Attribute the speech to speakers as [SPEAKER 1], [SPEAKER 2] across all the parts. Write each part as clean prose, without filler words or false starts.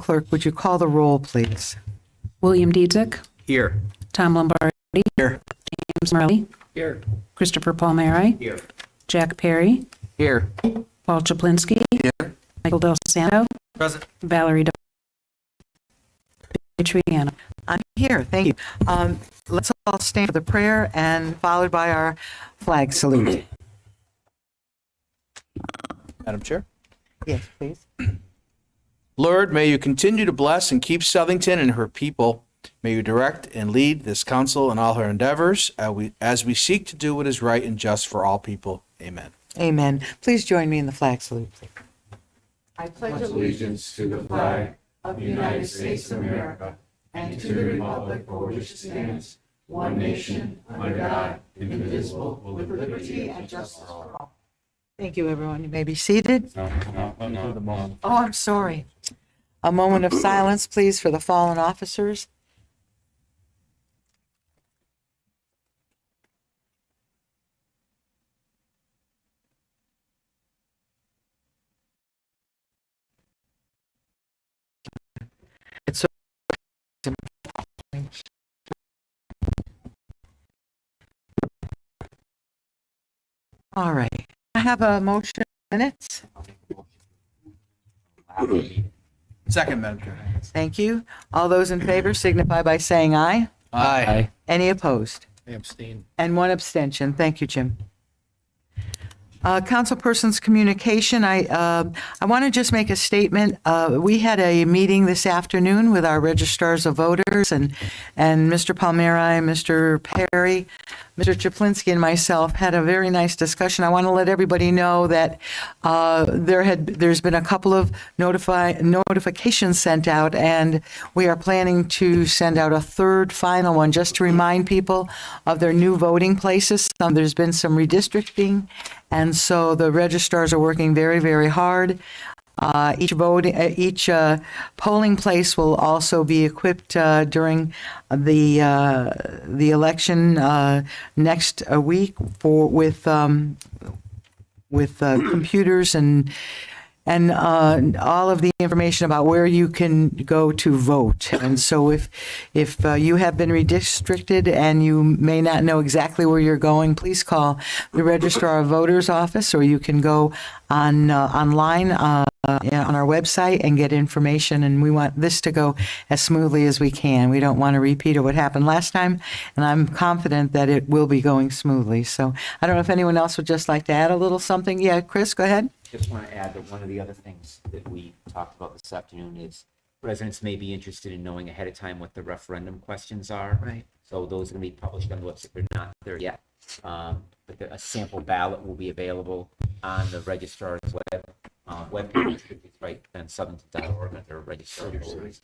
[SPEAKER 1] Clerk, would you call the roll, please?
[SPEAKER 2] William Dietzick,
[SPEAKER 3] Here.
[SPEAKER 2] Tom Lombardi,
[SPEAKER 3] Here.
[SPEAKER 2] James Morelli,
[SPEAKER 3] Here.
[SPEAKER 2] Christopher Palmieri,
[SPEAKER 3] Here.
[SPEAKER 2] Jack Perry,
[SPEAKER 3] Here.
[SPEAKER 2] Paul Chaplinsky,
[SPEAKER 3] Here.
[SPEAKER 2] Michael Del Santo,
[SPEAKER 3] Present.
[SPEAKER 2] Valerie Triano.
[SPEAKER 1] I'm here, thank you. Let's all stand for the prayer and followed by our flag salute.
[SPEAKER 4] Madam Chair.
[SPEAKER 1] Yes, please.
[SPEAKER 4] Lord, may you continue to bless and keep Southington and her people. May you direct and lead this council in all her endeavors as we seek to do what is right and just for all people. Amen.
[SPEAKER 1] Amen. Please join me in the flag salute, please.
[SPEAKER 5] I pledge allegiance to the flag of the United States of America and to the republic for which it stands, one nation, under God, indivisible, with liberty and justice for all.
[SPEAKER 1] Thank you, everyone. You may be seated.
[SPEAKER 4] No.
[SPEAKER 1] Oh, I'm sorry. A moment of silence, please, for the fallen officers. It's so all right. I have a motion minutes.
[SPEAKER 4] Second, Madam Chair.
[SPEAKER 1] Thank you. All those in favor signify by saying aye.
[SPEAKER 4] Aye.
[SPEAKER 1] Any opposed?
[SPEAKER 3] I abstain.
[SPEAKER 1] And one abstention. Thank you, Jim. Councilperson's communication, I want to just make a statement. We had a meeting this afternoon with our registrars of voters and Mr. Palmieri, Mr. Perry, Mr. Chaplinsky, and myself had a very nice discussion. I want to let everybody know that there's been a couple of notifications sent out, and we are planning to send out a third final one just to remind people of their new voting places. There's been some redistricting, and so the registrars are working very, very hard. Each polling place will also be equipped during the election next week with computers and all of the information about where you can go to vote. And so if you have been redistricted and you may not know exactly where you're going, please call the Registrar of Voters office, or you can go online on our website and get information. And we want this to go as smoothly as we can. We don't want to repeat what happened last time, and I'm confident that it will be going smoothly. So I don't know if anyone else would just like to add a little something. Yeah, Chris, go ahead.
[SPEAKER 6] Just want to add that one of the other things that we talked about this afternoon is residents may be interested in knowing ahead of time what the referendum questions are.
[SPEAKER 1] Right.
[SPEAKER 6] So those are going to be published on the website. They're not there yet. But a sample ballot will be available on the registrar's webpage. It's right on southington.org under registered voters.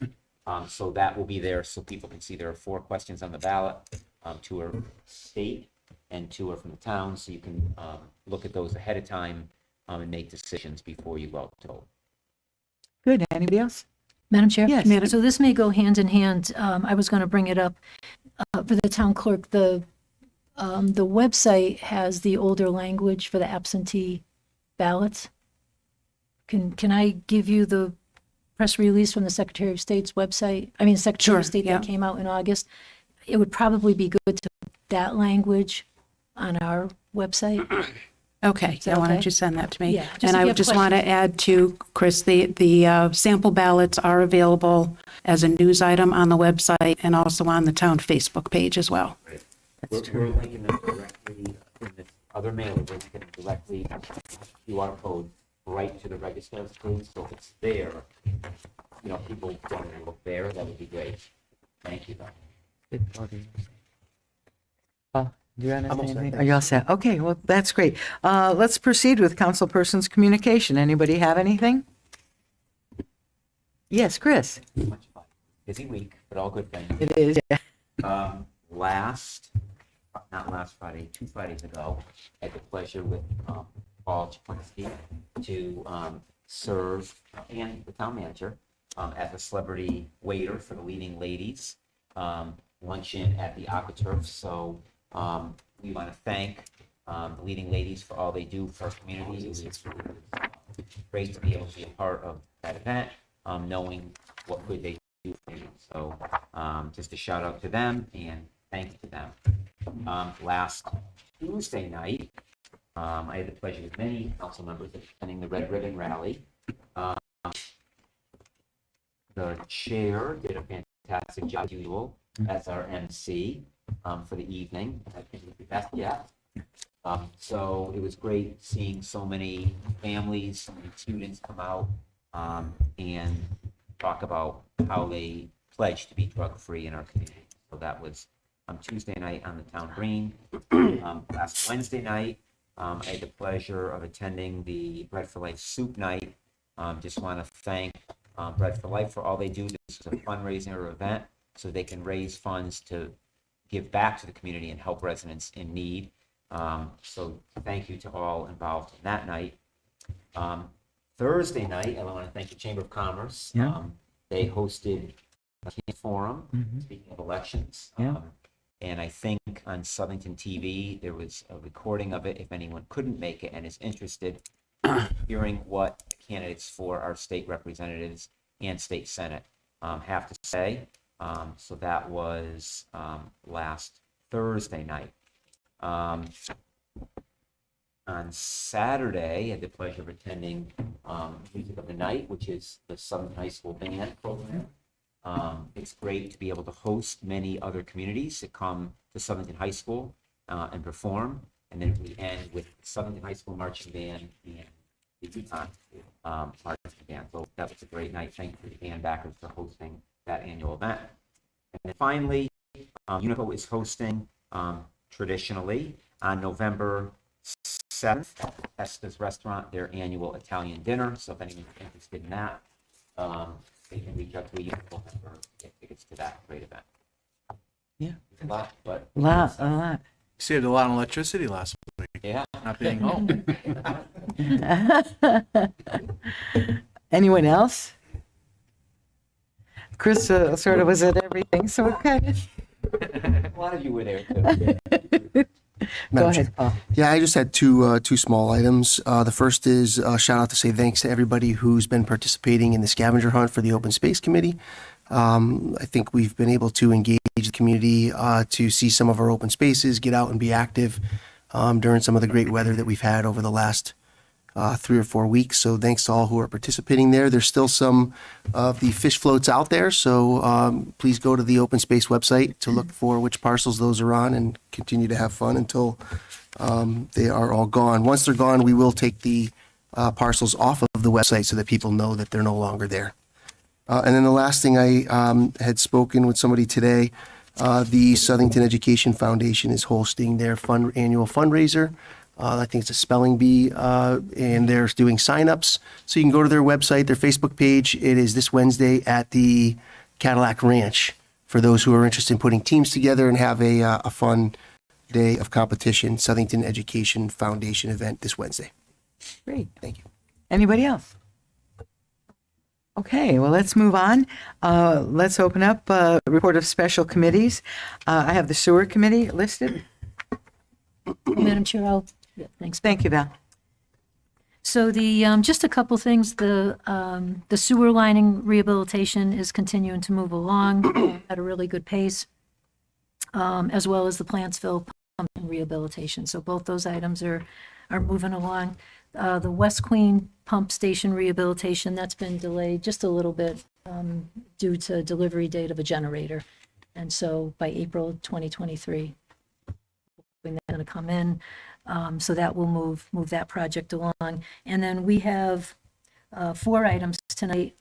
[SPEAKER 6] So that will be there so people can see there are 4 questions on the ballot. 2 are state and 2 are from the town. So you can look at those ahead of time and make decisions before you go out to vote.
[SPEAKER 1] Good. Anybody else?
[SPEAKER 7] Madam Chair?
[SPEAKER 1] Yes.
[SPEAKER 7] So this may go hand in hand. I was going to bring it up for the town clerk. The website has the older language for the absentee ballots. Can I give you the press release from the Secretary of State's website? I mean, Secretary of State that came out in August. It would probably be good to put that language on our website.
[SPEAKER 2] Okay,
[SPEAKER 7] that
[SPEAKER 2] why
[SPEAKER 7] okay?
[SPEAKER 2] don't you send that to me?
[SPEAKER 7] Yeah, just
[SPEAKER 2] And
[SPEAKER 7] if
[SPEAKER 2] I
[SPEAKER 7] you
[SPEAKER 2] would
[SPEAKER 7] have
[SPEAKER 2] just want to
[SPEAKER 7] questions.
[SPEAKER 2] add to, Chris, the sample ballots are available as a news item on the website and also on the town Facebook page as well.
[SPEAKER 6] We're linking them directly in this other mailer. We're linking them directly QR code right to the registrar's page. So if it's there, people want to look there. That would be great. Thank you, though.
[SPEAKER 1] Do you want to say anything? Are you all set? Okay, well, that's great. Let's proceed with councilperson's communication. Anybody have anything? Yes, Chris.
[SPEAKER 6] Much fun. Busy week, but all good things.
[SPEAKER 1] It is. Yeah.
[SPEAKER 6] Not last Friday, 2 Fridays ago, I had the pleasure with Paul Chaplinsky to serve, and the town manager, as a celebrity waiter for the leading ladies luncheon at the AquaTurf. So we want to thank the leading ladies for all they do for our community. It's great to be able to be a part of that event, knowing what could they do for you. So just a shout out to them and thank you to them. Last Tuesday night, I had the pleasure with many council members attending the Red Ribbon Rally. The chair did a fantastic job as usual as our MC for the evening. I think it was the best yet. So it was great seeing so many families, so many students come out and talk about how they pledge to be drug-free in our community. So that was Tuesday night on the town green. Last Wednesday night, I had the pleasure of attending the Bread for Life Soup Night. Just want to thank Bread for Life for all they do. This is a fundraising event so they can raise funds to give back to the community and help residents in need. So thank you to all involved in that night. Thursday night, I want to thank the Chamber of Commerce.
[SPEAKER 1] Yeah.
[SPEAKER 6] They hosted a forum, speaking of elections.
[SPEAKER 1] Yeah.
[SPEAKER 6] And I think on Southington TV, there was a recording of it if anyone couldn't make it and is interested hearing what candidates for our state representatives and state senate have to say. So that was last Thursday night. On Saturday, I had the pleasure of attending Music of the Night, which is the Southern High School band program. It's great to be able to host many other communities that come to Southington High School and perform. And then we end with Southington High School Marching Band and the Utah Marching Band. So that was a great night. Thank you to the band backers for hosting that annual event. And then finally, Unico is hosting traditionally on November 7th at Esta's Restaurant their annual Italian dinner. So if anyone's interested in that, they can reach out to a Unico member to get tickets to that great event.
[SPEAKER 1] Yeah.
[SPEAKER 6] It's a lot, but
[SPEAKER 1] A lot.
[SPEAKER 4] Saved a lot on electricity last week,
[SPEAKER 6] yeah.
[SPEAKER 4] not being home.
[SPEAKER 1] Anyone else? Chris sort of was at everything, so okay.
[SPEAKER 6] A lot of you were there too.
[SPEAKER 1] Go ahead, Paul.
[SPEAKER 3] Yeah, I just had two small items. The first is a shout out to say thanks to everybody who's been participating in the scavenger hunt for the Open Space Committee. I think we've been able to engage the community to see some of our open spaces, get out and be active during some of the great weather that we've had over the last 3 or 4 weeks. So thanks to all who are participating there. There's still some of the fish floats out there, so please go to the open space website to look for which parcels those are on and continue to have fun until they are all gone. Once they're gone, we will take the parcels off of the website so that people know that they're no longer there. And then the last thing, I had spoken with somebody today. The Southington Education Foundation is hosting their annual fundraiser. I think it's a spelling bee, and they're doing signups. So you can go to their website, their Facebook page. It is this Wednesday at the Cadillac Ranch for those who are interested in putting teams together and have a fun day of competition. Southington Education Foundation event this Wednesday.
[SPEAKER 1] Great.
[SPEAKER 3] Thank you.
[SPEAKER 1] Anybody else? Okay, well, let's move on. Let's open up a report of special committees. I have the sewer committee listed.
[SPEAKER 7] Madam Chair, thanks.
[SPEAKER 1] Thank you, Val.
[SPEAKER 7] So just a couple things. The sewer lining rehabilitation is continuing to move along at a really good pace, as well as the Plantsville pumping rehabilitation. So both those items are moving along. The West Queen pump station rehabilitation, that's been delayed just a little bit due to delivery date of a generator. And so by April 2023, they're going to come in. So that will move that project along. And then we have 4 items tonight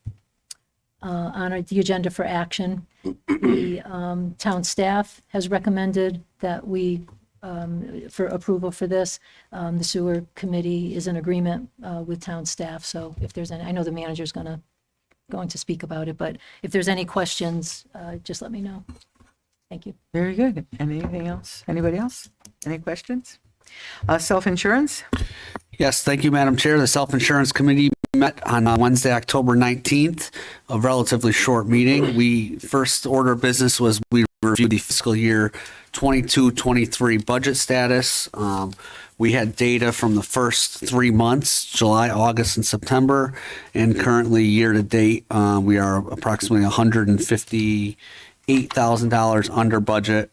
[SPEAKER 7] on the agenda for action. The town staff has recommended that we, for approval for this, the sewer committee is in agreement with town staff. So if there's any, I know the manager's going to speak about it, but if there's any questions, just let me know. Thank you.
[SPEAKER 1] Very good. Anything else? Anybody else? Any questions? Self-insurance?
[SPEAKER 8] Yes, thank you, Madam Chair. The Self-Insurance Committee met on Wednesday, October 19th, a relatively short meeting. First order of business was we reviewed the fiscal year 22-23 budget status. We had data from the first 3 months, July, August, and September, and currently year to date, we are approximately $158,000 under budget.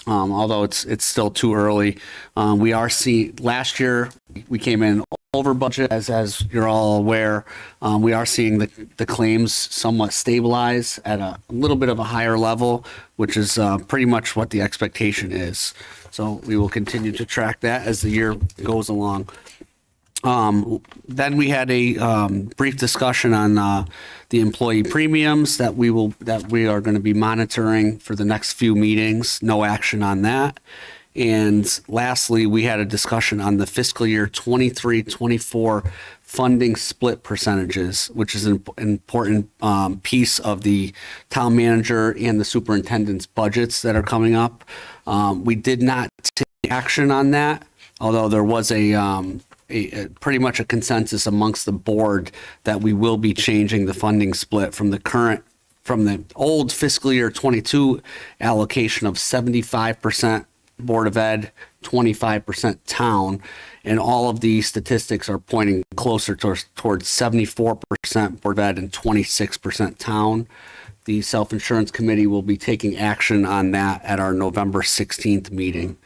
[SPEAKER 8] Although it's still too early. We are seeing, last year, we came in over budget, as you're all aware. We are seeing the claims somewhat stabilize at a little bit of a higher level, which is pretty much what the expectation is. So we will continue to track that as the year goes along. Then we had a brief discussion on the employee premiums that we are going to be monitoring for the next few meetings. No action on that. And lastly, we had a discussion on the fiscal year 23-24 funding split percentages, which is an important piece of the town manager and the superintendent's budgets that are coming up. We did not take action on that, although there was a pretty much a consensus amongst the board that we will be changing the funding split from the old fiscal year 22 allocation of 75% Board of Ed, 25% town, and all of these statistics are pointing closer towards 74% Board of Ed and 26% town. The Self-Insurance Committee will be taking action on that at our November 16th meeting.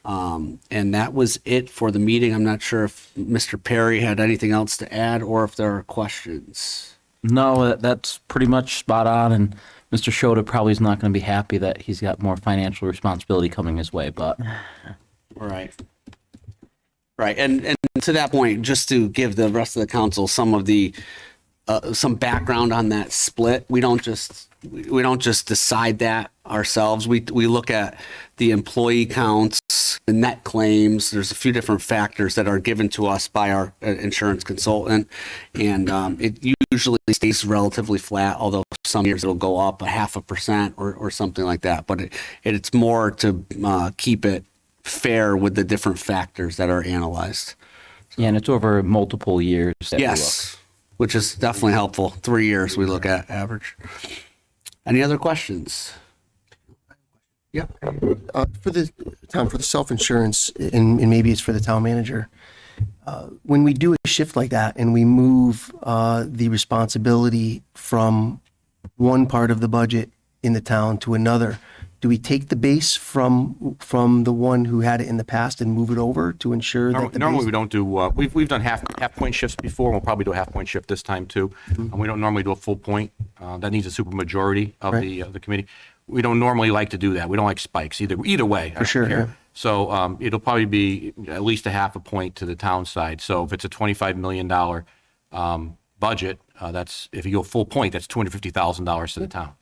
[SPEAKER 8] And that was it for the meeting. I'm not sure if Mr. Perry had anything else to add or if there are questions.
[SPEAKER 9] No, that's pretty much spot on. And Mr. Shota probably is not going to be happy that he's got more financial responsibility coming his way, but.
[SPEAKER 8] Right. Right. And to that point, just to give the rest of the council some of the some background on that split, we don't just decide that ourselves. We look at the employee counts, the net claims. There's a few different factors that are given to us by our insurance consultant, and it usually stays relatively flat. Although some years it'll go up 0.5% or something like that. But it's more to keep it fair with the different factors that are analyzed.
[SPEAKER 9] Yeah, and it's over multiple years. That
[SPEAKER 8] Yes, which is definitely helpful. 3 years we look at average. Any other questions? Yep.
[SPEAKER 3] For the self-insurance, and maybe it's for the town manager, when we do a shift like that and we move the responsibility from one part of the budget in the town to another, do we take the base from the one who had it in the past and move it over to ensure that the
[SPEAKER 10] Normally
[SPEAKER 3] base?
[SPEAKER 10] we don't do, we've done half point shifts before, we'll probably do a half point shift this time too. And we don't normally do a full point, that needs a super majority of
[SPEAKER 3] Right.
[SPEAKER 10] the committee. We don't normally like to do that, we don't like spikes either way. I don't
[SPEAKER 3] sure,
[SPEAKER 10] care.
[SPEAKER 3] yeah.
[SPEAKER 10] So it'll probably be at least a half a point to the town side. So if it's a $25 million budget, if you go full point, that's $250,000 to the town.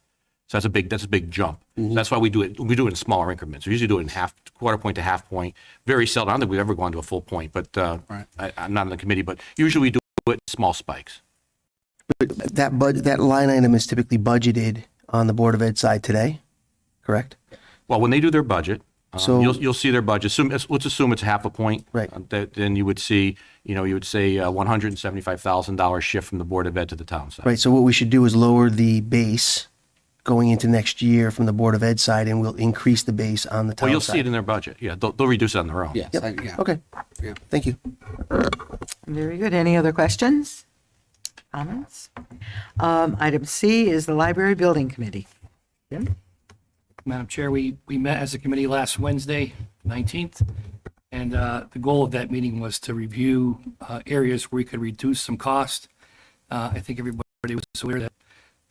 [SPEAKER 10] So that's a big jump. So that's why we do it in smaller increments. We usually do it in quarter point to half point. Very seldom. I don't think we've ever gone to a full point, but I'm not on the committee, but usually we do it in small spikes.
[SPEAKER 3] That line item is typically budgeted on the Board of Ed side today, correct?
[SPEAKER 10] Well, when they do their budget,
[SPEAKER 3] So-
[SPEAKER 10] you'll see their budget. Let's assume it's half a point.
[SPEAKER 3] Right.
[SPEAKER 10] Then you would see, $175,000 shift from the Board of Ed to the town side.
[SPEAKER 3] Right, so what we should do is lower the base going into next year from the Board of Ed side, and we'll increase the base on the town
[SPEAKER 10] Well,
[SPEAKER 3] side.
[SPEAKER 10] you'll see it in their budget. Yeah, they'll reduce it on their own.
[SPEAKER 8] Yes.
[SPEAKER 3] Yep.
[SPEAKER 8] Yeah.
[SPEAKER 3] Okay,
[SPEAKER 8] Yeah.
[SPEAKER 3] thank you.
[SPEAKER 1] Very good. Any other questions? Comments? Item C is the Library Building Committee. Jim?
[SPEAKER 11] Madam Chair, we met as a committee last Wednesday, 19th, and the goal of that meeting was to review areas where we could reduce some cost. I think everybody was aware that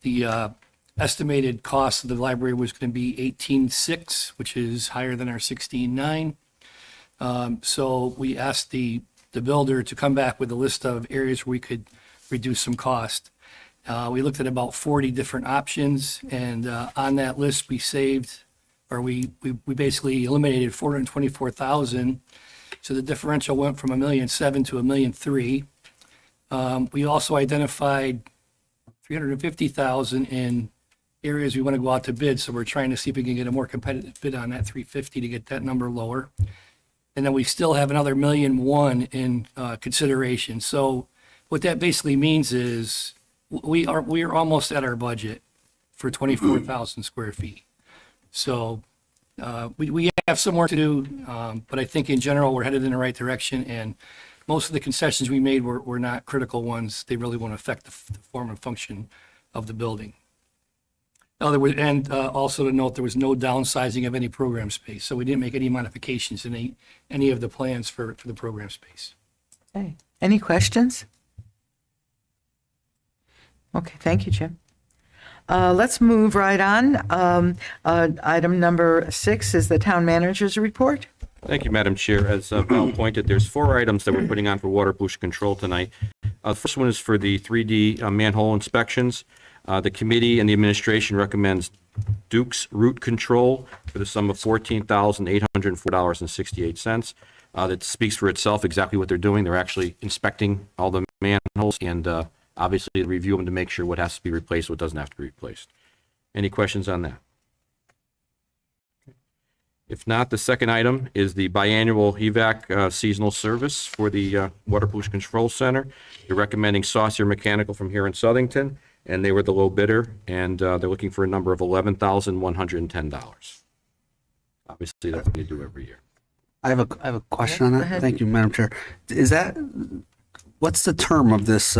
[SPEAKER 11] the estimated cost of the library was going to be 18.6, which is higher than our 16.9. So we asked the builder to come back with a list of areas where we could reduce some cost. We looked at about 40 different options, and on that list, we basically eliminated 424,000. So the differential went from $1.7 million to $1.3 million. We also identified 350,000 in areas we want to go out to bid. So we're trying to see if we can get a more competitive bid on that 350 to get that number lower. And then we still have another $1.1 million in consideration. So What that basically means is we are almost at our budget for 24,000 square feet. So we have some work to do, but I think in general, we're headed in the right direction. And most of the concessions we made were not critical ones. They really won't affect the form and function of the building. Also to note, there was no downsizing of any program space. So we didn't make any modifications in any of the plans for the program space.
[SPEAKER 1] Okay. Any questions? Okay, thank you, Jim. Let's move right on. Item number 6 is the town manager's report.
[SPEAKER 10] Thank you, Madam Chair. As Val pointed, there's 4 items that we're putting on for water pollution control tonight. The first one is for the 3D manhole inspections. The committee and the administration recommends Duke's Root Control for the sum of $14,804.68. That speaks for itself, exactly what they're doing. They're actually inspecting all the manholes and obviously review them to make sure what has to be replaced, what doesn't have to be replaced. Any questions on that? If not, the second item is the biannual HVAC seasonal service for the Water Pollution Control Center. They're recommending Saucier Mechanical from here in Southington, and they were the low bidder, and they're looking for a number of $11,110. Obviously, that's what they do every year.
[SPEAKER 8] I have a question on that. Thank you, Madam Chair. What's the term of this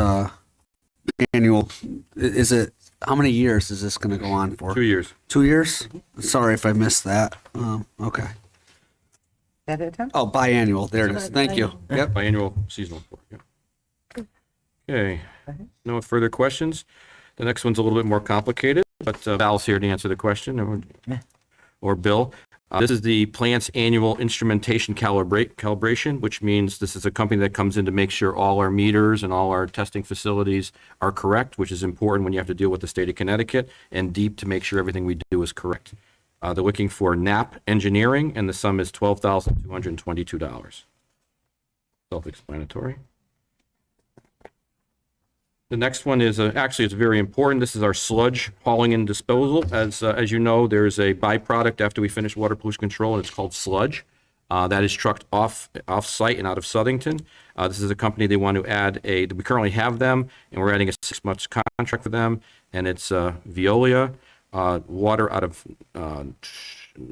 [SPEAKER 8] annual? Is it, how many years is this going to go on for?
[SPEAKER 10] 2 years.
[SPEAKER 8] 2 years? Sorry if I missed that. Okay.
[SPEAKER 1] That it, Tom?
[SPEAKER 8] Oh, biannual. There it is. Thank you. Yep.
[SPEAKER 10] Biannual seasonal report, yeah. Okay, no further questions. The next one's a little bit more complicated, but Val's here to answer the question, or Bill. This is the plant's annual instrumentation calibration, which means this is a company that comes in to make sure all our meters and all our testing facilities are correct, which is important when you have to deal with the state of Connecticut, and DEEP to make sure everything we do is correct. They're looking for NAP Engineering, and the sum is $12,222. Self-explanatory. The next one is, actually, it's very important. This is our sludge hauling and disposal. As you know, there's a byproduct after we finish water pollution control, and it's called sludge. That is trucked off-site and out of Southington. This is a company they want to add we currently have them, and we're adding a 6-month contract for them, and it's Veolia Water out of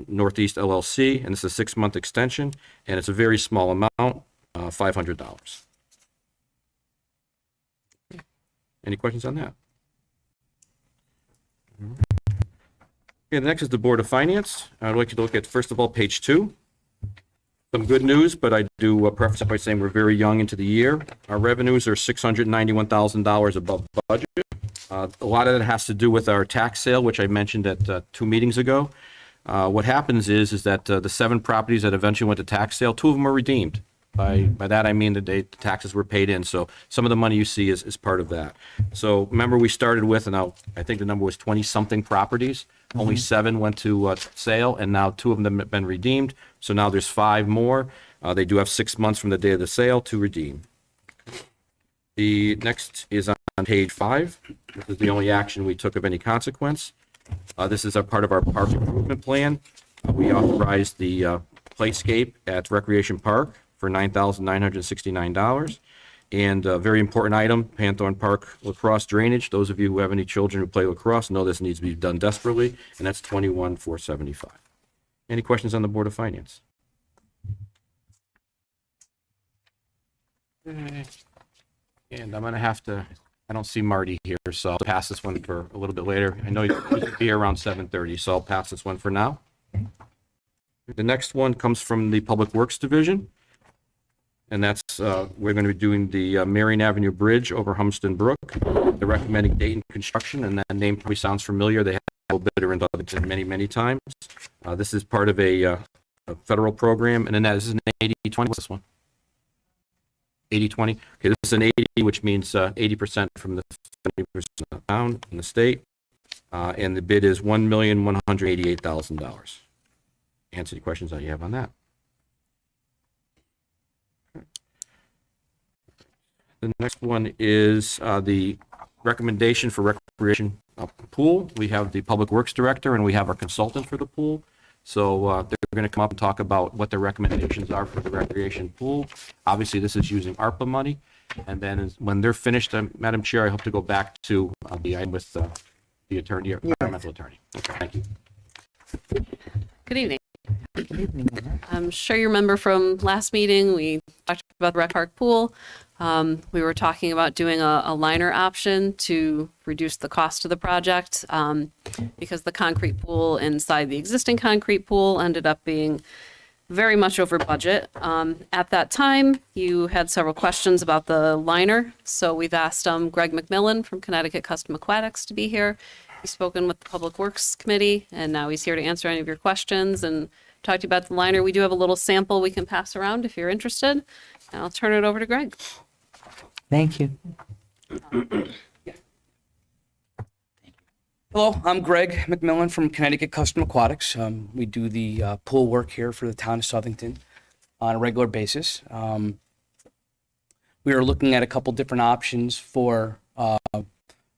[SPEAKER 10] Northeast LLC, and it's a 6-month extension, and it's a very small amount, $500. Any questions on that? Okay, the next is the Board of Finance. I'd like you to look at, first of all, page 2. Some good news, but I do preface it by saying we're very young into the year. Our revenues are $691,000 above budget. A lot of that has to do with our tax sale, which I mentioned at 2 meetings ago. What happens is that the 7 properties that eventually went to tax sale, 2 of them are redeemed. By that, I mean the taxes were paid in. So some of the money you see is part of that. So remember, we started with, and I think the number was 20-something properties. Only 7 went to sale, and now 2 of them have been redeemed. So now there's 5 more. They do have 6 months from the day of the sale to redeem. The next is on page 5. This is the only action we took of any consequence. This is a part of our park improvement plan. We authorized the playscape at Recreation Park for $9,969. And a very important item, Panthorn Park lacrosse drainage. Those of you who have any children who play lacrosse know this needs to be done desperately, and that's $21,475. Any questions on the Board of Finance? And I'm going to have to, I don't see Marty here, so I'll pass this one for a little bit later. I know he should be here around 7:30, so I'll pass this one for now. The next one comes from the Public Works Division. And that's, we're going to be doing the Marion Avenue Bridge over Humston Brook. They're recommending Dayton Construction, and that name probably sounds familiar. They have a bidder in Southington many, many times. This is part of a federal program, and then this is an 80-20. What's this one? 80-20. Okay, this is an 80, which means 80% from the 70% down in the state. And the bid is $1,188,000. Answer any questions that you have on that. The next one is the recommendation for recreation pool. We have the Public Works Director and we have our consultant for the pool. So they're going to come up and talk about what their recommendations are for the recreation pool. Obviously, this is using ARPA money. And then when they're finished, Madam Chair, I hope to go back to the item with the attorney, environmental attorney. Okay, thank you.
[SPEAKER 12] Good evening. I'm sure you remember from last meeting, we talked about the Rec Park pool. We were talking about doing a liner option to reduce the cost of the project because the concrete pool inside the existing concrete pool ended up being very much over budget. At that time, you had several questions about the liner, so we've asked Greg McMillan from Connecticut Custom Aquatics to be here. He's spoken with the Public Works Committee, and now he's here to answer any of your questions and talk to you about the liner. We do have a little sample we can pass around if you're interested, and I'll turn it over to Greg.
[SPEAKER 1] Thank you.
[SPEAKER 13] Hello, I'm Greg McMillan from Connecticut Custom Aquatics. We do the pool work here for the town of Southington on a regular basis. We are looking at a couple different options for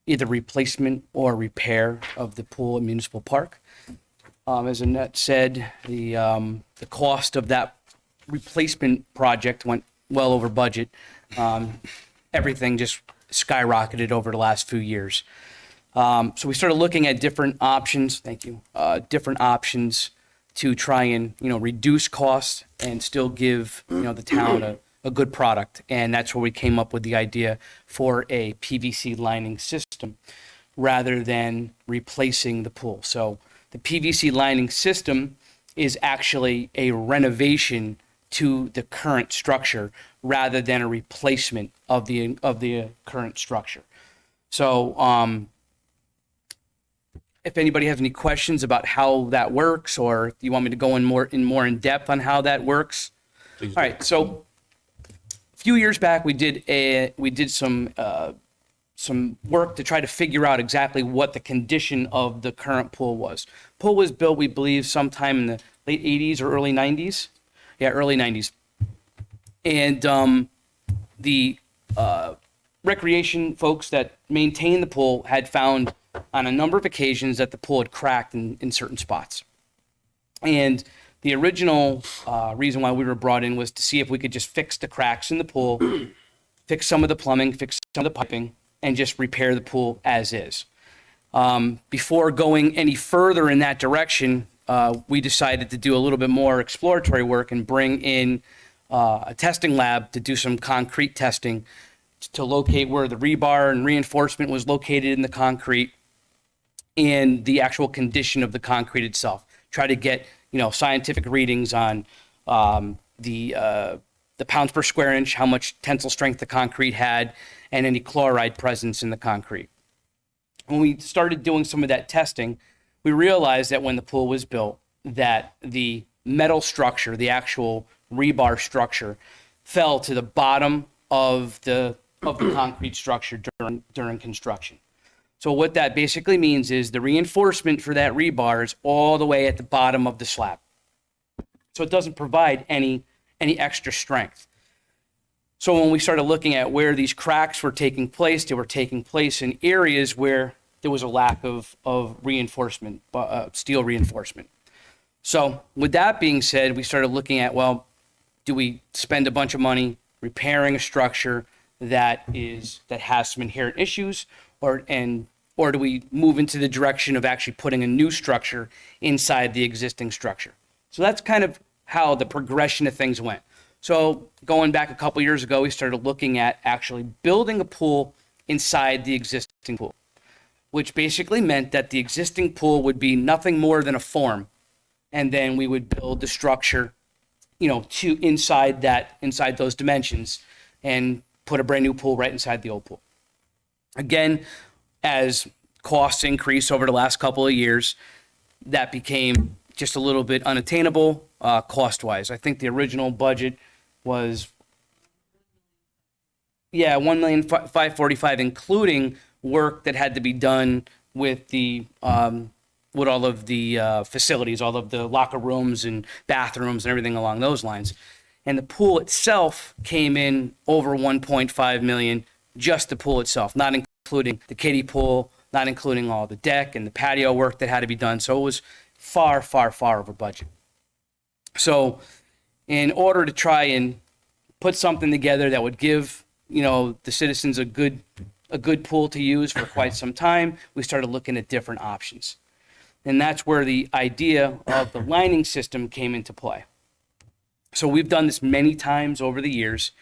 [SPEAKER 13] either replacement or repair of the pool at Municipal Park. As Annette said, the cost of that replacement project went well over budget. Everything just skyrocketed over the last few years. So we started looking at different options, different options to try and, reduce costs and still give, the town a good product. And that's where we came up with the idea for a PVC lining system rather than replacing the pool. So the PVC lining system is actually a renovation to the current structure rather than a replacement of the current structure. So, if anybody has any questions about how that works, or if you want me to go in more in depth on how that works.
[SPEAKER 10] Please
[SPEAKER 13] All right. So a few years back, we did some work to try to figure out exactly what the condition of the current pool was. Pool was built, we believe, sometime in the late 80s or early 90s. Yeah, early 90s. And the recreation folks that maintain the pool had found on a number of occasions that the pool had cracked in certain spots. And the original reason why we were brought in was to see if we could just fix the cracks in the pool, fix some of the plumbing, fix some of the piping, and just repair the pool as is. Before going any further in that direction, we decided to do a little bit more exploratory work and bring in a testing lab to do some concrete testing to locate where the rebar and reinforcement was located in the concrete and the actual condition of the concrete itself. Try to get, scientific readings on the pounds per square inch, how much tensile strength the concrete had, and any chloride presence in the concrete. When we started doing some of that testing, we realized that when the pool was built, that the metal structure, the actual rebar structure, fell to the bottom of the concrete structure during construction. So what that basically means is the reinforcement for that rebar is all the way at the bottom of the slab. So it doesn't provide any extra strength. So when we started looking at where these cracks were taking place, they were taking place in areas where there was a lack of reinforcement, steel reinforcement. So with that being said, we started looking at, well, do we spend a bunch of money repairing a structure that has some inherent issues, or do we move into the direction of actually putting a new structure inside the existing structure? So that's kind of how the progression of things went. So going back a couple years ago, we started looking at actually building a pool inside the existing pool, which basically meant that the existing pool would be nothing more than a form, and then we would build the structure, to inside those dimensions, and put a brand new pool right inside the old pool. Again, as costs increased over the last couple of years, that became just a little bit unattainable cost-wise. I think the original budget was, $1,545,000, including work that had to be done with with all of the facilities, all of the locker rooms and bathrooms and everything along those lines. And the pool itself came in over $1.5 million, just the pool itself, not including the kiddie pool, not including all the deck and the patio work that had to be done. So it was far, far, far over budget. So in order to try and put something together that would give the citizens a good pool to use for quite some time, we started looking at different options. And that's where the idea of the lining system came into play. So we've done this many times over the years.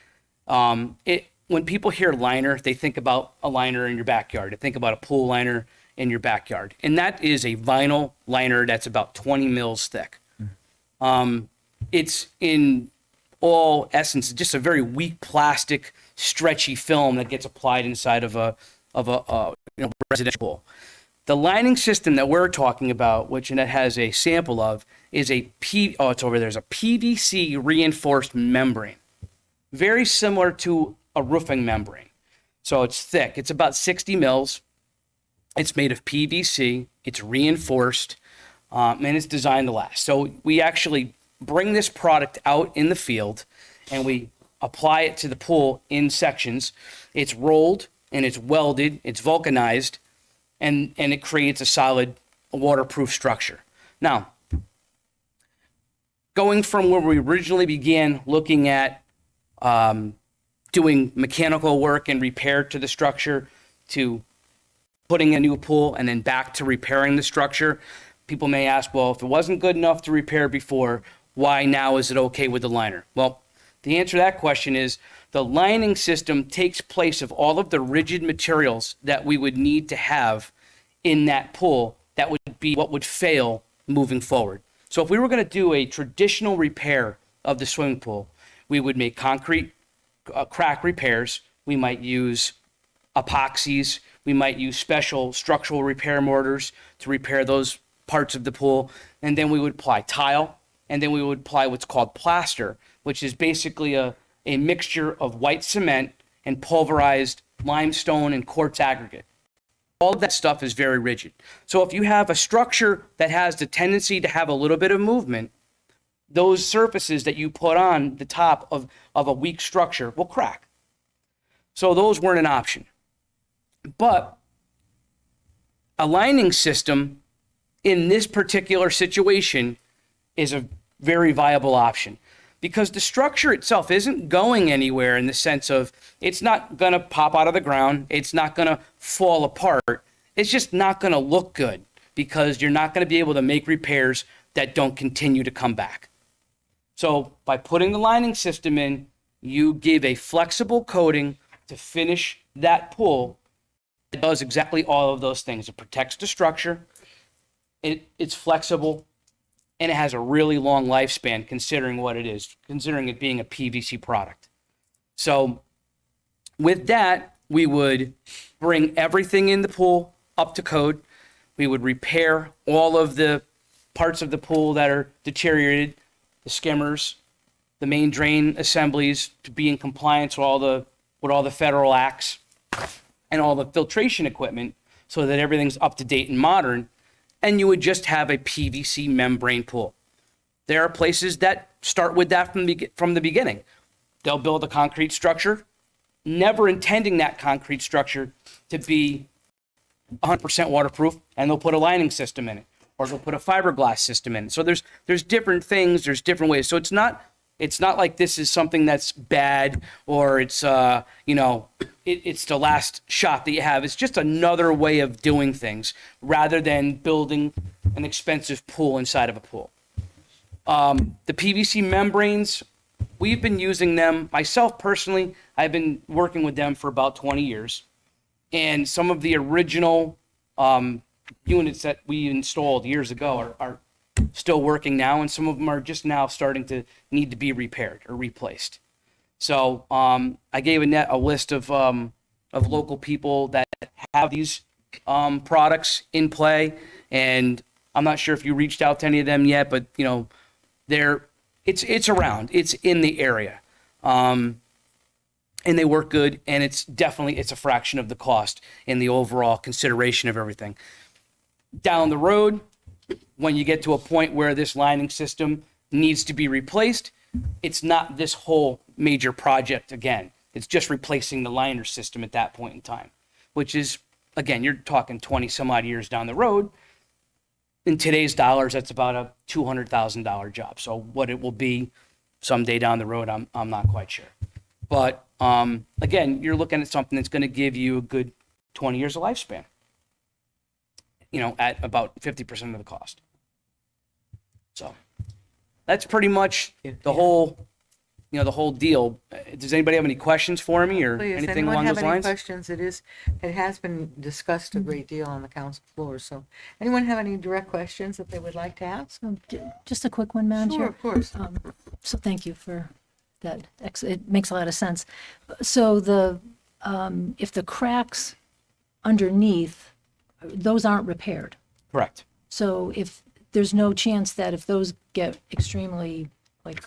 [SPEAKER 13] When people hear liner, they think about a liner in your backyard. They think about a pool liner in your backyard. And that is a vinyl liner that's about 20 mils thick. It's in all essence just a very weak plastic, stretchy film that gets applied inside of a residential pool. The lining system that we're talking about, which Annette has a sample of, is it's over there. There's a PVC reinforced membrane, very similar to a roofing membrane. So it's thick. It's about 60 mils. It's made of PVC. It's reinforced, and it's designed to last. So we actually bring this product out in the field, and we apply it to the pool in sections. It's rolled and it's welded. It's vulcanized. And it creates a solid waterproof structure. Now, going from where we originally began looking at doing mechanical work and repair to the structure to putting a new pool and then back to repairing the structure, people may ask, well, if it wasn't good enough to repair before, why now is it okay with the liner? Well, the answer to that question is the lining system takes place of all of the rigid materials that we would need to have in that pool that would be what would fail moving forward. So if we were going to do a traditional repair of the swimming pool, we would make concrete crack repairs. We might use epoxies. We might use special structural repair mortars to repair those parts of the pool. And then we would apply tile. And then we would apply what's called plaster, which is basically a mixture of white cement and pulverized limestone and quartz aggregate. All of that stuff is very rigid. So if you have a structure that has the tendency to have a little bit of movement, those surfaces that you put on the top of a weak structure will crack. So those weren't an option. But a lining system in this particular situation is a very viable option because the structure itself isn't going anywhere in the sense of it's not going to pop out of the ground. It's not going to fall apart. It's just not going to look good because you're not going to be able to make repairs that don't continue to come back. So by putting the lining system in, you give a flexible coating to finish that pool. It does exactly all of those things. It protects the structure. It's flexible. And it has a really long lifespan considering what it is, considering it being a PVC product. So with that, we would bring everything in the pool up to code. We would repair all of the parts of the pool that are deteriorated, the skimmers, the main drain assemblies to be in compliance with all the federal acts and all the filtration equipment so that everything's up to date and modern. And you would just have a PVC membrane pool. There are places that start with that from the beginning. They'll build a concrete structure, never intending that concrete structure to be 100% waterproof, and they'll put a lining system in it, or they'll put a fiberglass system in it. So there's different things, there's different ways. So it's not like this is something that's bad or it's it's the last shot that you have. It's just another way of doing things rather than building an expensive pool inside of a pool. The PVC membranes, we've been using them. Myself personally, I've been working with them for about 20 years. And some of the original units that we installed years ago are still working now, and some of them are just now starting to need to be repaired or replaced. So I gave Annette a list of local people that have these products in play, and I'm not sure if you reached out to any of them yet, but it's around, it's in the area, and they work good, and it's a fraction of the cost in the overall consideration of everything. Down the road, when you get to a point where this lining system needs to be replaced, it's not this whole major project again. It's just replacing the liner system at that point in time, which is, again, you're talking 20 some odd years down the road. In today's dollars, that's about a $200,000 job. So what it will be someday down the road, I'm not quite sure. But again, you're looking at something that's going to give you a good 20 years of lifespan, at about 50% of the cost. So that's pretty much the whole, the whole deal. Does anybody have any questions for me or
[SPEAKER 1] Please,
[SPEAKER 13] anything
[SPEAKER 1] anyone
[SPEAKER 13] along
[SPEAKER 1] have
[SPEAKER 13] those
[SPEAKER 1] any
[SPEAKER 13] lines?
[SPEAKER 1] questions? It has been discussed a great deal on the council floor. So anyone have any direct questions that they would like to ask?
[SPEAKER 7] Just a quick one, Madam
[SPEAKER 1] Sure,
[SPEAKER 7] Chair.
[SPEAKER 1] of course.
[SPEAKER 7] So thank you for that. It makes a lot of sense. So if the cracks underneath, those aren't repaired.
[SPEAKER 13] Correct.
[SPEAKER 7] So if there's no chance that if those get extremely,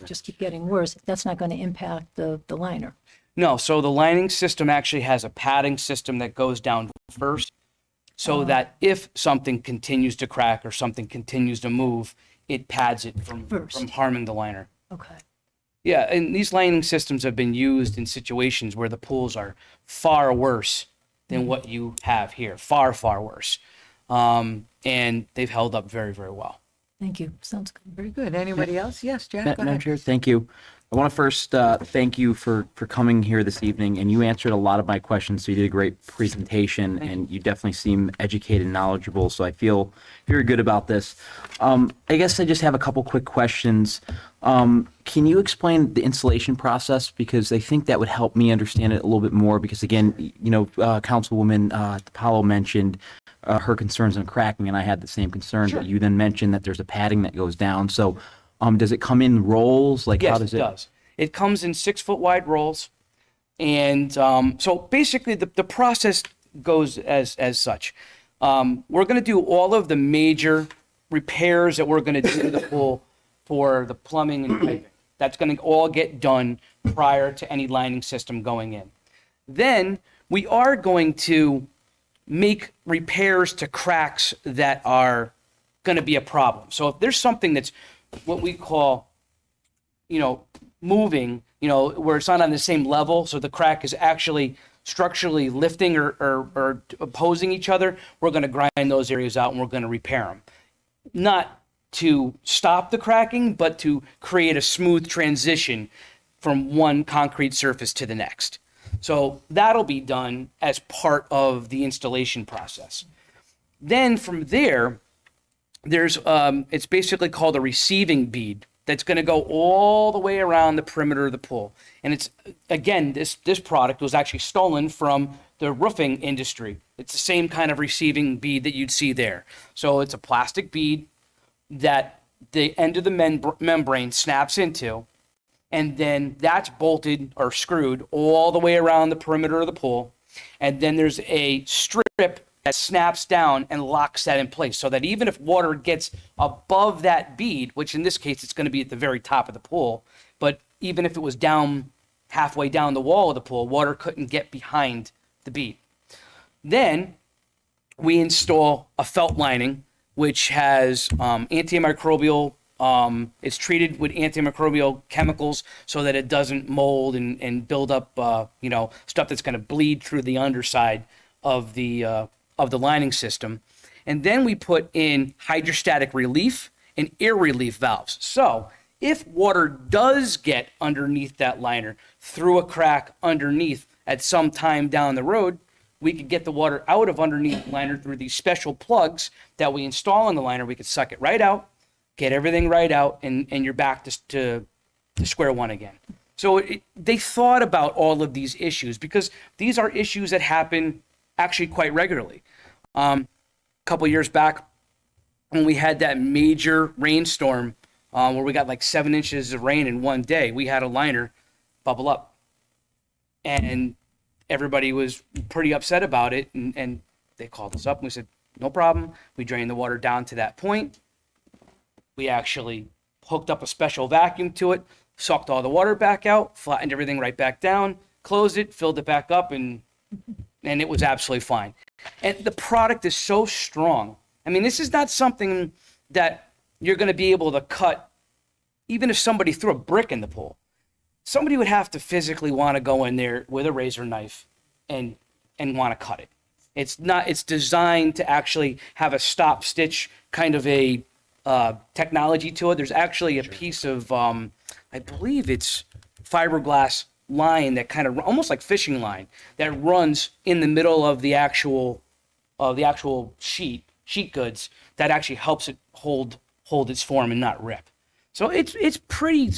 [SPEAKER 7] just keep getting worse, that's not going to impact the liner.
[SPEAKER 13] No, so the lining system actually has a padding system that goes down first, so that if something continues to crack or something continues to move, it pads it from harming the liner.
[SPEAKER 7] Okay.
[SPEAKER 13] Yeah, and these lining systems have been used in situations where the pools are far worse than what you have here, far, far worse. And they've held up very, very well.
[SPEAKER 7] Thank you. Sounds good.
[SPEAKER 1] Very good. Anybody else? Yes, Jack, go
[SPEAKER 9] Madam
[SPEAKER 1] ahead.
[SPEAKER 9] Chair, thank you. I want to first thank you for coming here this evening, and you answered a lot of my questions, so you did a great presentation, and you definitely seem educated and knowledgeable, so I feel very good about this. I guess I just have a couple quick questions. Can you explain the installation process? Because I think that would help me understand it a little bit more, because again, Councilwoman DiPaolo mentioned her concerns on cracking, and I had the same concern, but you then mentioned that there's a padding that goes down, so does it come in rolls? Like,
[SPEAKER 13] Yes,
[SPEAKER 9] how does
[SPEAKER 13] it does. It comes in 6-foot wide rolls. And so basically the process goes as such. We're going to do all of the major repairs that we're going to do to the pool for the plumbing and piping. That's going to all get done prior to any lining system going in. Then we are going to make repairs to cracks that are going to be a problem. So if there's something that's what we call, moving, where it's not on the same level, so the crack is actually structurally lifting or opposing each other, we're going to grind those areas out and we're going to repair them. Not to stop the cracking, but to create a smooth transition from one concrete surface to the next. So that'll be done as part of the installation process. Then from there, there's it's basically called a receiving bead that's going to go all the way around the perimeter of the pool. And it's, again, this product was actually stolen from the roofing industry. It's the same kind of receiving bead that you'd see there. So it's a plastic bead that the end of the membrane snaps into, and then that's bolted or screwed all the way around the perimeter of the pool. And then there's a strip that snaps down and locks that in place, so that even if water gets above that bead, which in this case it's going to be at the very top of the pool, but even if it was down halfway down the wall of the pool, water couldn't get behind the bead. Then we install a felt lining, which has antimicrobial, it's treated with antimicrobial chemicals so that it doesn't mold and build up, stuff that's going to bleed through the underside of the lining system. And then we put in hydrostatic relief and air relief valves. So if water does get underneath that liner through a crack underneath at some time down the road, we could get the water out of underneath the liner through these special plugs that we install in the liner. We could suck it right out, get everything right out, and you're back to square one again. So they thought about all of these issues because these are issues that happen actually quite regularly. A couple years back, when we had that major rainstorm where we got like 7 inches of rain in one day, we had a liner bubble up. And everybody was pretty upset about it. And they called us up and we said, no problem. We drained the water down to that point. We actually hooked up a special vacuum to it, sucked all the water back out, flattened everything right back down, closed it, filled it back up, and it was absolutely fine. And the product is so strong. I mean, this is not something that you're going to be able to cut, even if somebody threw a brick in the pool. Somebody would have to physically want to go in there with a razor knife and want to cut it. It's designed to actually have a stop stitch kind of a technology to it. There's actually a piece of, I believe it's fiberglass line that kind of almost like fishing line that runs in the middle of the actual sheet goods that actually helps it hold its form and not rip. So it's pretty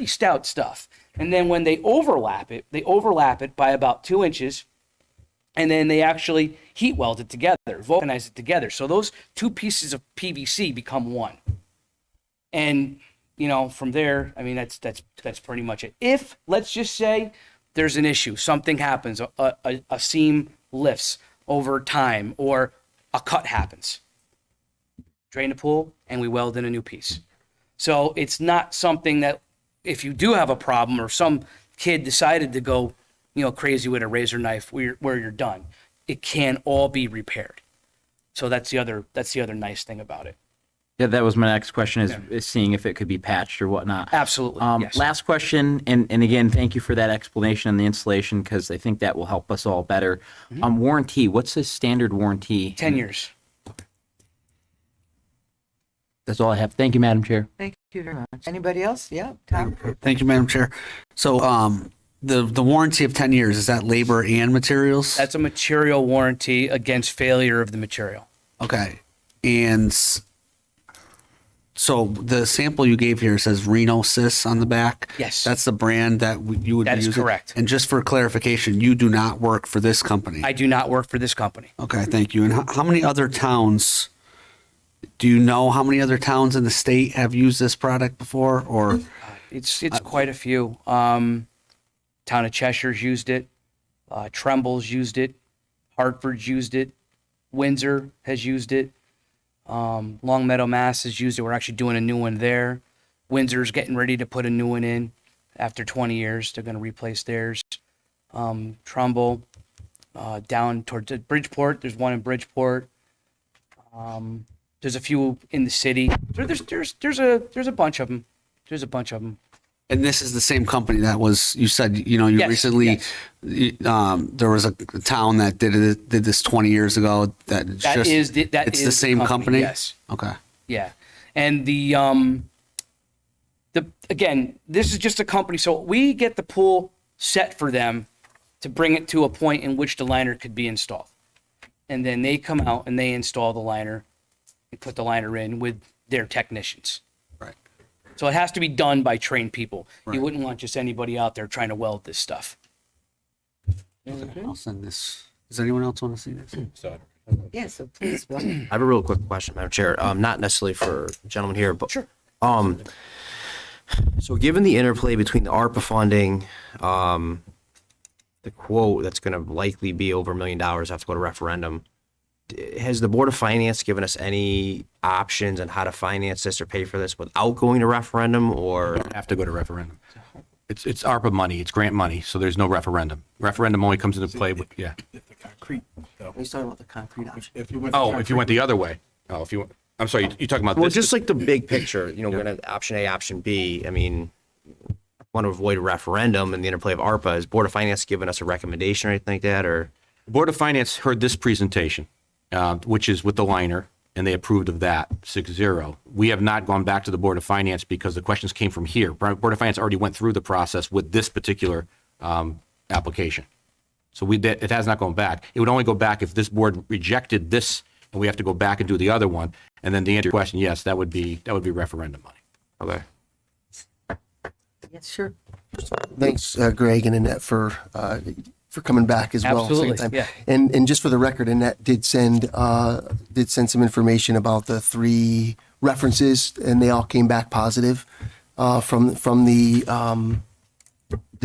[SPEAKER 13] stout stuff. And then when they overlap it by about 2 inches, and then they actually heat weld it together, vulcanize it together. So those two pieces of PVC become one. And from there, I mean, that's pretty much it. If, let's just say, there's an issue, something happens, a seam lifts over time, or a cut happens, drain the pool, and we weld in a new piece. So it's not something that, if you do have a problem, or some kid decided to go, crazy with a razor knife, where you're done, it can all be repaired. So that's the other nice thing about it.
[SPEAKER 9] Yeah, that was my next question, is seeing if it could be patched or whatnot.
[SPEAKER 13] Absolutely, yes.
[SPEAKER 9] Last question, and again, thank you for that explanation on the installation, because I think that will help us all better. Warranty, what's the standard warranty?
[SPEAKER 13] 10 years.
[SPEAKER 9] That's all I have. Thank you, Madam Chair.
[SPEAKER 1] Thank you very much. Anybody else? Yeah, Tom?
[SPEAKER 8] Thank you, Madam Chair. So the warranty of 10 years, is that labor and materials?
[SPEAKER 13] That's a material warranty against failure of the material.
[SPEAKER 8] Okay. And so the sample you gave here says Reno Sys on the back.
[SPEAKER 13] Yes.
[SPEAKER 8] That's the brand that you would
[SPEAKER 13] That
[SPEAKER 8] be
[SPEAKER 13] is
[SPEAKER 8] using?
[SPEAKER 13] correct.
[SPEAKER 8] And just for clarification, you do not work for this company?
[SPEAKER 13] I do not work for this company.
[SPEAKER 8] Okay, thank you. And how many other towns, do you know how many other towns in the state have used this product before, or?
[SPEAKER 13] It's quite a few. Town of Cheshire's used it. Trumbull's used it. Hartford's used it. Windsor has used it. Long Meadow, Mass has used it. We're actually doing a new one there. Windsor's getting ready to put a new one in after 20 years. They're going to replace theirs. Trumbull, down towards Bridgeport. There's one in Bridgeport. There's a few in the city. There's a bunch of them. There's a bunch of them.
[SPEAKER 8] And this is the same company that was, you said, you
[SPEAKER 13] Yes,
[SPEAKER 8] recently,
[SPEAKER 13] yes.
[SPEAKER 8] there was a town that did this 20 years ago. It's the same company?
[SPEAKER 13] Yes.
[SPEAKER 8] Okay.
[SPEAKER 13] Yeah. And again, this is just a company. So we get the pool set for them to bring it to a point in which the liner could be installed. And then they come out and they install the liner and put the liner in with their technicians.
[SPEAKER 8] Right.
[SPEAKER 13] So it has to be done by trained people.
[SPEAKER 8] Right.
[SPEAKER 13] You wouldn't want just anybody out there trying to weld this stuff.
[SPEAKER 8] I'll send this. Does anyone else want to see this?
[SPEAKER 1] Yeah, so please, Bill.
[SPEAKER 14] I have a real quick question, Madam Chair. Not necessarily for the gentleman here, but
[SPEAKER 13] Sure.
[SPEAKER 14] So given the interplay between the ARPA funding, the quote that's going to likely be over $1 million, have to go to referendum. Has the Board of Finance given us any options on how to finance this or pay for this without going to referendum, or?
[SPEAKER 10] Have to go to referendum. It's ARPA money, it's grant money, so there's no referendum. Referendum only comes into play with, yeah.
[SPEAKER 3] He's talking about the concrete option.
[SPEAKER 10] If you went the other way. I'm sorry, you're talking about
[SPEAKER 14] Well,
[SPEAKER 10] this?
[SPEAKER 14] just like the big picture, we're going to option A, option B. I mean, want to avoid a referendum and the interplay of ARPA. Has Board of Finance given us a recommendation or anything like that, or?
[SPEAKER 10] The Board of Finance heard this presentation, which is with the liner, and they approved of that, 6-0. We have not gone back to the Board of Finance because the questions came from here. Board of Finance already went through the process with this particular application. So it has not gone back. It would only go back if this board rejected this, and we have to go back and do the other one. And then to answer your question, yes, that would be referendum money.
[SPEAKER 14] Okay.
[SPEAKER 1] Yes, sure.
[SPEAKER 3] Thanks, Greg and Annette, for coming back as well.
[SPEAKER 13] Absolutely,
[SPEAKER 3] Second time.
[SPEAKER 13] yeah.
[SPEAKER 3] And just for the record, Annette did send some information about the 3 references, and they all came back positive from the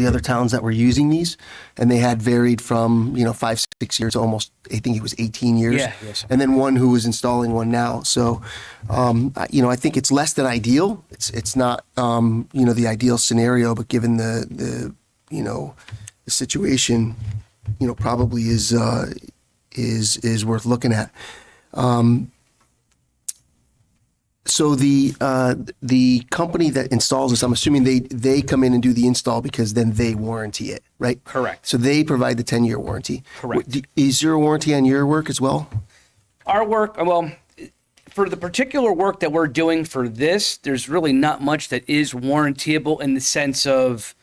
[SPEAKER 3] other towns that were using these, and they had varied from 5, 6 years to almost, I think it was 18 years.
[SPEAKER 13] Yeah, yes.
[SPEAKER 3] And then one who was installing one now. So, I think it's less than ideal. It's not the ideal scenario, but given the situation, probably is worth looking at. So the company that installs this, I'm assuming they come in and do the install because then they warranty it, right?
[SPEAKER 13] Correct.
[SPEAKER 3] So they provide the 10-year warranty.
[SPEAKER 13] Correct.
[SPEAKER 3] Is there a warranty on your work as well?
[SPEAKER 13] Our work, well, for the particular work that we're doing for this, there's really not much that is warrantyable in the sense of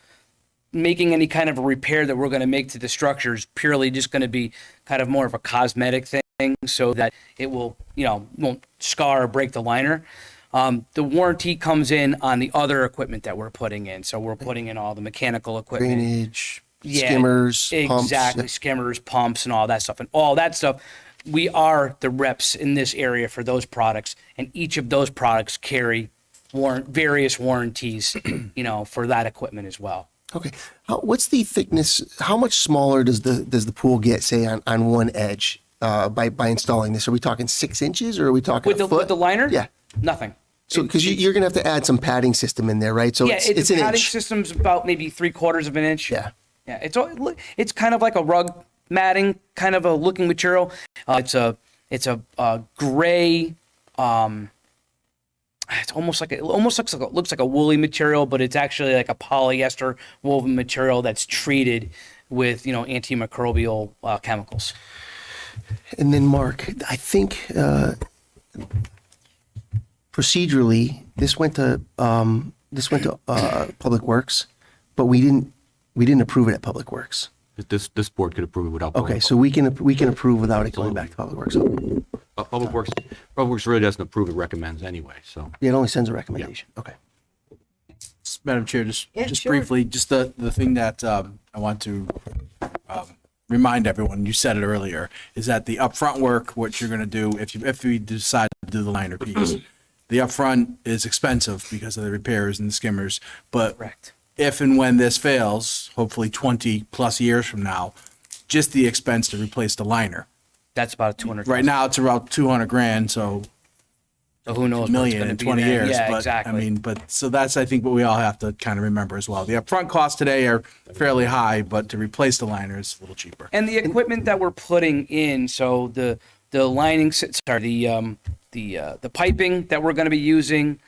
[SPEAKER 13] making any kind of a repair that we're going to make to the structure is purely just going to be kind of more of a cosmetic thing so that it will, won't scar or break the liner. The warranty comes in on the other equipment that we're putting in. So we're putting in all the mechanical equipment.
[SPEAKER 3] Drainage,
[SPEAKER 13] Yeah,
[SPEAKER 3] skimmers, pumps.
[SPEAKER 13] exactly. Skimmers, pumps, and all that stuff. And all that stuff, we are the reps in this area for those products. And each of those products carry various warranties, for that equipment as well.
[SPEAKER 3] Okay. What's the thickness? How much smaller does the pool get, say, on one edge by installing this? Are we talking 6 inches, or are we talking a foot?
[SPEAKER 13] With the liner?
[SPEAKER 3] Yeah.
[SPEAKER 13] Nothing.
[SPEAKER 3] So because you're going to have to add some padding system in there, right? So
[SPEAKER 13] Yeah,
[SPEAKER 3] it's
[SPEAKER 13] the
[SPEAKER 3] an
[SPEAKER 13] padding
[SPEAKER 3] inch.
[SPEAKER 13] system's about maybe 3/4 of an inch.
[SPEAKER 3] Yeah.
[SPEAKER 13] Yeah, it's kind of like a rug matting kind of a looking material. It's a gray. It's almost looks like a woolly material, but it's actually like a polyester woven material that's treated with antimicrobial chemicals.
[SPEAKER 3] And then, Mark, I think procedurally this went to Public Works, but we didn't approve it at Public Works.
[SPEAKER 10] This board could approve it without. Public
[SPEAKER 3] Okay, so we can approve without it going back to Public Works.
[SPEAKER 10] Public Works really doesn't approve, it recommends anyway, so.
[SPEAKER 3] Yeah, it only sends a recommendation. Okay.
[SPEAKER 4] Madam Chair, just
[SPEAKER 1] sure.
[SPEAKER 4] briefly, just the thing that I want to remind everyone, you said it earlier, is that the upfront work, what you're going to do, if we decide to do the liner piece, the upfront is expensive because of the repairs and the skimmers, but
[SPEAKER 13] Correct.
[SPEAKER 4] if and when this fails, hopefully 20 plus years from now, just the expense to replace the liner.
[SPEAKER 13] That's about 200.
[SPEAKER 4] Right now, it's about 200 grand, so
[SPEAKER 13] So who knows?
[SPEAKER 4] a million
[SPEAKER 13] what's
[SPEAKER 4] in
[SPEAKER 13] gonna
[SPEAKER 4] 20
[SPEAKER 13] be there.
[SPEAKER 4] years.
[SPEAKER 13] Yeah,
[SPEAKER 4] but,
[SPEAKER 13] exactly.
[SPEAKER 4] So that's, I think, what we all have to kind of remember as well. The upfront costs today are fairly high, but to replace the liner is a little cheaper.
[SPEAKER 13] And the equipment that we're putting in, so the lining, the piping that we're going to be using,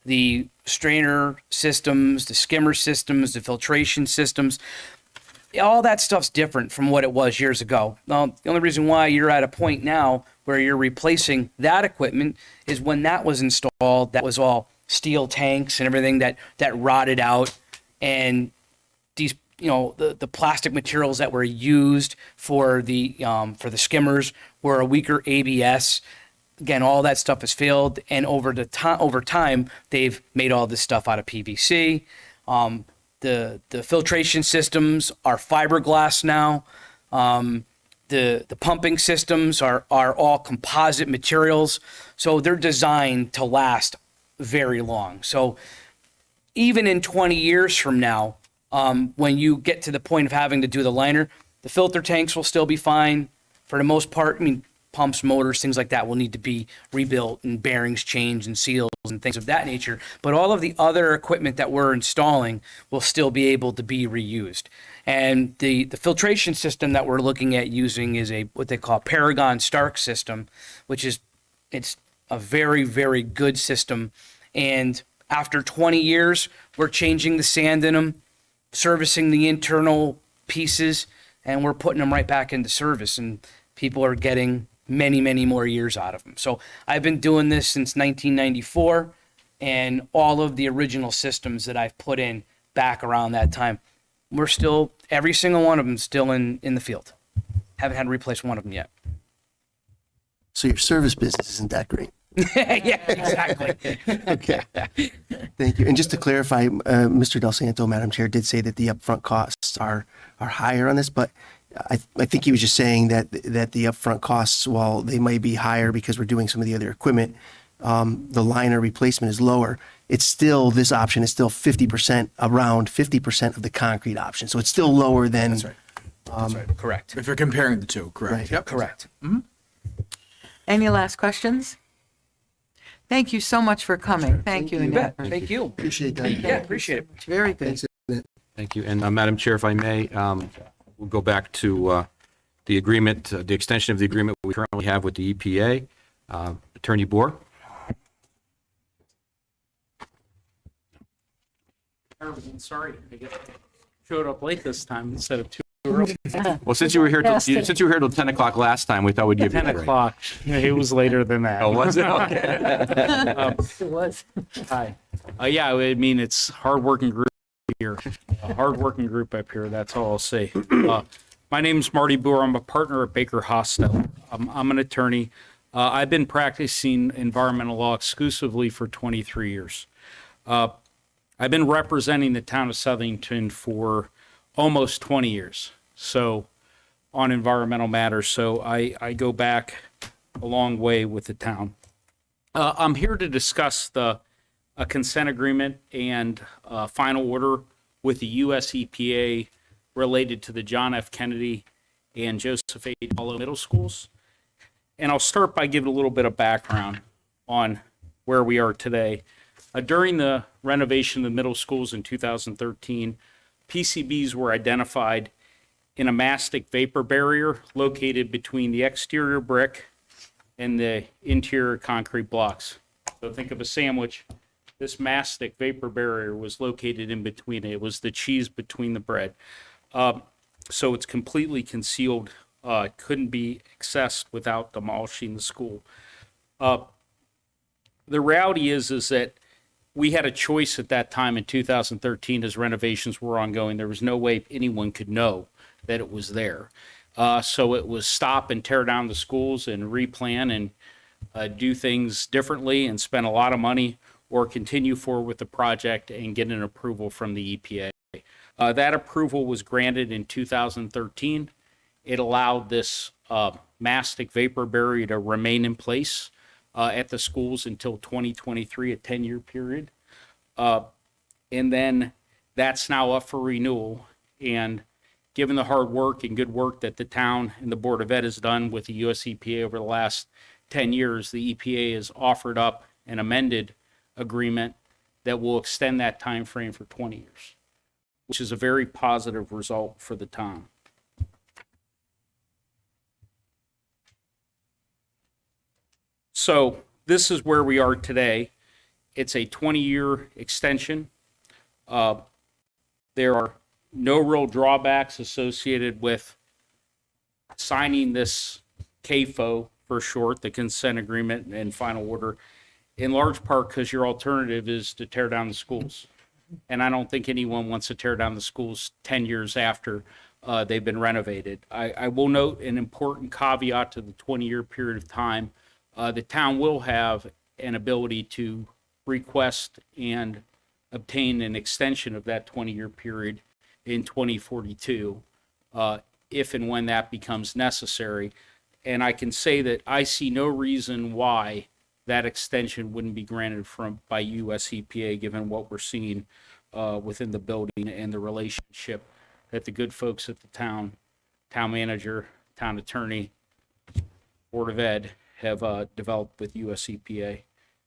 [SPEAKER 13] the strainer systems, the skimmer systems, the filtration systems, all that stuff's different from what it was years ago. The only reason why you're at a point now where you're replacing that equipment is when that was installed, that was all steel tanks and everything that rotted out, and these, the plastic materials that were used for the skimmers were a weaker ABS. Again, all that stuff has failed, and over time, they've made all this stuff out of PVC. The filtration systems are fiberglass now. The pumping systems are all composite materials, so they're designed to last very long. So even in 20 years from now, when you get to the point of having to do the liner, the filter tanks will still be fine for the most part. I mean, pumps, motors, things like that will need to be rebuilt, and bearings changed and seals and things of that nature. But all of the other equipment that we're installing will still be able to be reused. And the filtration system that we're looking at using is what they call Paragon Stark system, which it's a very, very good system. And after 20 years, we're changing the sand in them, servicing the internal pieces, and we're putting them right back into service. And people are getting many, many more years out of them. So I've been doing this since 1994, and all of the original systems that I've put in back around that time, every single one of them still in the field. Haven't had to replace one of them yet.
[SPEAKER 3] So your service business isn't that great.
[SPEAKER 13] Yeah, exactly.
[SPEAKER 3] Okay. Thank you. And just to clarify, Mr. Del Santo, Madam Chair, did say that the upfront costs are higher on this, but I think he was just saying that the upfront costs, while they might be higher because we're doing some of the other equipment, the liner replacement is lower. It's still, this option is still 50%, around 50% of the concrete option. So it's still lower than.
[SPEAKER 4] That's right. That's right.
[SPEAKER 13] Correct.
[SPEAKER 4] If you're comparing the two, correct.
[SPEAKER 3] Right.
[SPEAKER 4] Yep.
[SPEAKER 13] Correct.
[SPEAKER 1] Any last questions? Thank you so much for coming. Thank you,
[SPEAKER 13] You bet.
[SPEAKER 1] Annette.
[SPEAKER 13] Thank you.
[SPEAKER 3] Appreciate that.
[SPEAKER 13] Yeah, appreciate it.
[SPEAKER 1] Very good.
[SPEAKER 10] Thank you. And Madam Chair, if I may, we'll go back to the agreement, the extension of the agreement we currently have with the EPA. Attorney Bohr?
[SPEAKER 15] Sorry, I guess I showed up late this time instead of 2.
[SPEAKER 10] Well, since you were here till 10 o'clock last time, we thought we'd give you a
[SPEAKER 15] 10
[SPEAKER 10] break.
[SPEAKER 15] o'clock. It was later than that.
[SPEAKER 10] Oh, was it? Okay.
[SPEAKER 1] It was.
[SPEAKER 15] Hi. Yeah, I mean, it's hardworking group. here. A hardworking group up here, that's all I'll say. My name's Marty Boer. I'm a partner at Baker Hostel. I'm an attorney. I've been practicing environmental law exclusively for 23 years. I've been representing the town of Southington for almost 20 years, so on environmental matters. So I go back a long way with the town. I'm here to discuss a consent agreement and final order with the U.S. EPA related to the John F. Kennedy and Joseph A. Dollo middle schools. And I'll start by giving a little bit of background on where we are today. During the renovation of the middle schools in 2013, PCBs were identified in a mastic vapor barrier located between the exterior brick and the interior concrete blocks. So think of a sandwich. This mastic vapor barrier was located in between it. It was the cheese between the bread. So it's completely concealed. It couldn't be accessed without demolishing the school. The reality is that we had a choice at that time in 2013 as renovations were ongoing. There was no way anyone could know that it was there. So it was stop and tear down the schools and replan and do things differently and spend a lot of money, or continue forward with the project and get an approval from the EPA. That approval was granted in 2013. It allowed this mastic vapor barrier to remain in place at the schools until 2023, a 10-year period. And then that's now up for renewal. And given the hard work and good work that the town and the Board of Ed has done with the US EPA over the last 10 years, the EPA has offered up an amended agreement that will extend that time frame for 20 years, which is a very positive result for the town. So this is where we are today. It's a 20-year extension. There are no real drawbacks associated with signing this CAFO, for short, the consent agreement and final order, in large part because your alternative is to tear down the schools. And I don't think anyone wants to tear down the schools 10 years after they've been renovated. I will note an important caveat to the 20-year period of time. The town will have an ability to request and obtain an extension of that 20-year period in 2042, if and when that becomes necessary. And I can say that I see no reason why that extension wouldn't be granted by US EPA, given what we're seeing within the building and the relationship that the good folks at the town manager, town attorney, Board of Ed have developed with US EPA.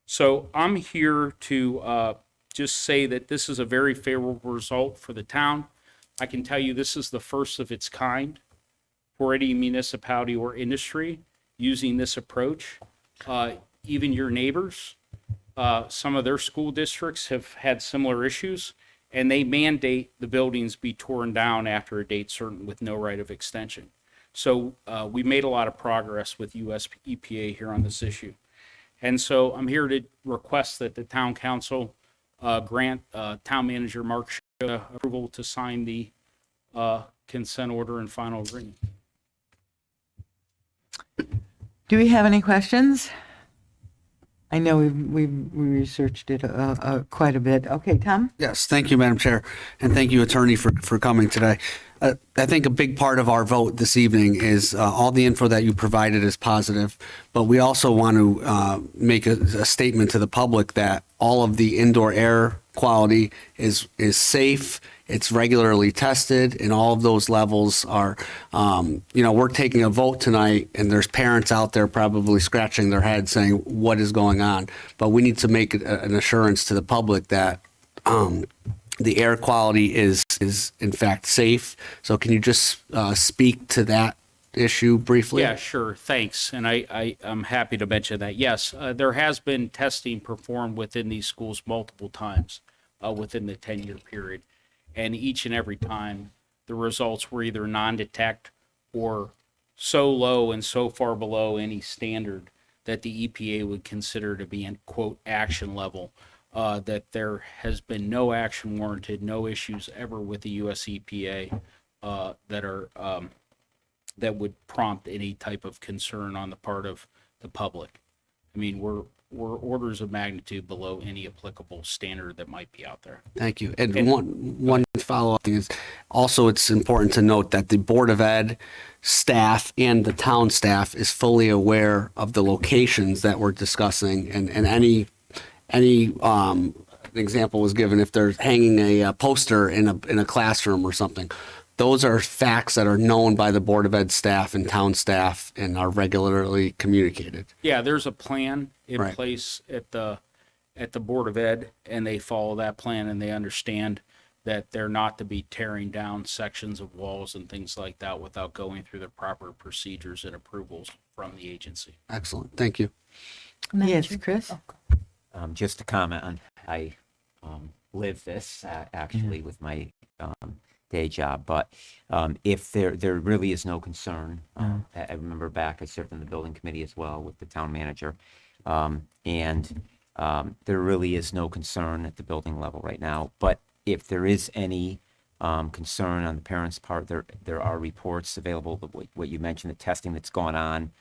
[SPEAKER 15] So I'm here to just say that this is a very favorable result for the town. I can tell you this is the first of its kind for any municipality or industry using this approach. Even your neighbors, some of their school districts have had similar issues, and they mandate the buildings be torn down after a date certain with no right of extension. So we made a lot of progress with US EPA here on this issue. And so I'm here to request that the town council grant town manager Mark Shea approval to sign the consent order and final agreement.
[SPEAKER 1] Do we have any questions? I know we researched it quite a bit. Okay, Tom?
[SPEAKER 8] Yes, thank you, Madam Chair, and thank you, Attorney, for coming today. I think a big part of our vote this evening is all the info that you provided is positive, but we also want to make a statement to the public that all of the indoor air quality is safe, it's regularly tested, and all of those levels are, we're taking a vote tonight, and there's parents out there probably scratching their head saying, what is going on? But we need to make an assurance to the public that the air quality is in fact safe. So can you just speak to that issue briefly?
[SPEAKER 15] Yeah, sure. Thanks. And I'm happy to mention that. Yes, there has been testing performed within these schools multiple times within the 10-year period. And each and every time, the results were either non-detect or so low and so far below any standard that the EPA would consider to be in, quote, action level. that there has been no action warranted, no issues ever with the US EPA that are that would prompt any type of concern on the part of the public. I mean, we're orders of magnitude below any applicable standard that might be out there.
[SPEAKER 8] Thank you. And one follow-up thing is also it's important to note that the Board of Ed staff and the town staff is fully aware of the locations that we're discussing and any example was given if they're hanging a poster in a classroom or something. Those are facts that are known by the Board of Ed staff and town staff and are regularly communicated.
[SPEAKER 15] Yeah, there's a plan in
[SPEAKER 8] Right.
[SPEAKER 15] place at the Board of Ed, and they follow that plan, and they understand that they're not to be tearing down sections of walls and things like that without going through the proper procedures and approvals from the agency.
[SPEAKER 8] Excellent. Thank you.
[SPEAKER 1] Yes, Chris?
[SPEAKER 6] Just to comment on, I live this actually with my day job, but if there really is no concern, I remember back, I served on the building committee as well with the town manager, and there really is no concern at the building level right now. But if there is any concern on the parents' part, there are reports available, what you mentioned, the testing that's gone on.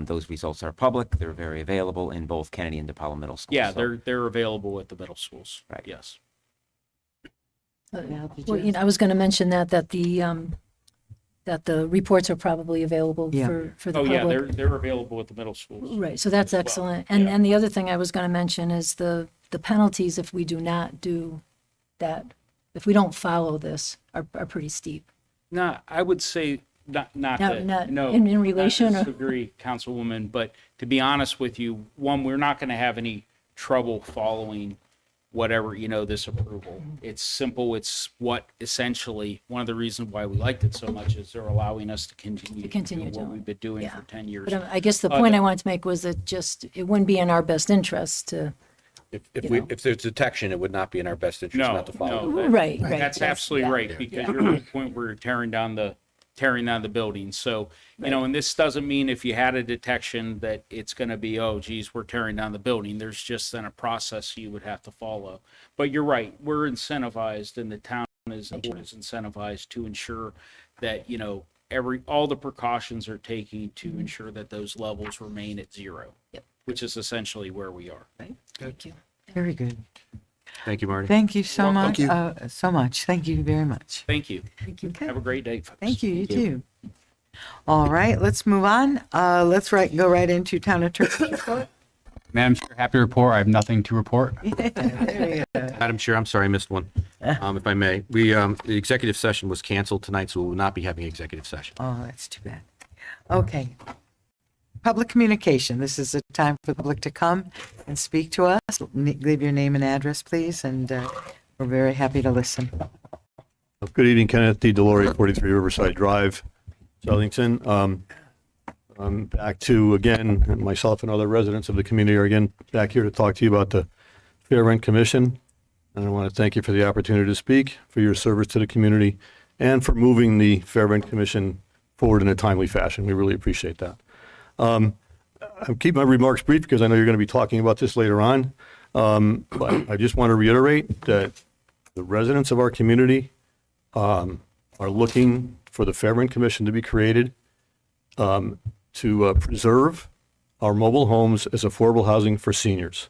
[SPEAKER 6] Those results are public. They're very available in both Kennedy and DePaula Middle School.
[SPEAKER 15] Yeah,
[SPEAKER 6] So-
[SPEAKER 15] they're available at the middle schools.
[SPEAKER 6] Right.
[SPEAKER 15] Yes.
[SPEAKER 7] Well, I was going to mention that the reports are probably available
[SPEAKER 1] Yeah.
[SPEAKER 7] for the
[SPEAKER 15] Oh,
[SPEAKER 7] public.
[SPEAKER 15] yeah, they're available at the middle schools.
[SPEAKER 7] Right, so that's
[SPEAKER 15] as well.
[SPEAKER 7] excellent. And,
[SPEAKER 15] Yeah.
[SPEAKER 7] and the other thing I was going to mention is the penalties if we do not do that, if we don't follow this, are pretty steep.
[SPEAKER 15] No, I would say not that, no.
[SPEAKER 7] in relation
[SPEAKER 15] Not
[SPEAKER 7] or-
[SPEAKER 15] to disagree, Councilwoman, but to be honest with you, one, we're not going to have any trouble following whatever, this approval. It's simple. It's what essentially, one of the reasons why we liked it so much is they're allowing us to continue
[SPEAKER 7] continue
[SPEAKER 15] to do what
[SPEAKER 7] doing
[SPEAKER 15] we've been doing
[SPEAKER 7] yeah.
[SPEAKER 15] for 10 years.
[SPEAKER 7] But I guess the point I wanted to make was that it wouldn't be in our best interest to,
[SPEAKER 10] If there's detection, it would not be in our best interest
[SPEAKER 15] No,
[SPEAKER 10] not to follow.
[SPEAKER 15] no.
[SPEAKER 7] right.
[SPEAKER 15] That's
[SPEAKER 7] yes,
[SPEAKER 15] absolutely
[SPEAKER 7] yeah.
[SPEAKER 15] right, because you're at the point where you're tearing down the building. So, and this doesn't mean if you had a detection that it's going to be, oh, geez, we're tearing down the building. There's just then a process you would have to follow. But you're right, we're incentivized, and the town is incentivized to ensure that, all the precautions are taken to ensure that those levels remain at zero.
[SPEAKER 7] Yep.
[SPEAKER 15] Which is essentially where we are.
[SPEAKER 7] Thank you.
[SPEAKER 1] Very good.
[SPEAKER 10] Thank you, Marty.
[SPEAKER 1] Thank you so much.
[SPEAKER 3] Thank you.
[SPEAKER 1] So much. Thank you very much.
[SPEAKER 15] Thank you.
[SPEAKER 1] Okay.
[SPEAKER 15] Have a great day, folks.
[SPEAKER 1] Thank you. You too. All right, let's move on. Let's go right into town attorney report.
[SPEAKER 16] Madam Chair, happy to report. I have nothing to report.
[SPEAKER 1] There you go.
[SPEAKER 10] Madam Chair, I'm sorry, I missed one, if I may. The executive session was canceled tonight, so we will not be having executive session.
[SPEAKER 1] Oh, that's too bad. Okay. Public communication. This is a time for the public to come and speak to us. Leave your name and address, please, and we're very happy to listen.
[SPEAKER 17] Good evening, Kenneth D. Delory, 43 Riverside Drive, Southington. I'm back to, again, myself and other residents of the community are again back here to talk to you about the Fair Rent Commission. And I want to thank you for the opportunity to speak, for your service to the community, and for moving the Fair Rent Commission forward in a timely fashion. We really appreciate that. I'll keep my remarks brief because I know you're going to be talking about this later on. But I just want to reiterate that the residents of our community are looking for the Fair Rent Commission to be created to preserve our mobile homes as affordable housing for seniors.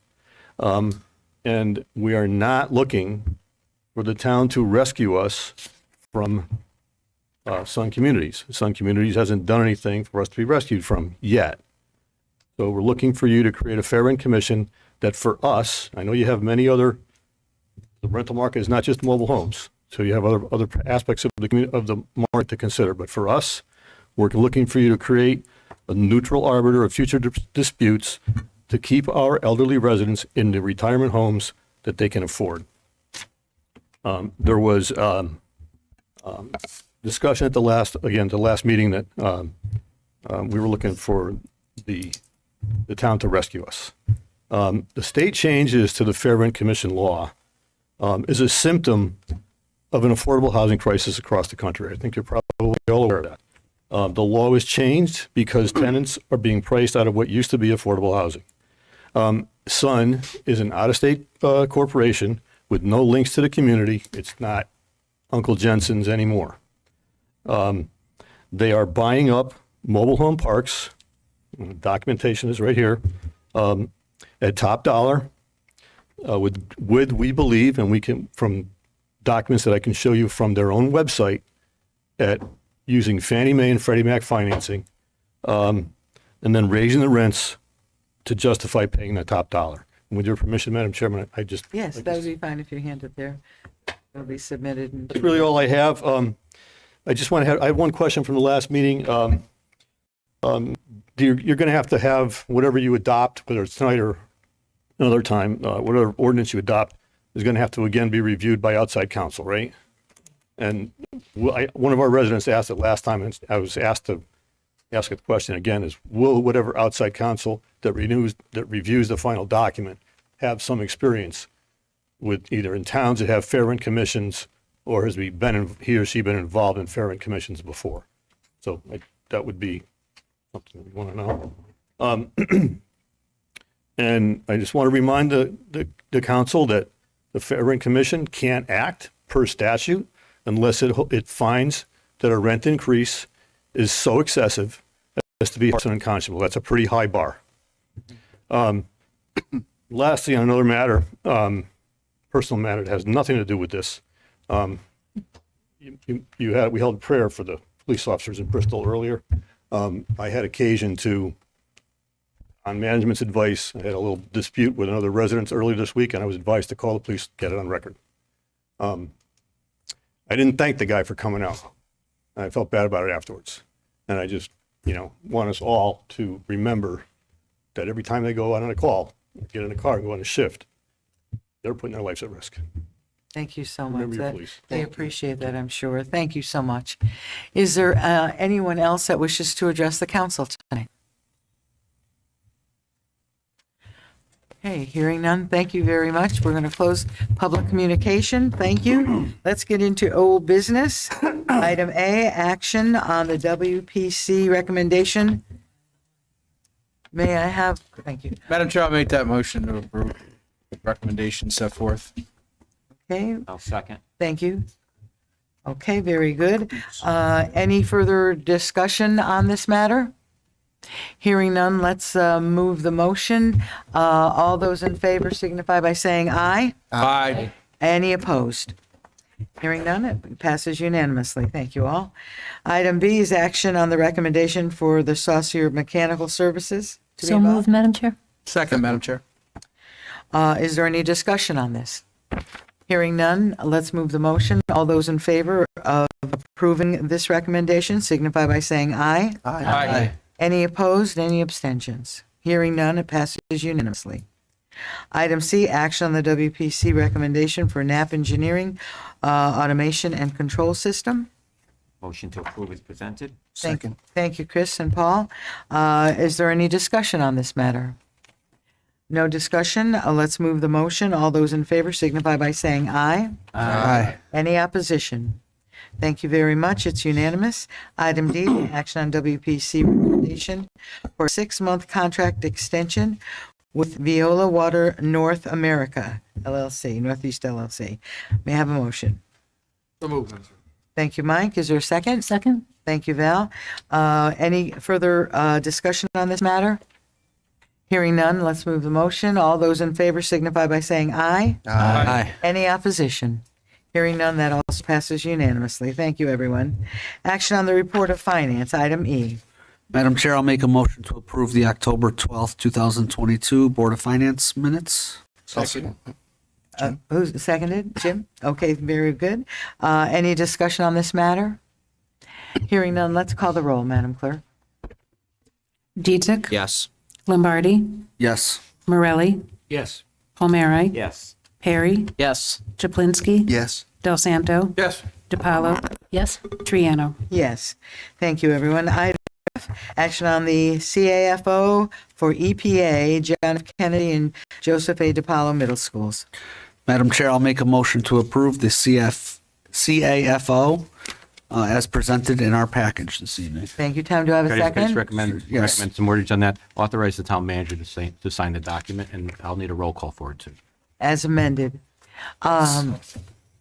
[SPEAKER 17] And we are not looking for the town to rescue us from Sun Communities. Sun Communities hasn't done anything for us to be rescued from yet. So we're looking for you to create a Fair Rent Commission that for us, I know you have many other, the rental market is not just mobile homes. So you have other aspects of the market to consider. But for us, we're looking for you to create a neutral arbiter of future disputes to keep our elderly residents in the retirement homes that they can afford. There was discussion at the last meeting that we were looking for the town to rescue us. The state changes to the Fair Rent Commission law is a symptom of an affordable housing crisis across the country. I think you're probably all aware of that. The law was changed because tenants are being priced out of what used to be affordable housing. Sun is an out-of-state corporation with no links to the community. It's not Uncle Jensen's anymore. They are buying up mobile home parks. Documentation is right here, at top dollar. With we believe, and we can, from documents that I can show you from their own website, at using Fannie Mae and Freddie Mac financing, and then raising the rents to justify paying that top dollar. And with your permission, Madam Chairman, I just.
[SPEAKER 1] Yes, that would be fine if you hand it there. It'll be submitted. And
[SPEAKER 17] That's really all I have. I just want to have, I have one question from the last meeting. You're going to have whatever you adopt, whether it's tonight or another time, whatever ordinance you adopt is going to have to again be reviewed by outside counsel, right? And one of our residents asked it last time, and I was asked to ask a question again, is will whatever outside counsel that reviews the final document have some experience with either in towns that have fair rent commissions, or has he or she been involved in fair rent commissions before? So that would be something we want to know. And I just want to remind the council that the Fair Rent Commission can't act per statute unless it finds that a rent increase is so excessive as to be unconscionable. That's a pretty high bar. Lastly, on another matter, personal matter that has nothing to do with this, we held prayer for the police officers in Bristol earlier. I had occasion to, on management's advice, I had a little dispute with another resident earlier this week, and I was advised to call the police, get it on record. I didn't thank the guy for coming out. I felt bad about it afterwards. And I just, want us all to remember that every time they go out on a call, get in a car and go on a shift, they're putting their lives at risk.
[SPEAKER 1] Thank you so much.
[SPEAKER 17] Remember your police.
[SPEAKER 1] They appreciate that, I'm sure. Thank you so much. Is there anyone else that wishes to address the council tonight? Okay, hearing none, thank you very much. We're going to close public communication. Thank you. Let's get into old business. Item A, action on the WPC recommendation. May I have, thank you.
[SPEAKER 4] Madam Chair, I'll make that motion to approve recommendation set forth.
[SPEAKER 1] Okay,
[SPEAKER 6] I'll second.
[SPEAKER 1] thank you. Okay, very good. Any further discussion on this matter? Hearing none, let's move the motion. All those in favor signify by saying aye.
[SPEAKER 4] Aye.
[SPEAKER 1] Any opposed? Hearing none, it passes unanimously. Thank you all. Item B is action on the recommendation for the Saucier Mechanical Services. to be
[SPEAKER 7] So
[SPEAKER 1] involved.
[SPEAKER 7] moved, Madam Chair.
[SPEAKER 4] Second, Madam Chair.
[SPEAKER 1] Is there any discussion on this? Hearing none, let's move the motion. All those in favor of approving this recommendation signify by saying aye.
[SPEAKER 4] Aye.
[SPEAKER 1] Any opposed, any abstentions? Hearing none, it passes unanimously. Item C, action on the WPC recommendation for NAP Engineering Automation and Control System.
[SPEAKER 6] Motion to approve is presented.
[SPEAKER 1] Thank you, Chris and Paul. Is there any discussion on this matter? No discussion. Let's move the motion. All those in favor signify by saying aye.
[SPEAKER 4] Aye.
[SPEAKER 1] Any opposition? Thank you very much. It's unanimous. Item D, action on WPC recommendation for a 6-month contract extension with Viola Water North America, LLC, Northeast LLC. May I have a motion?
[SPEAKER 4] So moved, Madam Chair.
[SPEAKER 1] Thank you, Mike. Is there a second?
[SPEAKER 7] Second?
[SPEAKER 1] Thank you, Val. Any further discussion on this matter? Hearing none, let's move the motion. All those in favor signify by saying aye.
[SPEAKER 4] Aye.
[SPEAKER 1] Any opposition? Hearing none, that also passes unanimously. Thank you, everyone. Action on the report of finance, item E.
[SPEAKER 8] Madam Chair, I'll make a motion to approve the October 12th, 2022 Board of Finance minutes.
[SPEAKER 4] Second.
[SPEAKER 1] Who's seconded? Jim? Okay, very good. Any discussion on this matter? Hearing none, let's call the roll, Madam Clerk.
[SPEAKER 2] Dietrich.
[SPEAKER 14] Yes.
[SPEAKER 2] Lombardi.
[SPEAKER 8] Yes.
[SPEAKER 2] Morelli.
[SPEAKER 11] Yes.
[SPEAKER 2] Palmieri.
[SPEAKER 6] Yes.
[SPEAKER 2] Perry.
[SPEAKER 9] Yes.
[SPEAKER 2] Chaplinsky.
[SPEAKER 3] Yes.
[SPEAKER 2] Del Santo.
[SPEAKER 4] Yes.
[SPEAKER 2] DiPaolo.
[SPEAKER 7] Yes.
[SPEAKER 2] Triano.
[SPEAKER 1] Yes. Thank you, everyone. Item F, action on the CAFO for EPA, John F. Kennedy and Joseph A. DiPaolo Middle Schools.
[SPEAKER 8] Madam Chair, I'll make a motion to approve the CAFO as presented in our package this evening.
[SPEAKER 1] Thank you, Tom. Do I have a
[SPEAKER 10] Can I just
[SPEAKER 1] second?
[SPEAKER 10] recommend some wordage on that? Authorize the town manager to sign the document, and I'll need a roll call for it too.
[SPEAKER 1] As amended.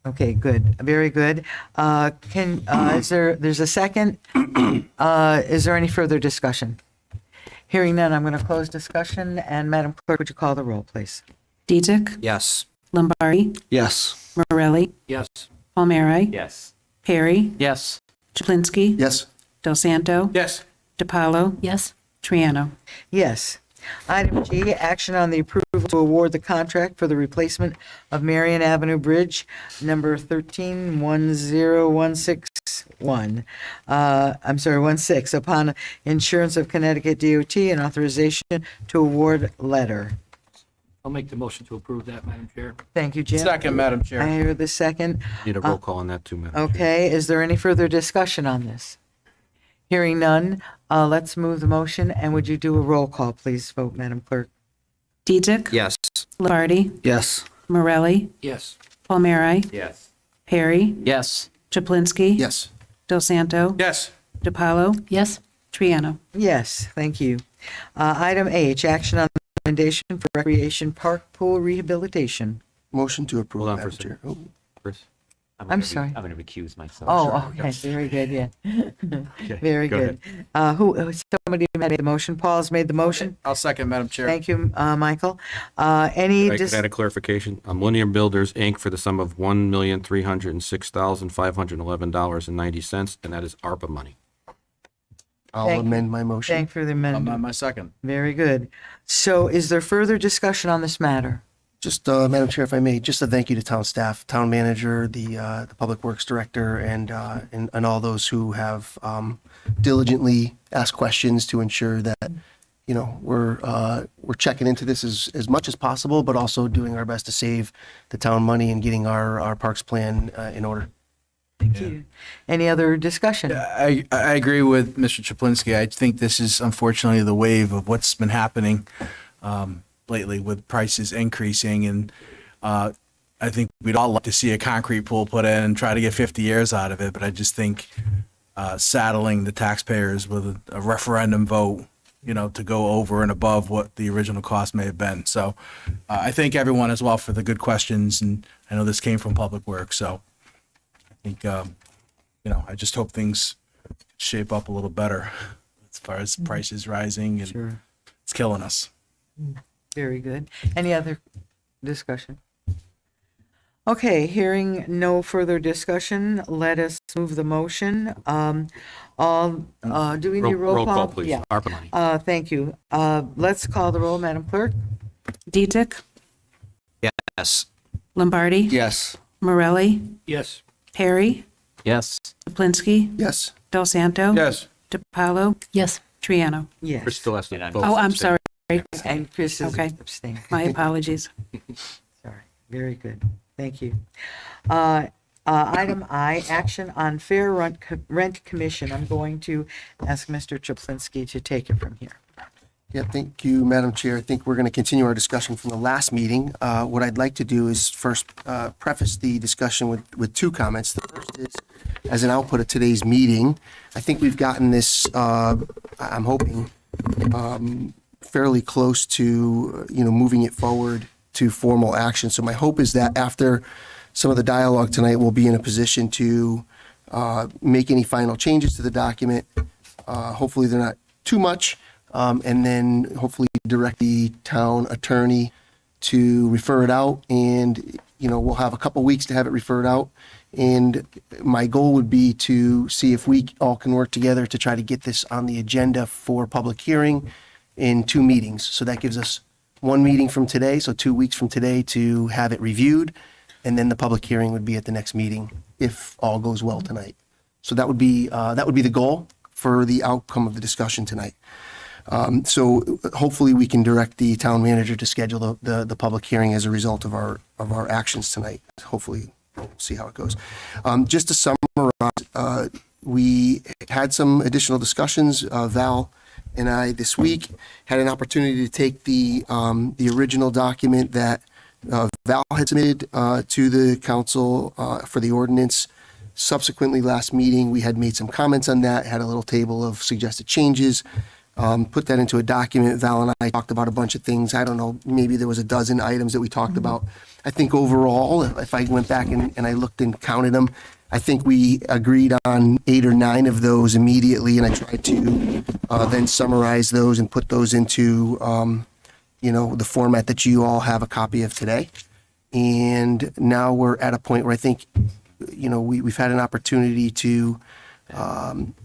[SPEAKER 1] Okay, good, very good. There's a second? Is there any further discussion? Hearing none, I'm going to close discussion, and Madam Clerk, would you call the roll, please?
[SPEAKER 2] Dietrich,
[SPEAKER 14] Yes.
[SPEAKER 2] Lombardi,
[SPEAKER 8] Yes.
[SPEAKER 2] Morelli,
[SPEAKER 11] Yes.
[SPEAKER 2] Palmieri,
[SPEAKER 6] Yes.
[SPEAKER 2] Perry,
[SPEAKER 13] Yes.
[SPEAKER 2] Chaplinsky,
[SPEAKER 3] Yes.
[SPEAKER 2] Del Santo,
[SPEAKER 10] Yes.
[SPEAKER 2] DiPaolo,
[SPEAKER 7] Yes.
[SPEAKER 2] Triano.
[SPEAKER 1] Yes. Item G, action on the approval to award the contract for the replacement of Marion Avenue Bridge, number 1310161. 16, upon insurance of Connecticut DOT and authorization to award letter.
[SPEAKER 11] I'll make the motion to approve that, Madam Chair.
[SPEAKER 1] Thank you, Jim.
[SPEAKER 4] Second, Madam
[SPEAKER 1] I
[SPEAKER 4] Chair.
[SPEAKER 1] hear the second.
[SPEAKER 10] Need a roll call on that too, Madam Chair.
[SPEAKER 1] Okay, is there any further discussion on this? Hearing none, let's move the motion, and would you do a roll call, please, vote, Madam Clerk?
[SPEAKER 2] Dietrich,
[SPEAKER 14] Yes.
[SPEAKER 2] Lombardi,
[SPEAKER 8] Yes.
[SPEAKER 2] Morelli,
[SPEAKER 11] Yes.
[SPEAKER 2] Palmieri,
[SPEAKER 6] Yes.
[SPEAKER 2] Perry,
[SPEAKER 13] Yes.
[SPEAKER 2] Chaplinsky,
[SPEAKER 3] Yes.
[SPEAKER 2] Del Santo,
[SPEAKER 10] Yes.
[SPEAKER 2] DiPaolo,
[SPEAKER 7] Yes.
[SPEAKER 2] Triano.
[SPEAKER 1] Yes, thank you. Item H, action on the recommendation for recreation park pool rehabilitation.
[SPEAKER 3] Motion to approve,
[SPEAKER 10] Hold on for a
[SPEAKER 3] Madam Chair.
[SPEAKER 10] second. Chris?
[SPEAKER 1] I'm
[SPEAKER 6] gonna
[SPEAKER 1] sorry.
[SPEAKER 6] I'm going to recuse myself.
[SPEAKER 1] Oh, okay, very good, yeah. Very
[SPEAKER 10] go
[SPEAKER 1] good. Somebody made the motion, Paul's made the motion.
[SPEAKER 4] I'll second, Madam Chair.
[SPEAKER 1] Thank you, Michael. Any,
[SPEAKER 10] Could I add a clarification? Millennium Builders, Inc., for the sum of $1,306,511.90, and that is ARPA money.
[SPEAKER 3] I'll
[SPEAKER 1] Thank you.
[SPEAKER 3] amend my motion.
[SPEAKER 1] thank you for the amendment.
[SPEAKER 4] My second.
[SPEAKER 1] Very good. So is there further discussion on this matter?
[SPEAKER 3] Just, Madam Chair, if I may, just a thank you to town staff, town manager, the Public Works Director, and all those who have diligently asked questions to ensure that, you know, we're checking into this as much as possible, but also doing our best to save the town money and getting our parks plan in order.
[SPEAKER 1] Thank you. Any other discussion?
[SPEAKER 4] I agree with Mr. Chaplinsky. I think this is unfortunately the wave of what's been happening lately with prices increasing. And I think we'd all like to see a concrete pool put in and try to get 50 years out of it. But I just think saddling the taxpayers with a referendum vote, you know, to go over and above what the original cost may have been. So I thank everyone as well for the good questions. And I know this came from Public Works. So I think, you know, I just hope things shape up a little better as far as prices rising, and
[SPEAKER 1] Sure.
[SPEAKER 4] it's killing us.
[SPEAKER 1] Very good. Any other discussion? Okay, hearing no further discussion, let us move the motion. Do we need a roll call?
[SPEAKER 10] Roll call, please.
[SPEAKER 1] Yeah.
[SPEAKER 10] ARPA money.
[SPEAKER 1] Thank you. Let's call the roll, Madam Clerk.
[SPEAKER 2] Dietrich,
[SPEAKER 14] Yes.
[SPEAKER 2] Lombardi,
[SPEAKER 8] Yes.
[SPEAKER 2] Morelli,
[SPEAKER 11] Yes.
[SPEAKER 2] Perry,
[SPEAKER 13] Yes.
[SPEAKER 2] Chaplinsky,
[SPEAKER 3] Yes.
[SPEAKER 2] Del Santo,
[SPEAKER 10] Yes.
[SPEAKER 2] DiPaolo,
[SPEAKER 7] Yes.
[SPEAKER 2] Triano.
[SPEAKER 1] Yes.
[SPEAKER 10] Chris still has to vote.
[SPEAKER 2] Oh, I'm sorry.
[SPEAKER 1] And Chris is
[SPEAKER 2] Okay.
[SPEAKER 1] abstaining.
[SPEAKER 2] My apologies.
[SPEAKER 1] Sorry. Very good. Thank you. Item I, action on fair rent commission. I'm going to ask Mr. Chaplinsky to take it from here.
[SPEAKER 3] Yeah, thank you, Madam Chair. I think we're going to continue our discussion from the last meeting. What I'd like to do is first preface the discussion with two comments. The first is, as an output of today's meeting, I think we've gotten this, I'm hoping, fairly close to, moving it forward to formal action. So my hope is that after some of the dialogue tonight, we'll be in a position to make any final changes to the document. Hopefully they're not too much. And then hopefully direct the town attorney to refer it out. And, we'll have a couple weeks to have it referred out. And my goal would be to see if we all can work together to try to get this on the agenda for public hearing in 2 meetings. So that gives us 1 meeting from today, so 2 weeks from today to have it reviewed. And then the public hearing would be at the next meeting if all goes well tonight. So that would be the goal for the outcome of the discussion tonight. So hopefully we can direct the town manager to schedule the public hearing as a result of our actions tonight. Hopefully we'll see how it goes. Just to summarize, we had some additional discussions. Val and I this week had an opportunity to take the original document that Val had submitted to the council for the ordinance Subsequently, last meeting, we had made some comments on that, had a little table of suggested changes, put that into a document. Val and I talked about a bunch of things. I don't know, maybe there was a dozen items that we talked about. I think overall, if I went back and I looked and counted them, I think we agreed on 8 or 9 of those immediately, and I tried to then summarize those and put those into, the format that you all have a copy of today. And now we're at a point where I think, we've had an opportunity to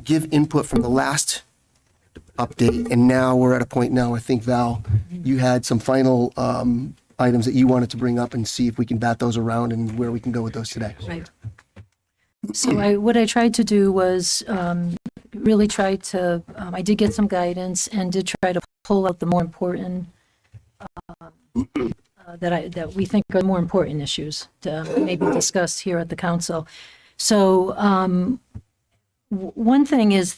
[SPEAKER 3] give input from the last update, and now we're at a point now, I think, Val, you had some final items that you wanted to bring up and see if we can bat those around and where we can go with those today.
[SPEAKER 7] Right. So what I tried to do was really try to, I did get some guidance and did try to pull out the more important, that we think are more important issues to maybe discuss here at the council. So one thing is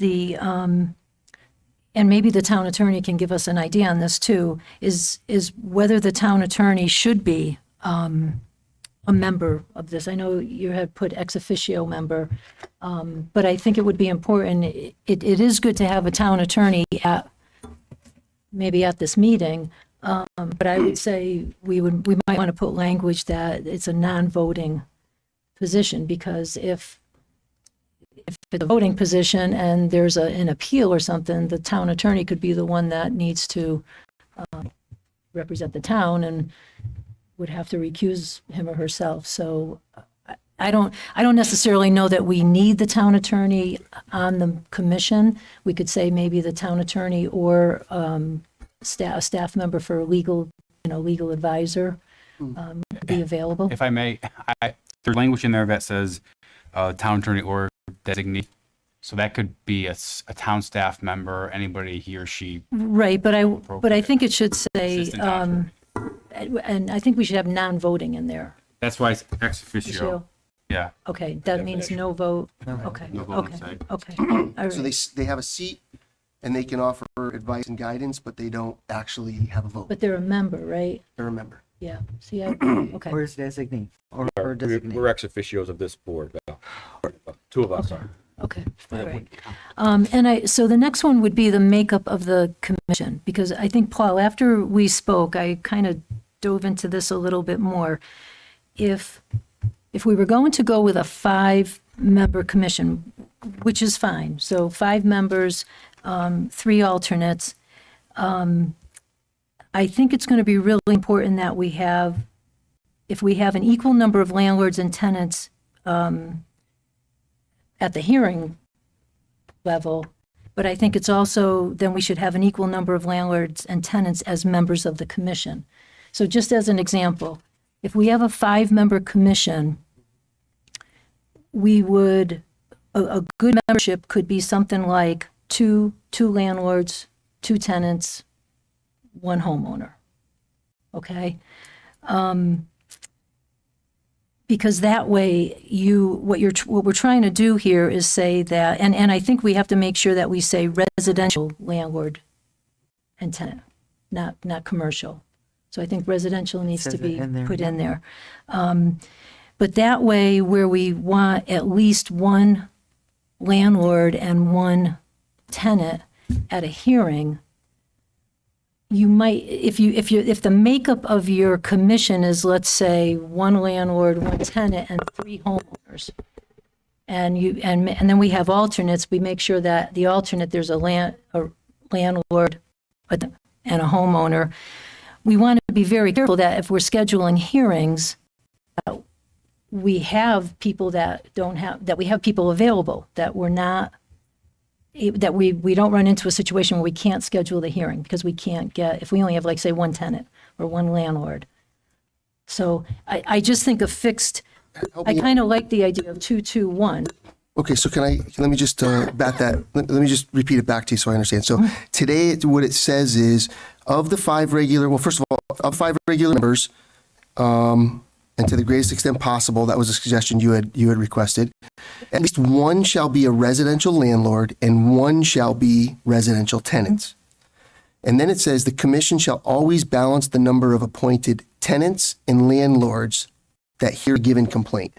[SPEAKER 7] and maybe the town attorney can give us an idea on this too, is whether the town attorney should be a member of this. I know you had put ex officio member, but I think it would be important. It is good to have a town attorney maybe at this meeting, but I would say we might want to put language that it's a non-voting position, because if it's a voting position and there's an appeal or something, the town attorney could be the one that needs to represent the town and would have to recuse him or herself. So I don't necessarily know that we need the town attorney on the commission. We could say maybe the town attorney or a staff member for legal advisor be available.
[SPEAKER 16] If I may, there's language in there that says town attorney or designee. So that could be a town staff member, anybody he or she.
[SPEAKER 7] Right, but I think it should say,
[SPEAKER 16] Assistant doctor.
[SPEAKER 7] and I think we should have non-voting in there.
[SPEAKER 16] That's why it's ex officio.
[SPEAKER 7] Officio.
[SPEAKER 16] Yeah.
[SPEAKER 7] Okay, that means no vote. Okay,
[SPEAKER 16] No vote
[SPEAKER 7] okay,
[SPEAKER 16] inside.
[SPEAKER 7] okay. All
[SPEAKER 3] So
[SPEAKER 7] right.
[SPEAKER 3] they have a seat and they can offer advice and guidance, but they don't actually have a vote.
[SPEAKER 7] But they're a member, right?
[SPEAKER 3] They're a member.
[SPEAKER 7] Yeah, see, okay.
[SPEAKER 1] Or is designee, or designee.
[SPEAKER 10] We're ex officios of this board, Val. 2 of us are.
[SPEAKER 7] Okay, all right. So the next one would be the makeup of the commission, because I think, Paul, after we spoke, I kind of dove into this a little bit more. If we were going to go with a 5-member commission, which is fine, so 5 members, 3 alternates, I think it's going to be really important that if we have an equal number of landlords and tenants at the hearing level, but I think it's also, then we should have an equal number of landlords and tenants as members of the commission. So just as an example, if we have a 5-member commission, we would, a good membership could be something like two landlords, 2 tenants, 1 homeowner. Okay? Because that way, what we're trying to do here is say that, and I think we have to make sure that we say residential landlord and tenant, not commercial. So I think residential needs to
[SPEAKER 1] Says it
[SPEAKER 7] be
[SPEAKER 1] in there,
[SPEAKER 7] put
[SPEAKER 1] yeah.
[SPEAKER 7] in there. But that way, where we want at least 1 landlord and 1 tenant at a hearing, you might, if the makeup of your commission is, let's say, 1 landlord, 1 tenant, and 3 homeowners, and then we have alternates, we make sure that the alternate, there's a landlord and a homeowner. We want to be very careful that if we're scheduling hearings, we have people that we have people available, that we're not, that we don't run into a situation where we can't schedule the hearing because we can't get, if we only have, like, say, 1 tenant or 1 landlord. So I just think a fixed, I kind of like the idea of 2-2-1.
[SPEAKER 3] Okay, so let me just bat that, let me just repeat it back to you so I understand. So today, what it says is, of the 5 regular, well, first of all, of 5 regular members, and to the greatest extent possible, that was a suggestion you had requested, at least 1 shall be a residential landlord and 1 shall be residential tenants. And then it says the commission shall always balance the number of appointed tenants and landlords that hear a given complaint.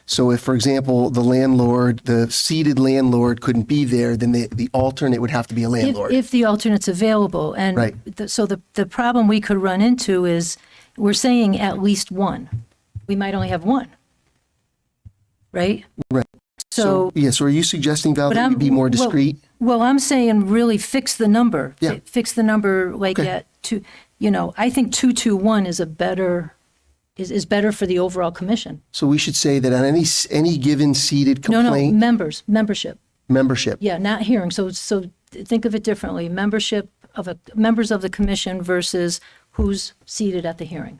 [SPEAKER 3] So if, for example, the seated landlord couldn't be there, then the alternate would have to be a landlord.
[SPEAKER 7] If the alternate's available. And
[SPEAKER 3] Right.
[SPEAKER 7] so the problem we could run into is we're saying at least one. We might only have one. Right?
[SPEAKER 3] Right.
[SPEAKER 7] So,
[SPEAKER 3] Yes, so are you suggesting, Val,
[SPEAKER 7] but
[SPEAKER 3] that
[SPEAKER 7] I'm
[SPEAKER 3] you be more
[SPEAKER 7] well-
[SPEAKER 3] discreet?
[SPEAKER 7] Well, I'm saying really fix the number.
[SPEAKER 3] Yeah.
[SPEAKER 7] Fix the number like
[SPEAKER 3] Okay.
[SPEAKER 7] at two, I think 221 is is better for the overall commission.
[SPEAKER 3] So we should say that on any given seated
[SPEAKER 7] No,
[SPEAKER 3] complaint,
[SPEAKER 7] membership.
[SPEAKER 3] membership.
[SPEAKER 7] Yeah, not hearing. So think of it differently. Members of the commission versus who's seated at the hearing.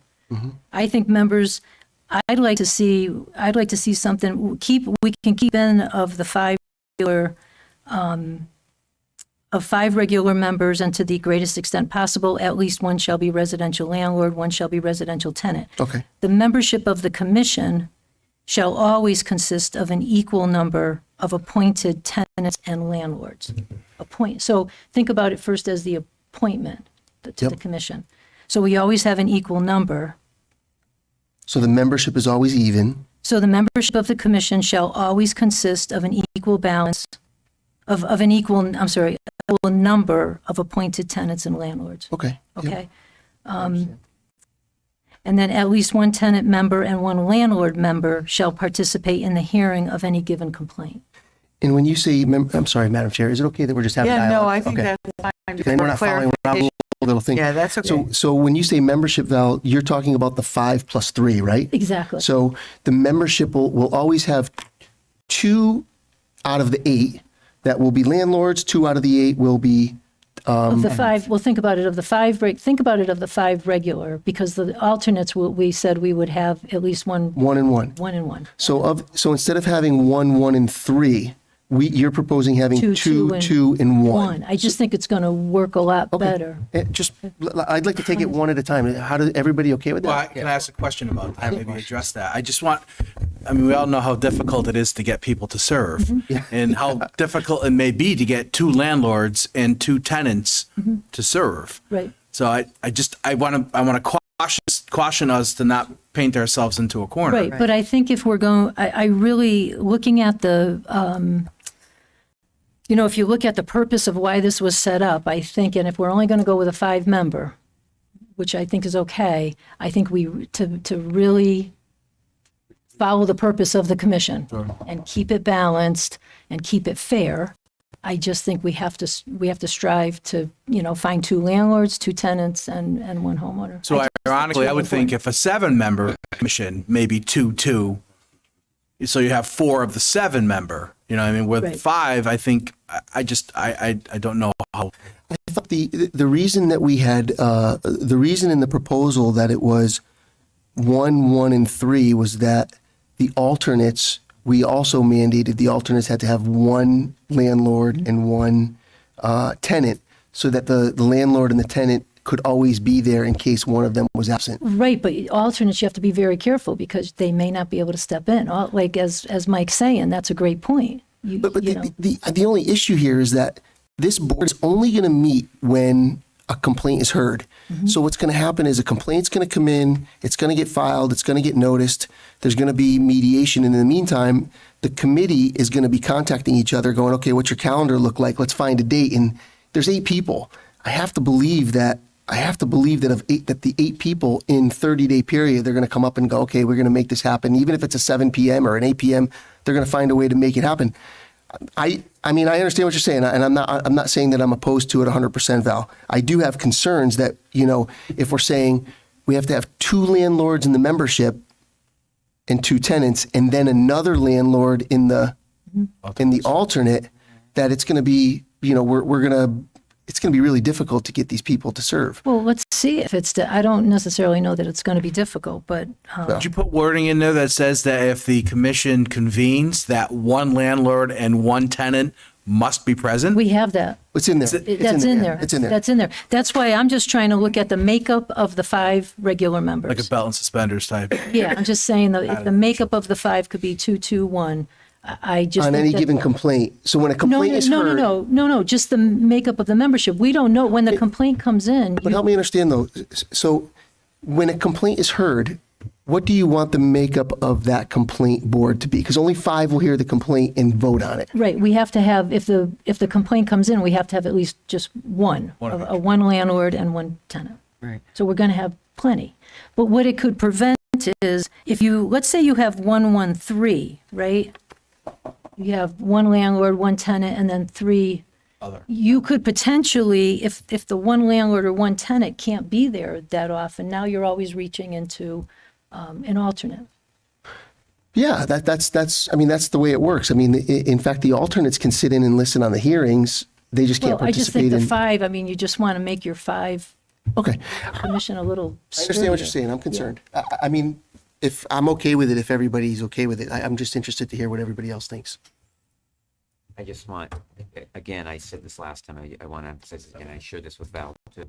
[SPEAKER 7] I think members, I'd like to see something, we can keep in of the five regular members, and to the greatest extent possible, at least one shall be residential landlord, one shall be residential tenant.
[SPEAKER 3] Okay.
[SPEAKER 7] The membership of the commission shall always consist of an equal number of appointed tenants and landlords. So think about it first as the appointment to the commission. So we always have an equal number.
[SPEAKER 3] So the membership is always even.
[SPEAKER 7] So the membership of the commission shall always consist of an equal balance of an equal number of appointed tenants and landlords.
[SPEAKER 3] Okay. Yep.
[SPEAKER 7] Okay. And then at least one tenant member and one landlord member shall participate in the hearing of any given complaint.
[SPEAKER 3] And when you say, I'm sorry, Madam Chair, is it okay that we're just having
[SPEAKER 1] Yeah,
[SPEAKER 3] dialogue?
[SPEAKER 1] no, I think
[SPEAKER 3] Okay.
[SPEAKER 1] that's fine.
[SPEAKER 3] And we're not following, we're not little thing.
[SPEAKER 1] Yeah, that's okay.
[SPEAKER 3] So when you say membership, Val, you're talking about the 5 plus 3, right?
[SPEAKER 7] Exactly.
[SPEAKER 3] So the membership will always have 2 out of the 8 that will be landlords, 2 out of the 8 will be,
[SPEAKER 7] Of the five, well, think about it, of the five regular, because the alternates, we said we would have at least one
[SPEAKER 3] 1 and 1.
[SPEAKER 7] and one.
[SPEAKER 3] So instead of having 1, 1, and 3, you're proposing having 2, 2, and 1.
[SPEAKER 7] I just think it's going to work a lot better.
[SPEAKER 3] I'd like to take it one at a time. Everybody okay with that?
[SPEAKER 4] Can I ask a question about that? Maybe address that. We all know how difficult it is to get people to serve and how difficult it may be to get 2 landlords and 2 tenants to serve.
[SPEAKER 7] Right.
[SPEAKER 4] So I want to caution us to not paint ourselves into a corner.
[SPEAKER 7] Right, but I think if we're going, I really, looking at the, if you look at the purpose of why this was set up, I think, and if we're only going to go with a 5-member, which I think is okay, I think to really follow the purpose of the commission and keep it balanced and keep it fair, I just think we have to strive to, find 2 landlords, 2 tenants, and 1 homeowner.
[SPEAKER 4] So ironically, I would think if a 7-member commission, maybe 2, so you have 4 of the 7-member, with
[SPEAKER 7] Right.
[SPEAKER 4] 5, I think, I don't know how.
[SPEAKER 3] I thought the reason that we had, the reason in the proposal that it was 1, 1, and 3 was that the alternates, we also mandated the alternates had to have 1 landlord and 1 tenant, so that the landlord and the tenant could always be there in case one of them was absent.
[SPEAKER 7] Right, but alternates, you have to be very careful because they may not be able to step in. Like as Mike's saying, that's a great point.
[SPEAKER 3] But the only issue here is that this board is only going to meet when a complaint is heard. So what's going to happen is a complaint's going to come in, it's going to get filed, it's going to get noticed, there's going to be mediation. And in the meantime, the committee is going to be contacting each other going, okay, what's your calendar look like? Let's find a date. And there's 8 people. I have to believe that that the 8 people in 30-day period, they're going to come up and go, okay, we're going to make this happen. Even if it's a 7 p.m. or an 8 p.m., they're going to find a way to make it happen. I understand what you're saying, and I'm not saying that I'm opposed to it 100%, Val. I do have concerns that, if we're saying we have to have 2 landlords in the membership and 2 tenants, and then another landlord in the alternate, that it's going to be, it's going to be really difficult to get these people to serve.
[SPEAKER 7] Well, let's see if I don't necessarily know that it's going to be difficult, but
[SPEAKER 4] Did you put wording in there that says that if the commission convenes, that 1 landlord and 1 tenant must be present?
[SPEAKER 7] we have that.
[SPEAKER 3] It's in there.
[SPEAKER 7] That's in there.
[SPEAKER 3] It's in there.
[SPEAKER 7] That's in there. That's why I'm just trying to look at the makeup of the 5 regular members.
[SPEAKER 4] Like a belt and suspenders type.
[SPEAKER 7] Yeah, I'm just saying that if the makeup of the 5 could be 2, 2, 1, I just
[SPEAKER 3] On
[SPEAKER 7] think
[SPEAKER 3] any
[SPEAKER 7] that-
[SPEAKER 3] given complaint. So when a complaint is heard.
[SPEAKER 7] No, just the makeup of the membership. We don't know when the complaint comes in.
[SPEAKER 3] But help me understand though. So when a complaint is heard, what do you want the makeup of that complaint board to be? Because only 5 will hear the complaint and vote on it.
[SPEAKER 7] Right, we have to have, if the complaint comes in, we have to have at least just one landlord and one tenant.
[SPEAKER 13] Right.
[SPEAKER 7] So we're going to have plenty. But what it could prevent is if you, let's say you have 113, right? You have one landlord, one tenant, and then 3. You could potentially, if the one landlord or one tenant can't be there that often, now you're always reaching into an alternate.
[SPEAKER 3] Yeah, that's. I mean, that's the way it works. I mean, in fact, the alternates can sit in and listen on the hearings. They just can't
[SPEAKER 7] Well, I just think
[SPEAKER 3] participate
[SPEAKER 7] the
[SPEAKER 3] in.
[SPEAKER 7] 5, I mean, you just want to make your 5
[SPEAKER 3] Okay,
[SPEAKER 7] commission a little
[SPEAKER 3] I understand what you're
[SPEAKER 7] sturdier.
[SPEAKER 3] saying. I'm concerned. I mean, if I'm okay with it, if everybody's okay with it, I'm just interested to hear what everybody else thinks.
[SPEAKER 6] I just want, again, I said this last time, I want to emphasize it again, I shared this with Val too.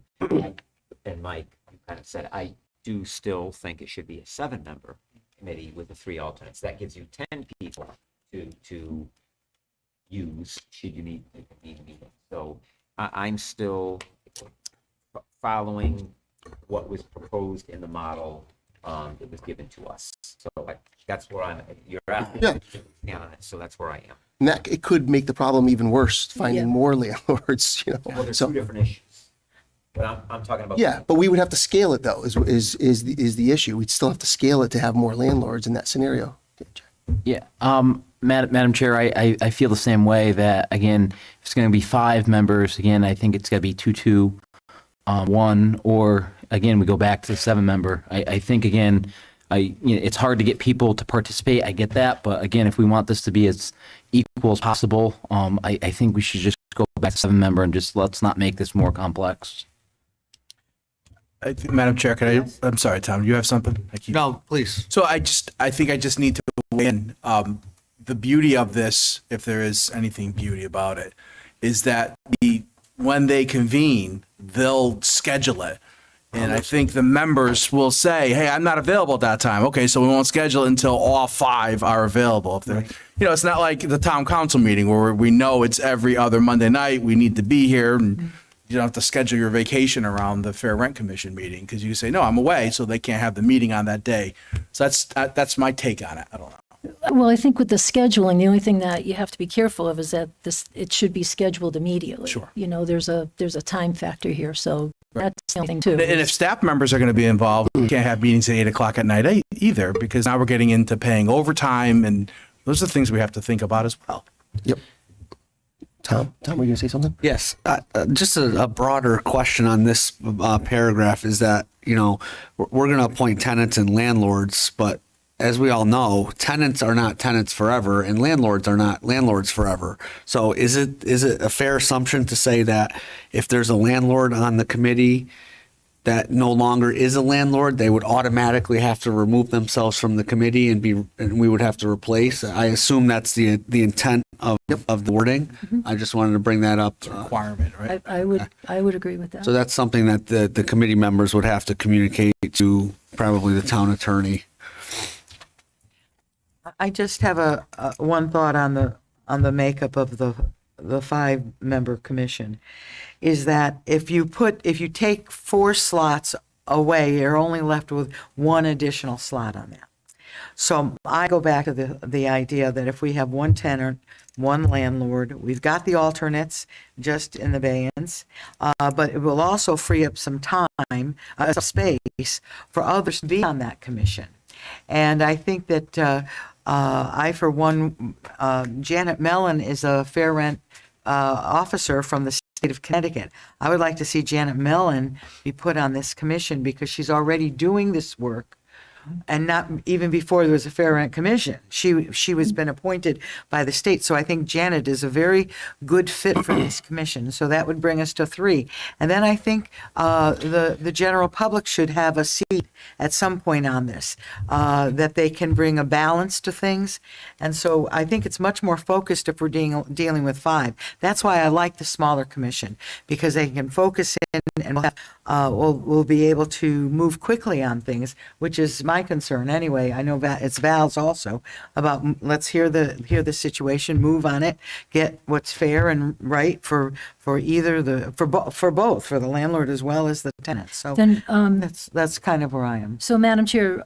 [SPEAKER 6] And Mike, you kind of said, I do still think it should be a 7-member committee with the 3 alternates. That gives you 10 people to use should you need a meeting. So I'm still following what was proposed in the model that was given to us. So that's where I'm, you're asking me to stand on it, so that's where I am.
[SPEAKER 3] And that it could make the problem even worse, finding
[SPEAKER 7] Yeah.
[SPEAKER 3] more landlords. You know,
[SPEAKER 6] Well, there's
[SPEAKER 3] so
[SPEAKER 6] 2 different issues. But I'm talking about.
[SPEAKER 3] yeah, but we would have to scale it though. Is the issue? We'd still have to scale it to have more landlords in that scenario.
[SPEAKER 9] Yeah, Madam Chair, I feel the same way that, again, if it's going to be 5 members, again, I think it's got to be 2, 1, or, again, we go back to the 7-member. I think, again, it's hard to get people to participate, I get that, but again, if we want this to be as equal as possible, I think we should just go back to 7-member and just let's not make this more complex.
[SPEAKER 4] Madam Chair, I'm sorry, Tom, you have something?
[SPEAKER 8] No, please.
[SPEAKER 4] So I think I just need to weigh in. The beauty of this, if there is anything beauty about it, is that when they convene, they'll schedule it. And I think the members will say, hey, I'm not available at that time. Okay, so we won't schedule it until all 5 are available. If they're, it's not like the town council meeting where we know it's every other Monday night. We need to be here, and you don't have to schedule your vacation around the Fair Rent Commission meeting because you say, no, I'm away, so they can't have the meeting on that day. So that's my take on it. I don't know.
[SPEAKER 7] Well, I think with the scheduling, the only thing that you have to be careful of is that it should be scheduled immediately.
[SPEAKER 4] Sure.
[SPEAKER 7] There's a time factor here, so that's the only thing too.
[SPEAKER 4] And if staff members are going to be involved, we can't have meetings at 8:00 at night either, because now we're getting into paying overtime, and those are things we have to think about as well.
[SPEAKER 3] Yep. Tom, were you going to say something?
[SPEAKER 8] Yes, just a broader question on this paragraph is that, we're going to appoint tenants and landlords, but as we all know, tenants are not tenants forever and landlords are not landlords forever. So is it a fair assumption to say that if there's a landlord on the committee that no longer is a landlord, they would automatically have to remove themselves from the committee and we would have to replace? I assume that's the intent of the wording. I just wanted to bring that up.
[SPEAKER 4] Requirement, right?
[SPEAKER 7] I would agree with that.
[SPEAKER 8] So that's something that the committee members would have to communicate to probably the town attorney.
[SPEAKER 1] I just have a one thought on the makeup of the 5-member commission, is that if you take 4 slots away, you're only left with 1 additional slot on that. So I go back to the idea that if we have 1 tenant, 1 landlord, we've got the alternates just in the abeyance, but it will also free up some time, some space for others to be on that commission. And I think that I, for one, Janet Mellon is a fair rent officer from the state of Connecticut. I would like to see Janet Mellon be put on this commission because she's already doing this work. And not even before there was a fair rent commission. She was been appointed by the state. So I think Janet is a very good fit for this commission. So that would bring us to 3. And then I think the general public should have a seat at some point on this, that they can bring a balance to things. And so I think it's much more focused if we're dealing with 5. That's why I like the smaller commission, because they can focus in and we'll have will be able to move quickly on things, which is my concern anyway. I know that it's Val's also about let's hear the situation, move on it, get what's fair and right for either for both for the landlord as well as the tenant. So
[SPEAKER 7] Then,
[SPEAKER 1] that's kind of where I am.
[SPEAKER 7] so Madam Chair,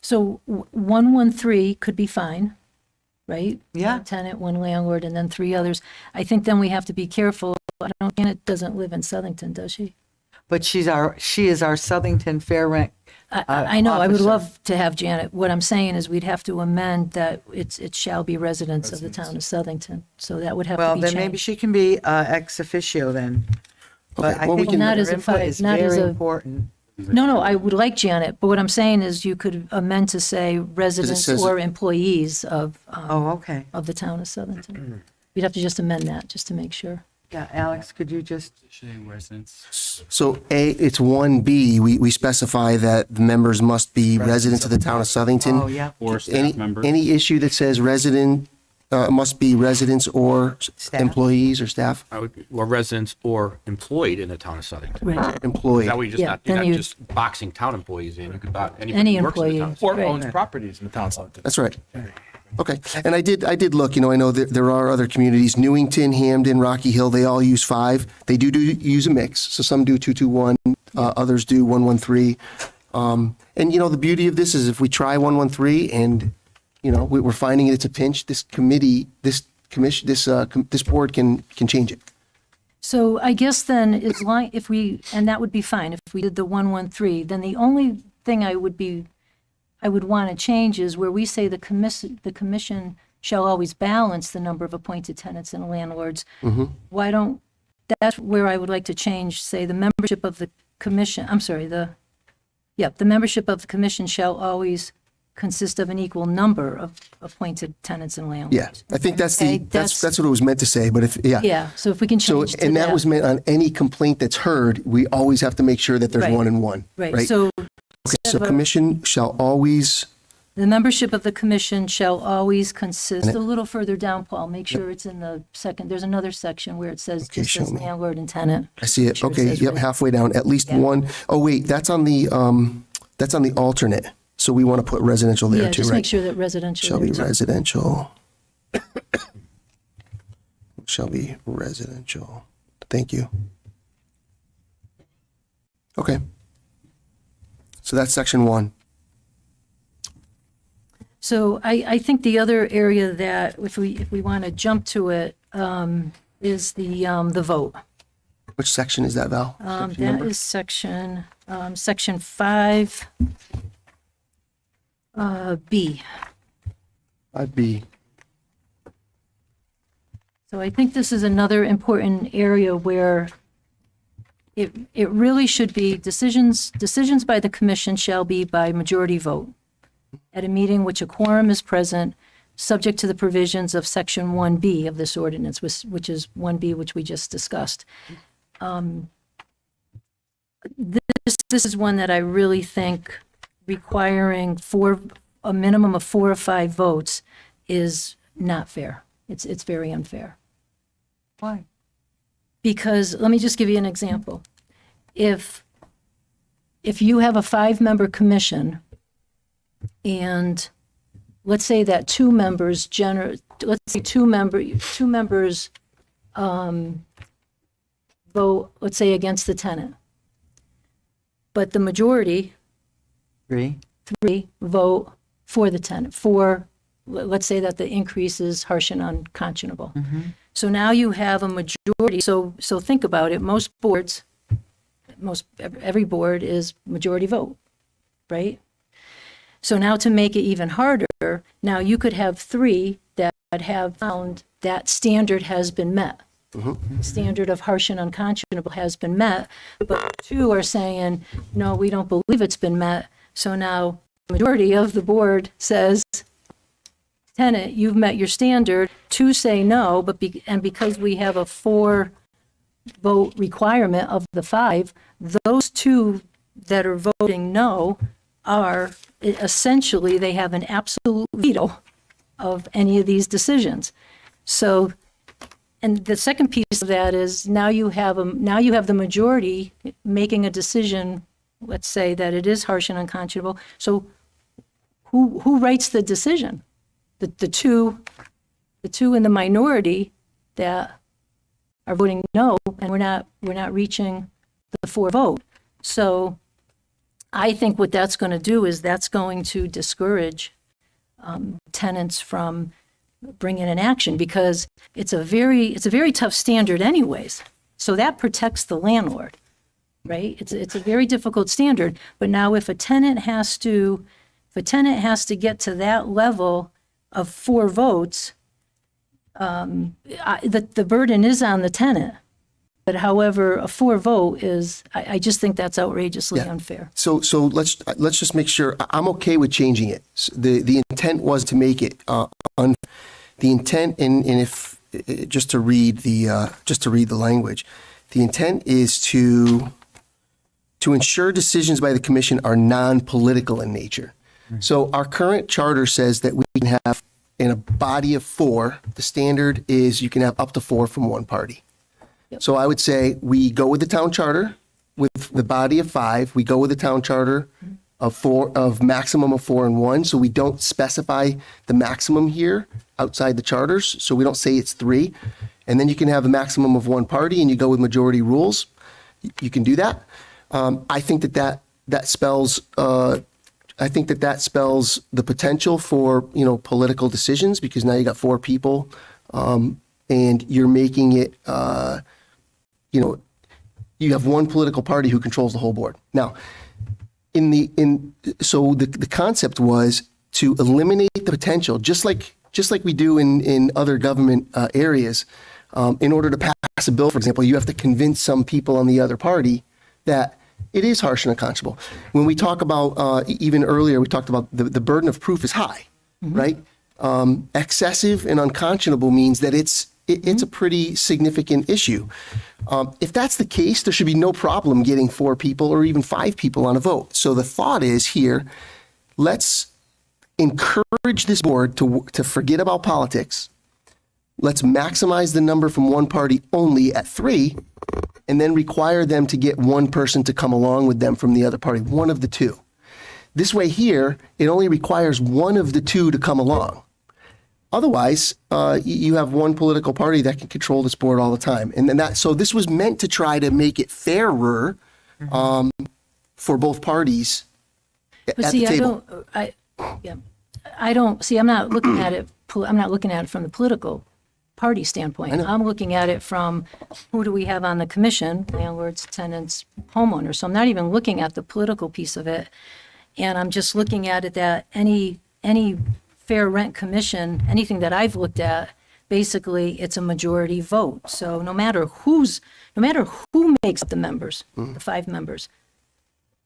[SPEAKER 7] so 113 could be fine, right?
[SPEAKER 1] Yeah.
[SPEAKER 7] One tenant, one landlord, and then 3 others. I think then we have to be careful. I don't, Janet doesn't live in Southington, does she?
[SPEAKER 1] But she is our Southington fair rent.
[SPEAKER 7] I know, I would
[SPEAKER 1] officer.
[SPEAKER 7] love to have Janet. What I'm saying is we'd have to amend that it shall be residents of the town of Southington. So that would have to
[SPEAKER 1] Well,
[SPEAKER 7] be
[SPEAKER 1] then maybe
[SPEAKER 7] changed.
[SPEAKER 1] she can be ex officio then. But
[SPEAKER 3] Okay,
[SPEAKER 1] I
[SPEAKER 3] well, we
[SPEAKER 1] think
[SPEAKER 3] can-
[SPEAKER 7] Not
[SPEAKER 1] her
[SPEAKER 7] as a
[SPEAKER 1] input
[SPEAKER 7] five-
[SPEAKER 1] is
[SPEAKER 7] not as
[SPEAKER 1] very
[SPEAKER 7] a-
[SPEAKER 1] important.
[SPEAKER 7] No, I would like Janet, but what I'm saying is you could amend to say residents
[SPEAKER 3] says-
[SPEAKER 7] or employees of,
[SPEAKER 1] Oh, okay.
[SPEAKER 7] of the town of Southington. You'd have to just amend that, just to make sure.
[SPEAKER 1] Yeah, Alex, could you just?
[SPEAKER 16] Residents.
[SPEAKER 3] So it's 1B, we specify that the members must be residents of the town of Southington.
[SPEAKER 1] Oh, yeah.
[SPEAKER 16] Or staff
[SPEAKER 3] Any,
[SPEAKER 16] members.
[SPEAKER 3] any issue that says resident, must be residents or
[SPEAKER 1] Staff.
[SPEAKER 3] employees or staff?
[SPEAKER 10] Or residents or employed in the town of Southington.
[SPEAKER 7] Right.
[SPEAKER 3] Employee.
[SPEAKER 10] That way you're just
[SPEAKER 7] Yeah,
[SPEAKER 10] not, you're
[SPEAKER 7] then
[SPEAKER 10] not
[SPEAKER 7] you-
[SPEAKER 10] just boxing town employees in. You could box anybody
[SPEAKER 7] Any
[SPEAKER 10] who works in the
[SPEAKER 7] employee.
[SPEAKER 10] town.
[SPEAKER 4] Or
[SPEAKER 7] Right.
[SPEAKER 4] owns properties in the town of Southington.
[SPEAKER 3] That's right. Okay, and I did look, I know that there are other communities, Newington, Hamden, Rocky Hill, they all use 5. They do use a mix, so some do 221, others do 113. And the beauty of this is if we try 113 and, we're finding it's a pinch, this committee, this commission, this board can change it.
[SPEAKER 7] So I guess then, as long, if we, and that would be fine, if we did the 113, then the only thing I would want to change is where we say the commission shall always balance the number of appointed tenants and landlords. Why don't, that's where I would like to change, say, the membership of the commission, I'm sorry, the membership of the commission shall always consist of an equal number of appointed tenants and landlords.
[SPEAKER 3] Yeah, I think that's
[SPEAKER 7] Okay,
[SPEAKER 3] that's what it was meant to say, but
[SPEAKER 7] Yeah, so if we can
[SPEAKER 3] So,
[SPEAKER 7] change to
[SPEAKER 3] and that was meant on any complaint that's heard, we always have to make sure that there's
[SPEAKER 7] Right.
[SPEAKER 3] 1 and 1.
[SPEAKER 7] Right, so
[SPEAKER 3] Okay, so
[SPEAKER 7] of a-
[SPEAKER 3] commission shall always,
[SPEAKER 7] the membership of the commission shall always consist,
[SPEAKER 3] And
[SPEAKER 7] a little further down, Paul, make sure it's in the second, there's another section where it says,
[SPEAKER 3] Okay,
[SPEAKER 7] just
[SPEAKER 3] show
[SPEAKER 7] as
[SPEAKER 3] me.
[SPEAKER 7] landlord and tenant.
[SPEAKER 3] I see it,
[SPEAKER 7] Sure, it
[SPEAKER 3] okay,
[SPEAKER 7] says
[SPEAKER 3] yep,
[SPEAKER 7] right.
[SPEAKER 3] halfway down, at least 1. Oh, wait, that's on the alternate, so we want to put residential there
[SPEAKER 7] Yeah,
[SPEAKER 3] too,
[SPEAKER 7] just make
[SPEAKER 3] right?
[SPEAKER 7] sure that residential.
[SPEAKER 3] Shall be
[SPEAKER 7] there, too.
[SPEAKER 3] residential. Shall be residential. Thank you. Okay. So that's section 1.
[SPEAKER 7] So I think the other area that, if we want to jump to it, is the vote.
[SPEAKER 3] Which section is that, Val? Section
[SPEAKER 7] That
[SPEAKER 3] number?
[SPEAKER 7] is section 5, B.
[SPEAKER 3] 5B.
[SPEAKER 7] So I think this is another important area where it really should be decisions by the commission shall be by majority vote at a meeting which a quorum is present, subject to the provisions of section 1B of this ordinance, which is 1B, which we just discussed. This is one that I really think requiring a minimum of 4 or 5 votes is not fair. It's very unfair.
[SPEAKER 1] Why?
[SPEAKER 7] Because, let me just give you an example. If you have a 5-member commission, and let's say that 2 members vote, let's say, against the tenant, but the majority,
[SPEAKER 1] 3.
[SPEAKER 7] 3, vote for the tenant, let's say that the increase is harsh and unconscionable. So now you have a majority, so think about it, every board is majority vote, right? So now to make it even harder, now you could have 3 that have found that standard has been met. Standard of harsh and unconscionable has been met, but 2 are saying, no, we don't believe it's been met. So now the majority of the board says, tenant, you've met your standard. 2 say no, and because we have a 4 vote requirement of the 5, those 2 that are voting no are essentially, they have an absolute veto of any of these decisions. So, and the second piece of that is now you have the majority making a decision, let's say that it is harsh and unconscionable. So who writes the decision? The two in the minority that are voting no, and we're not reaching the 4 vote. So I think what that's going to do is that's going to discourage tenants from bringing an action, because it's a very tough standard anyways. So that protects the landlord, right? It's a very difficult standard. But now if a tenant has to get to that level of 4 votes, the burden is on the tenant. But however, a 4 vote is, I just think that's outrageously unfair.
[SPEAKER 3] So let's just make sure, I'm okay with changing it. The intent was to make it, the intent, and if, just to read the language, the intent is to ensure decisions by the commission are non-political in nature. So our current charter says that we can have, in a body of 4, the standard is you can have up to 4 from one party. So I would say we go with the town charter with the body of 5. We go with the town charter of maximum of 4 and 1. So we don't specify the maximum here outside the charters. So we don't say it's 3. And then you can have a maximum of 1 party and you go with majority rules. You can do that. I think that spells the potential for, political decisions, because now you got 4 people and you're making it, you have one political party who controls the whole board. Now, so the concept was to eliminate the potential, just like we do in other government areas. In order to pass a bill, for example, you have to convince some people on the other party that it is harsh and unconscionable. When we talk about, even earlier, we talked about the burden of proof is high, right? Excessive and unconscionable means that it's a pretty significant issue. If that's the case, there should be no problem getting 4 people or even 5 people on a vote. So the thought is here, let's encourage this board to forget about politics. Let's maximize the number from one party only at 3, and then require them to get 1 person to come along with them from the other party, one of the 2. This way here, it only requires 1 of the 2 to come along. Otherwise, you have one political party that can control this board all the time. And then so this was meant to try to make it fairer for both parties at the table.
[SPEAKER 7] I'm not looking at it, from the political party standpoint. I'm looking at it from who do we have on the commission, landlords, tenants, homeowners. So I'm not even looking at the political piece of it. And I'm just looking at it that any fair rent commission, anything that I've looked at, basically it's a majority vote. So no matter who makes up the members, the 5 members,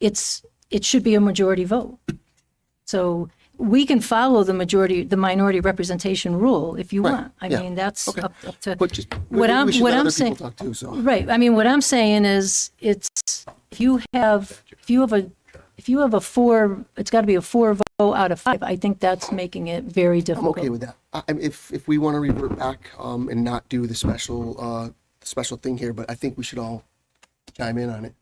[SPEAKER 7] it should be a majority vote. So we can follow the minority representation rule if you want. I mean, that's up to what I'm saying. Right. I mean, what I'm saying is if you have a 4, it's got to be a 4 vote out of 5. I think that's making it very difficult.
[SPEAKER 3] I'm okay with that. If we want to revert back and not do the special thing here, but I think we should all chime in on it.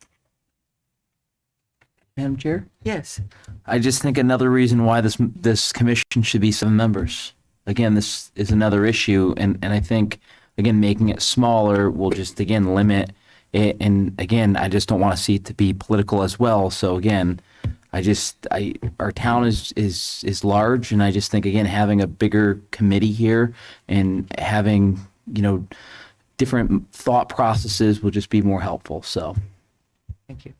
[SPEAKER 9] Madam Chair?
[SPEAKER 1] Yes.
[SPEAKER 9] I just think another reason why this commission should be 7 members. Again, this is another issue, and I think, again, making it smaller will just, again, limit it. And again, I just don't want to see it to be political as well. So again, our town is large, and I just think, again, having a bigger committee here and having, different thought processes will just be more helpful. So, thank you.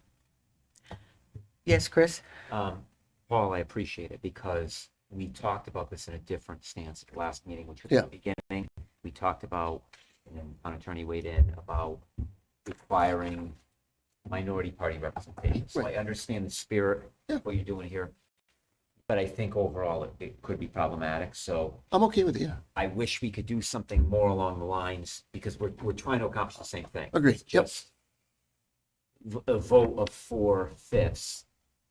[SPEAKER 1] Yes, Chris?
[SPEAKER 6] Paul, I appreciate it, because we talked about this in a different stance at the last meeting, which was at the beginning. We talked about, and an attorney weighed in about requiring minority party representation. So I understand the spirit of what you're doing here, but I think overall it could be problematic. So
[SPEAKER 3] I'm okay with it. Yeah.
[SPEAKER 6] I wish we could do something more along the lines, because we're trying to accomplish the same thing.
[SPEAKER 3] Agreed.
[SPEAKER 6] It's just a vote of 4/5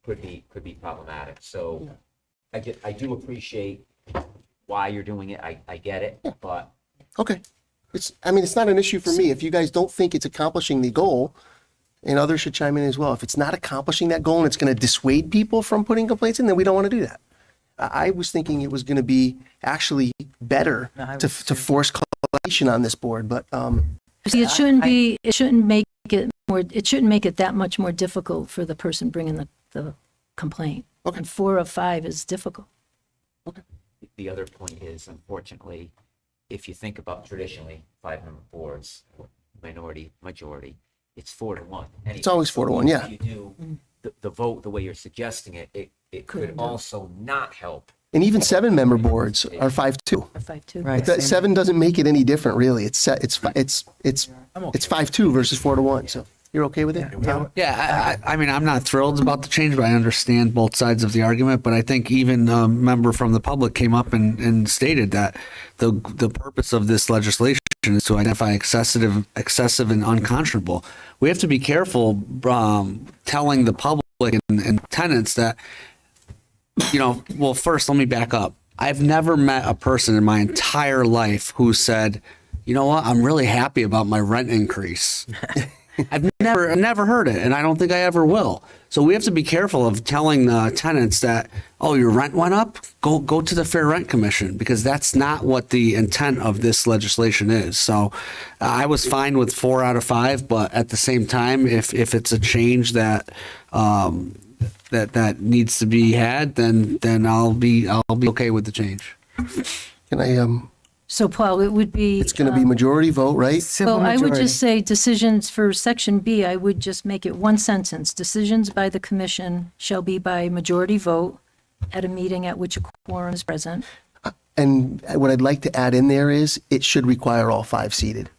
[SPEAKER 6] could be problematic. So I do appreciate why you're doing it. I get it, but
[SPEAKER 3] Okay. It's not an issue for me. If you guys don't think it's accomplishing the goal, and others should chime in as well. If it's not accomplishing that goal and it's going to dissuade people from putting complaints in, then we don't want to do that. I was thinking it was going to be actually better to force collaboration on this board, but
[SPEAKER 7] See, it shouldn't be, it shouldn't make it more, it shouldn't make it that much more difficult for the person bringing the complaint.
[SPEAKER 3] Okay.
[SPEAKER 7] And 4 of 5 is difficult.
[SPEAKER 6] The other point is, unfortunately, if you think about traditionally 5-member boards, minority, majority, it's 4-1. Anyway.
[SPEAKER 3] It's always 4-1, yeah.
[SPEAKER 6] If you do the vote the way you're suggesting it, it could also not help.
[SPEAKER 3] and even 7-member boards are 5-2.
[SPEAKER 7] Or 5-2.
[SPEAKER 1] Right.
[SPEAKER 3] That 7 doesn't make it any different, really. It's 5-2 versus 4-1. So you're okay with it?
[SPEAKER 8] Yeah, I mean, I'm not thrilled about the change, but I understand both sides of the argument. But I think even a member from the public came up and stated that the purpose of this legislation is to identify excessive and unconscionable. We have to be careful telling the public and tenants that, well, first, let me back up. I've never met a person in my entire life who said, you know what, I'm really happy about my rent increase. I've never heard it, and I don't think I ever will. So we have to be careful of telling the tenants that, oh, your rent went up? Go to the Fair Rent Commission, because that's not what the intent of this legislation is. So I was fine with 4 out of 5, but at the same time, if it's a change that that needs to be had, then I'll be okay with the change.
[SPEAKER 3] Can I,
[SPEAKER 7] So Paul, it would be.
[SPEAKER 3] it's going to be majority vote, right?
[SPEAKER 1] Simple
[SPEAKER 7] Well, I would
[SPEAKER 1] majority.
[SPEAKER 7] just say decisions for section B, I would just make it one sentence. Decisions by the commission shall be by majority vote at a meeting at which a quorum is present.
[SPEAKER 3] And what I'd like to add in there is it should require all 5 seated.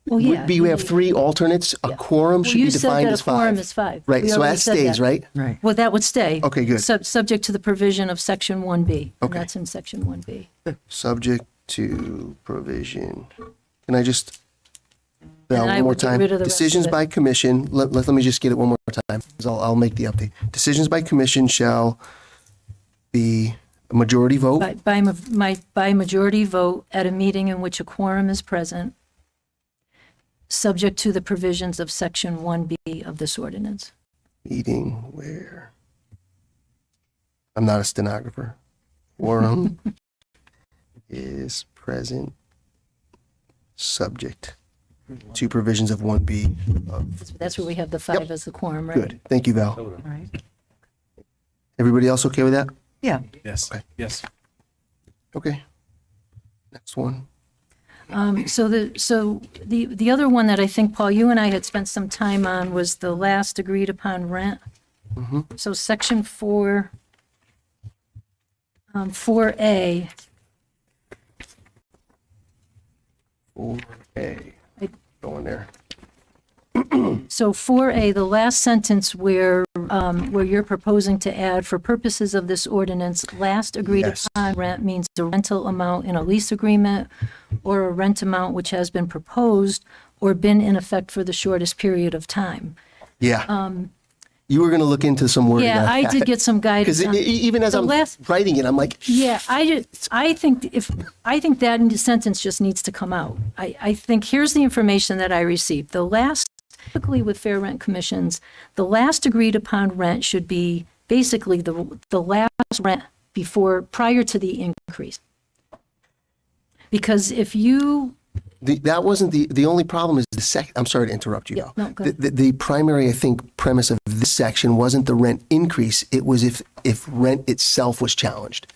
[SPEAKER 7] Well, yeah.
[SPEAKER 3] We have 3 alternates. A quorum
[SPEAKER 7] Well,
[SPEAKER 3] should be
[SPEAKER 7] you said
[SPEAKER 3] defined
[SPEAKER 7] that
[SPEAKER 3] as
[SPEAKER 7] a quorum
[SPEAKER 3] 5.
[SPEAKER 7] is 5.
[SPEAKER 3] Right,
[SPEAKER 7] We
[SPEAKER 3] so
[SPEAKER 7] already
[SPEAKER 3] that
[SPEAKER 7] said
[SPEAKER 3] stays,
[SPEAKER 7] that.
[SPEAKER 3] right?
[SPEAKER 1] Right.
[SPEAKER 7] Well, that would stay.
[SPEAKER 3] Okay, good.
[SPEAKER 7] Subject to the provision of section 1B. And
[SPEAKER 3] Okay.
[SPEAKER 7] that's in section 1B.
[SPEAKER 3] Subject to provision. Can I just, Val,
[SPEAKER 7] And I
[SPEAKER 3] one more
[SPEAKER 7] would get
[SPEAKER 3] time?
[SPEAKER 7] rid of the rest of
[SPEAKER 3] Decisions
[SPEAKER 7] it.
[SPEAKER 3] by commission, let me just get it one more time, 'cause I'll make the update. Decisions by commission shall be a majority vote.
[SPEAKER 7] By majority vote at a meeting in which a quorum is present, subject to the provisions of section 1B of this ordinance.
[SPEAKER 3] Meeting where, I'm not a stenographer. Quorum is present, subject to provisions of 1B of,
[SPEAKER 7] That's where we have the 5 as the quorum, right?
[SPEAKER 3] good, thank you, Val.
[SPEAKER 1] All right.
[SPEAKER 3] Everybody else okay with that?
[SPEAKER 1] Yeah.
[SPEAKER 4] Yes.
[SPEAKER 3] Okay.
[SPEAKER 4] Yes.
[SPEAKER 3] Okay. Next one.
[SPEAKER 7] So the other one that I think, Paul, you and I had spent some time on was the last agreed upon rent. So section 4, 4A,
[SPEAKER 3] 4A, going there.
[SPEAKER 7] so 4A, the last sentence where you're proposing to add, for purposes of this ordinance, last agreed
[SPEAKER 3] Yes.
[SPEAKER 7] upon rent means the rental amount in a lease agreement or a rent amount which has been proposed or been in effect for the shortest period of time.
[SPEAKER 3] Yeah. You were going to look into some wording.
[SPEAKER 7] Yeah, I did get some guidance.
[SPEAKER 3] Because
[SPEAKER 7] on-
[SPEAKER 3] even as
[SPEAKER 7] the
[SPEAKER 3] I'm
[SPEAKER 7] last-
[SPEAKER 3] writing it, I'm like,
[SPEAKER 7] Yeah, I think that sentence just needs to come out. I think here's the information that I received. Typically with fair rent commissions, the last agreed upon rent should be basically the last rent prior to the increase. Because if you,
[SPEAKER 3] that wasn't the only problem is I'm sorry to interrupt you,
[SPEAKER 7] Yeah,
[SPEAKER 3] Val.
[SPEAKER 7] no, go ahead.
[SPEAKER 3] The primary, I think, premise of this section wasn't the rent increase. It was if rent itself was challenged.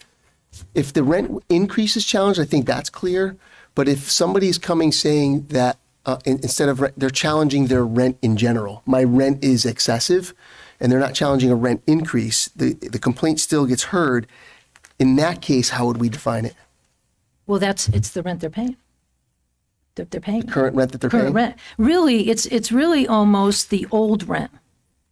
[SPEAKER 3] If the rent increase is challenged, I think that's clear. But if somebody's coming saying that instead of they're challenging their rent in general, my rent is excessive, and they're not challenging a rent increase, the complaint still gets heard. In that case, how would we define it?
[SPEAKER 7] well, it's the rent they're paying. They're paying.
[SPEAKER 3] Current rent that they're
[SPEAKER 7] Current
[SPEAKER 3] paying?
[SPEAKER 7] rent. Really, it's really almost the old rent,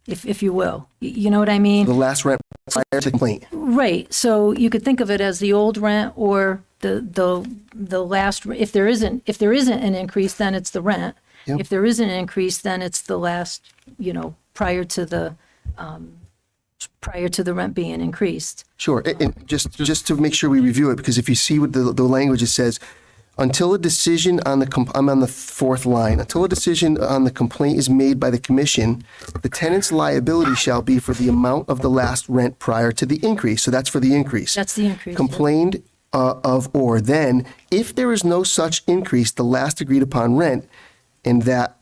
[SPEAKER 7] if you will. You know what I mean?
[SPEAKER 3] The last rent prior to the complaint.
[SPEAKER 7] Right. So you could think of it as the old rent or the last. If there isn't an increase, then it's the rent.
[SPEAKER 3] Yep.
[SPEAKER 7] If there isn't an increase, then it's the last. Prior to the rent being increased.
[SPEAKER 3] Sure, and just to make sure we review it, because if you see what the language, it says, Until a decision on I'm on the fourth line. Until a decision on the complaint is made by the commission, the tenant's liability shall be for the amount of the last rent prior to the increase. So that's for the increase.
[SPEAKER 7] That's the increase.
[SPEAKER 3] Complained of, or then, if there is no such increase, the last agreed upon rent, and that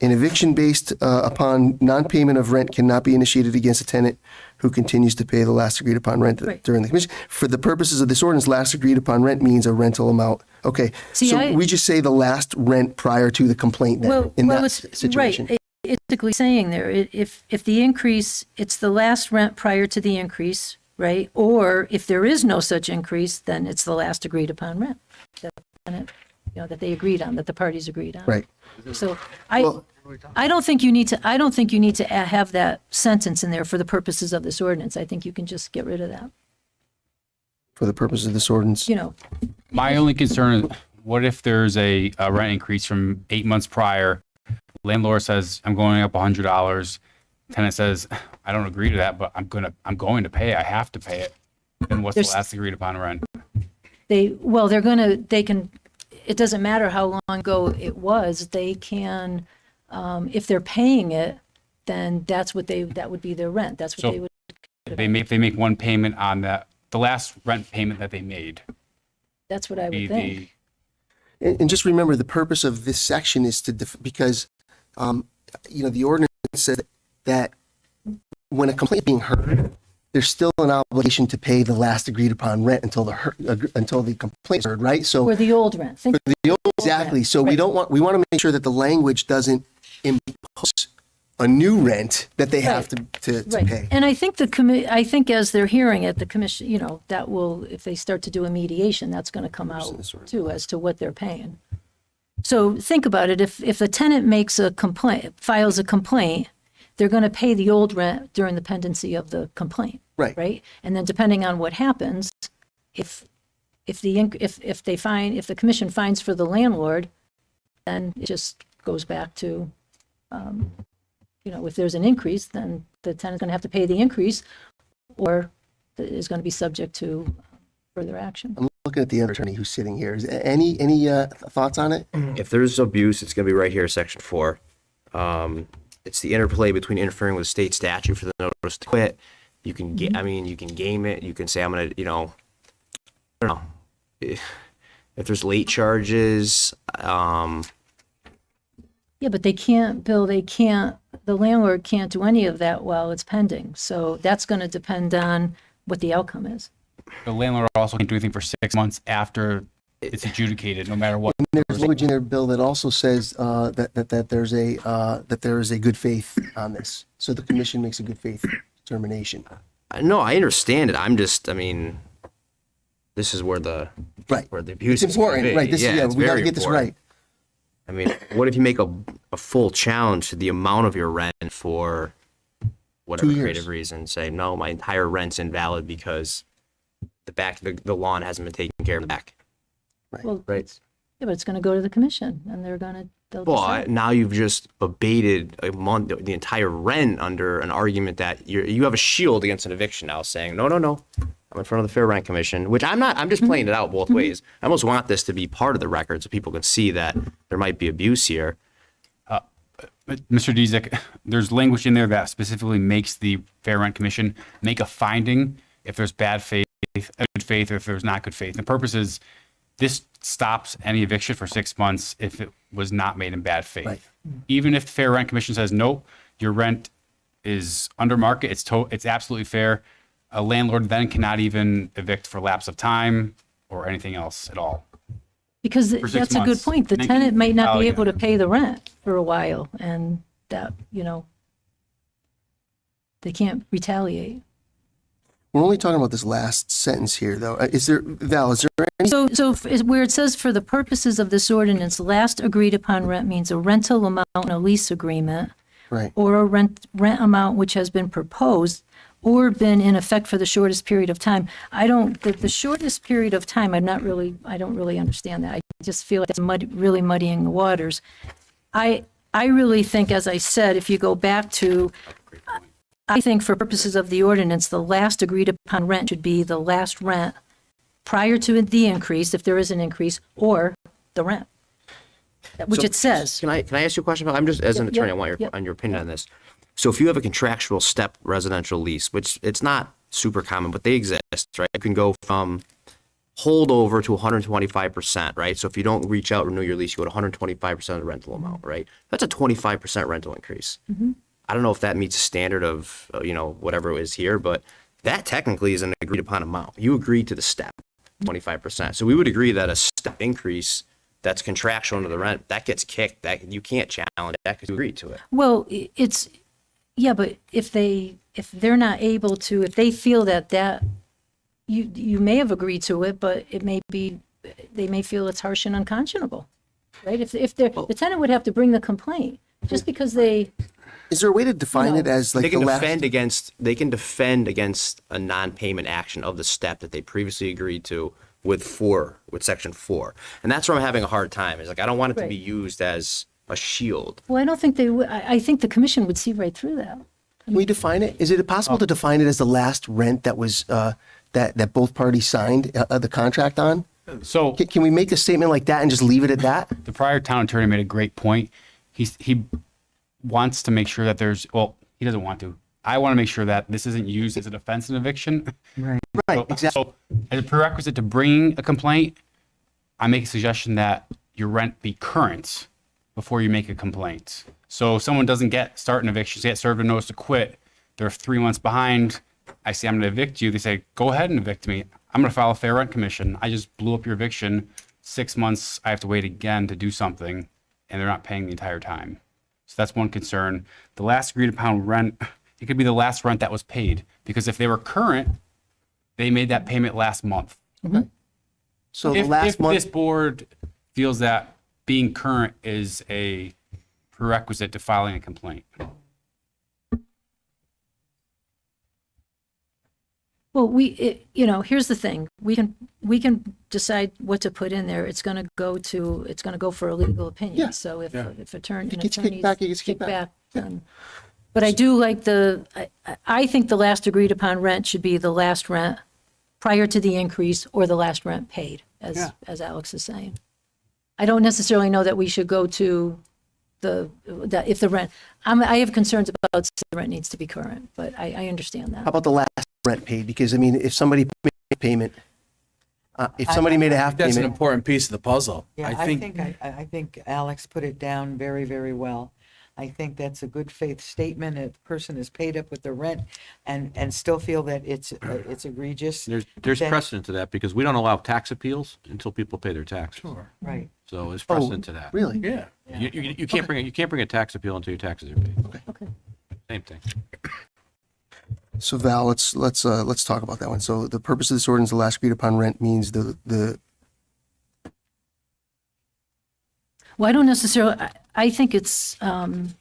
[SPEAKER 3] an eviction based upon non-payment of rent cannot be initiated against a tenant who continues to pay the last agreed upon rent
[SPEAKER 7] Right.
[SPEAKER 3] during the commission. For the purposes of this ordinance, last agreed upon rent means a rental amount. Okay,
[SPEAKER 7] See,
[SPEAKER 3] so we just say the last rent prior to the complaint then, in that situation.
[SPEAKER 7] Right. It's basically saying there, if the increase, it's the last rent prior to the increase, right? Or if there is no such increase, then it's the last agreed upon rent. That they agreed on, that the parties agreed on.
[SPEAKER 3] Right.
[SPEAKER 7] So
[SPEAKER 3] Well-
[SPEAKER 7] I don't think you need to have that sentence in there for the purposes of this ordinance. I think you can just get rid of that,
[SPEAKER 3] For the purpose of this ordinance.
[SPEAKER 16] My only concern is, what if there's a rent increase from 8 months prior? Landlord says, I'm going up $100. Tenant says, I don't agree to that, but I'm going to pay it. I have to pay it. Then what's the last agreed upon rent?
[SPEAKER 7] they can, it doesn't matter how long ago it was, they can, if they're paying it, then that would be their rent. That's what
[SPEAKER 16] So
[SPEAKER 7] they would.
[SPEAKER 16] if they make one payment on that, the last rent payment that they made.
[SPEAKER 7] That's what I
[SPEAKER 16] be
[SPEAKER 7] would think.
[SPEAKER 3] And just remember, the purpose of this section is to, because, the ordinance says that when a complaint is being heard, there's still an obligation to pay the last agreed upon rent until the complaint is heard, right? So
[SPEAKER 7] Or the old rent. Think
[SPEAKER 3] exactly. So we want to make sure that the language doesn't impose a new rent that they have to
[SPEAKER 7] Right.
[SPEAKER 3] pay.
[SPEAKER 7] And I think I think as they're hearing it, the commission, that will, if they start to do a mediation, that's going to come out too, as to what they're paying. So think about it. If the tenant files a complaint, they're going to pay the old rent during the pendency of the complaint.
[SPEAKER 3] Right.
[SPEAKER 7] Right. And then depending on what happens, if the commission finds for the landlord, then it just goes back to, if there's an increase, then the tenant's going to have to pay the increase, or is going to be subject to further action.
[SPEAKER 3] I'm looking at the attorney who's sitting here. Is any thoughts on it?
[SPEAKER 14] If there's abuse, it's going to be right here, section 4. It's the interplay between interfering with state statute for the notice to quit. You can you can game it. You can say, I'm going to, I don't know. If there's late charges,
[SPEAKER 7] Yeah, but the landlord can't do any of that while it's pending. So that's going to depend on what the outcome is.
[SPEAKER 16] The landlord also can't do anything for 6 months after it's adjudicated, no matter what.
[SPEAKER 3] And there's language in their bill that also says that there is a good faith on this. So the commission makes a good faith determination.
[SPEAKER 14] no, I understand it. I'm just, this is where the abuse
[SPEAKER 3] It's
[SPEAKER 14] is gonna
[SPEAKER 3] important,
[SPEAKER 14] be.
[SPEAKER 3] right?
[SPEAKER 14] It's
[SPEAKER 3] We got to
[SPEAKER 14] very
[SPEAKER 3] get this
[SPEAKER 14] important.
[SPEAKER 3] right.
[SPEAKER 14] What if you make a full challenge to the amount of your rent for whatever
[SPEAKER 3] 2 years.
[SPEAKER 14] creative reason? Say, no, my entire rent's invalid because the lawn hasn't been taken care of in the back.
[SPEAKER 7] Well,
[SPEAKER 14] Right.
[SPEAKER 7] yeah, but it's going to go to the commission, and they'll
[SPEAKER 14] Well,
[SPEAKER 7] decide.
[SPEAKER 14] now you've just abated the entire rent under an argument that you have a shield against an eviction now, saying, no, I'm in front of the Fair Rent Commission, which I'm not. I'm just playing it out both ways. I almost want this to be part of the record so people can see that there might be abuse here.
[SPEAKER 16] Mr. Dezek, there's language in there that specifically makes the Fair Rent Commission make a finding if there's bad faith, good faith, or if there's not good faith. The purpose is this stops any eviction for 6 months if it was not made in bad faith.
[SPEAKER 3] Right.
[SPEAKER 16] Even if the Fair Rent Commission says, nope, your rent is under market, it's absolutely fair, a landlord then cannot even evict for lapse of time or anything else at all.
[SPEAKER 7] Because
[SPEAKER 16] for 6
[SPEAKER 7] that's a good
[SPEAKER 16] months.
[SPEAKER 7] point. The
[SPEAKER 16] Then
[SPEAKER 7] tenant
[SPEAKER 16] can
[SPEAKER 7] might not
[SPEAKER 16] file
[SPEAKER 7] be
[SPEAKER 16] again.
[SPEAKER 7] able to pay the rent for a while, and that, they can't retaliate.
[SPEAKER 3] We're only talking about this last sentence here, though. Is there any?
[SPEAKER 7] Where it says, for the purposes of this ordinance, last agreed upon rent means a rental amount in a lease agreement,
[SPEAKER 3] Right.
[SPEAKER 7] or a rent amount which has been proposed or been in effect for the shortest period of time. The shortest period of time, I don't really understand that. I just feel like that's really muddying the waters. I really think, as I said, if you go back to, I think for purposes of the ordinance, the last agreed upon rent should be the last rent prior to the increase, if there is an increase, or the rent, which
[SPEAKER 14] So,
[SPEAKER 7] it says.
[SPEAKER 14] Can I ask you a question about, I'm just, as an
[SPEAKER 7] Yep,
[SPEAKER 14] attorney,
[SPEAKER 7] yep,
[SPEAKER 14] I want
[SPEAKER 7] yep.
[SPEAKER 14] on your opinion on this. So if you have a contractual step residential lease, which it's not super common, but they exist, right? You can go from holdover to 125%, right? So if you don't reach out, renew your lease, you go to 125% of the rental amount, right? That's a 25% rental increase. I don't know if that meets the standard of, whatever it is here, but that technically is an agreed upon amount. You agreed to the step, 25%. So we would agree that a step increase that's contractual under the rent, that gets kicked, that you can't challenge that because you agreed to it.
[SPEAKER 7] Well, yeah, but if they're not able to, if they feel that you may have agreed to it, but it may be, they may feel it's harsh and unconscionable, right? If the tenant would have to bring the complaint, just because they,
[SPEAKER 3] Is there a way to define it as like
[SPEAKER 14] They can
[SPEAKER 3] the last?
[SPEAKER 14] defend against a non-payment action of the step that they previously agreed to with section 4. And that's where I'm having a hard time. Is like, I don't want it to
[SPEAKER 7] Right.
[SPEAKER 14] be used as a shield.
[SPEAKER 7] well, I don't think they would, I think the commission would see right through that.
[SPEAKER 3] Can we define it? Is it possible to define it as the last rent that was that both parties signed the contract on?
[SPEAKER 16] So
[SPEAKER 3] Can we make a statement like that and just leave it at that?
[SPEAKER 16] the prior town attorney made a great point. He wants to make sure that he doesn't want to. I want to make sure that this isn't used as a defense in eviction.
[SPEAKER 1] Right.
[SPEAKER 3] Right, exactly.
[SPEAKER 16] So as a prerequisite to bringing a complaint, I make a suggestion that your rent be current before you make a complaint. So if someone doesn't start an eviction, get served a notice to quit, they're 3 months behind. I say, I'm going to evict you. They say, go ahead and evict me. I'm going to file a fair rent commission. I just blew up your eviction. 6 months, I have to wait again to do something, and they're not paying the entire time. So that's one concern. The last agreed upon rent, it could be the last rent that was paid, because if they were current, they made that payment last month.
[SPEAKER 3] So the
[SPEAKER 16] If
[SPEAKER 3] last month.
[SPEAKER 16] this board feels that being current is a prerequisite to filing a complaint.
[SPEAKER 7] Well, here's the thing. We can decide what to put in there. It's going to go for a legal opinion.
[SPEAKER 3] Yeah.
[SPEAKER 7] So if attorneys
[SPEAKER 3] It gets kicked back, it gets kicked back.
[SPEAKER 7] then. But I do like I think the last agreed upon rent should be the last rent prior to the increase or the last rent paid, as Alex is saying. I don't necessarily know that we should go to if the rent, I have concerns about the rent needs to be current, but I understand that.
[SPEAKER 3] How about the last rent paid? Because I mean, if somebody made a payment, if somebody made a half
[SPEAKER 4] That's an
[SPEAKER 3] payment,
[SPEAKER 4] important piece of the puzzle.
[SPEAKER 1] Yeah, I think Alex put it down very, very well. I think that's a good faith statement. If the person is paid up with the rent and still feel that it's egregious.
[SPEAKER 10] There's
[SPEAKER 1] then-
[SPEAKER 10] precedent to that because we don't allow tax appeals until people pay their taxes.
[SPEAKER 1] Right.
[SPEAKER 10] So there's precedent to that.
[SPEAKER 3] really?
[SPEAKER 4] Yeah.
[SPEAKER 10] You can't bring a tax appeal until your taxes are paid.
[SPEAKER 7] Okay.
[SPEAKER 10] Same thing.
[SPEAKER 3] So Val, let's talk about that one. So the purpose of this ordinance, the last agreed upon rent means the
[SPEAKER 7] Well, I don't necessarily, I think it's in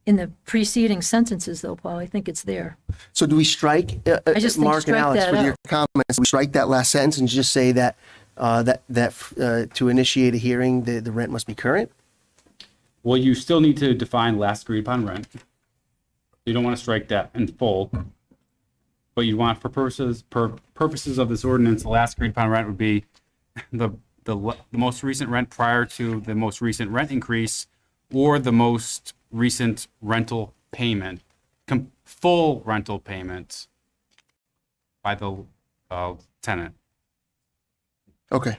[SPEAKER 7] the preceding sentences though, Paul, I think it's there.
[SPEAKER 3] So do we strike,
[SPEAKER 7] I just think
[SPEAKER 3] Mark and
[SPEAKER 7] strike
[SPEAKER 3] Alex,
[SPEAKER 7] that
[SPEAKER 3] with your
[SPEAKER 7] out.
[SPEAKER 3] comments, we strike that last sentence and just say that, to initiate a hearing, the rent must be current?
[SPEAKER 16] Well, you still need to define last agreed upon rent. You don't want to strike that in full. But you want, for purposes of this ordinance, the last agreed upon rent would be the most recent rent prior to the most recent rent increase or the most recent rental payment, full rental payment by the tenant.
[SPEAKER 3] Okay.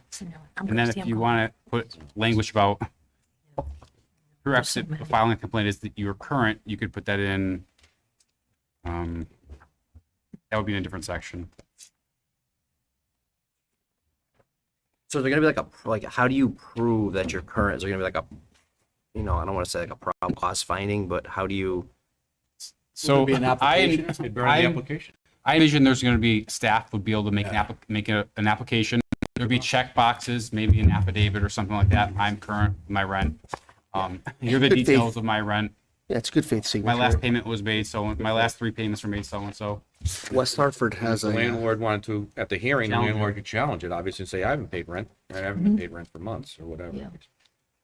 [SPEAKER 16] And then if you want to put language about prerequisite of filing a complaint is that you're current, you could put that in, that would be in a different section.
[SPEAKER 14] So is there gonna be like how do you prove that you're current? Is there gonna be like I don't want to say like a problem cost finding, but how do you?
[SPEAKER 16] So
[SPEAKER 4] be an application? It'd be on the application.
[SPEAKER 16] I envision there's going to be staff would be able to make an application. There'd be check boxes, maybe an affidavit or something like that. I'm current with my rent. Here are the
[SPEAKER 3] Good faith.
[SPEAKER 16] details of my rent.
[SPEAKER 3] Yeah, it's good faith
[SPEAKER 16] My
[SPEAKER 3] signature.
[SPEAKER 16] last payment was made my last 3 payments were made so and so.
[SPEAKER 8] West Hartford has
[SPEAKER 10] The
[SPEAKER 8] a,
[SPEAKER 10] landlord wanted to, at the hearing, the
[SPEAKER 16] Challenge it.
[SPEAKER 10] landlord could challenge it, obviously, and say, I haven't paid rent, I haven't been paid rent for months, or whatever.
[SPEAKER 7] Yeah.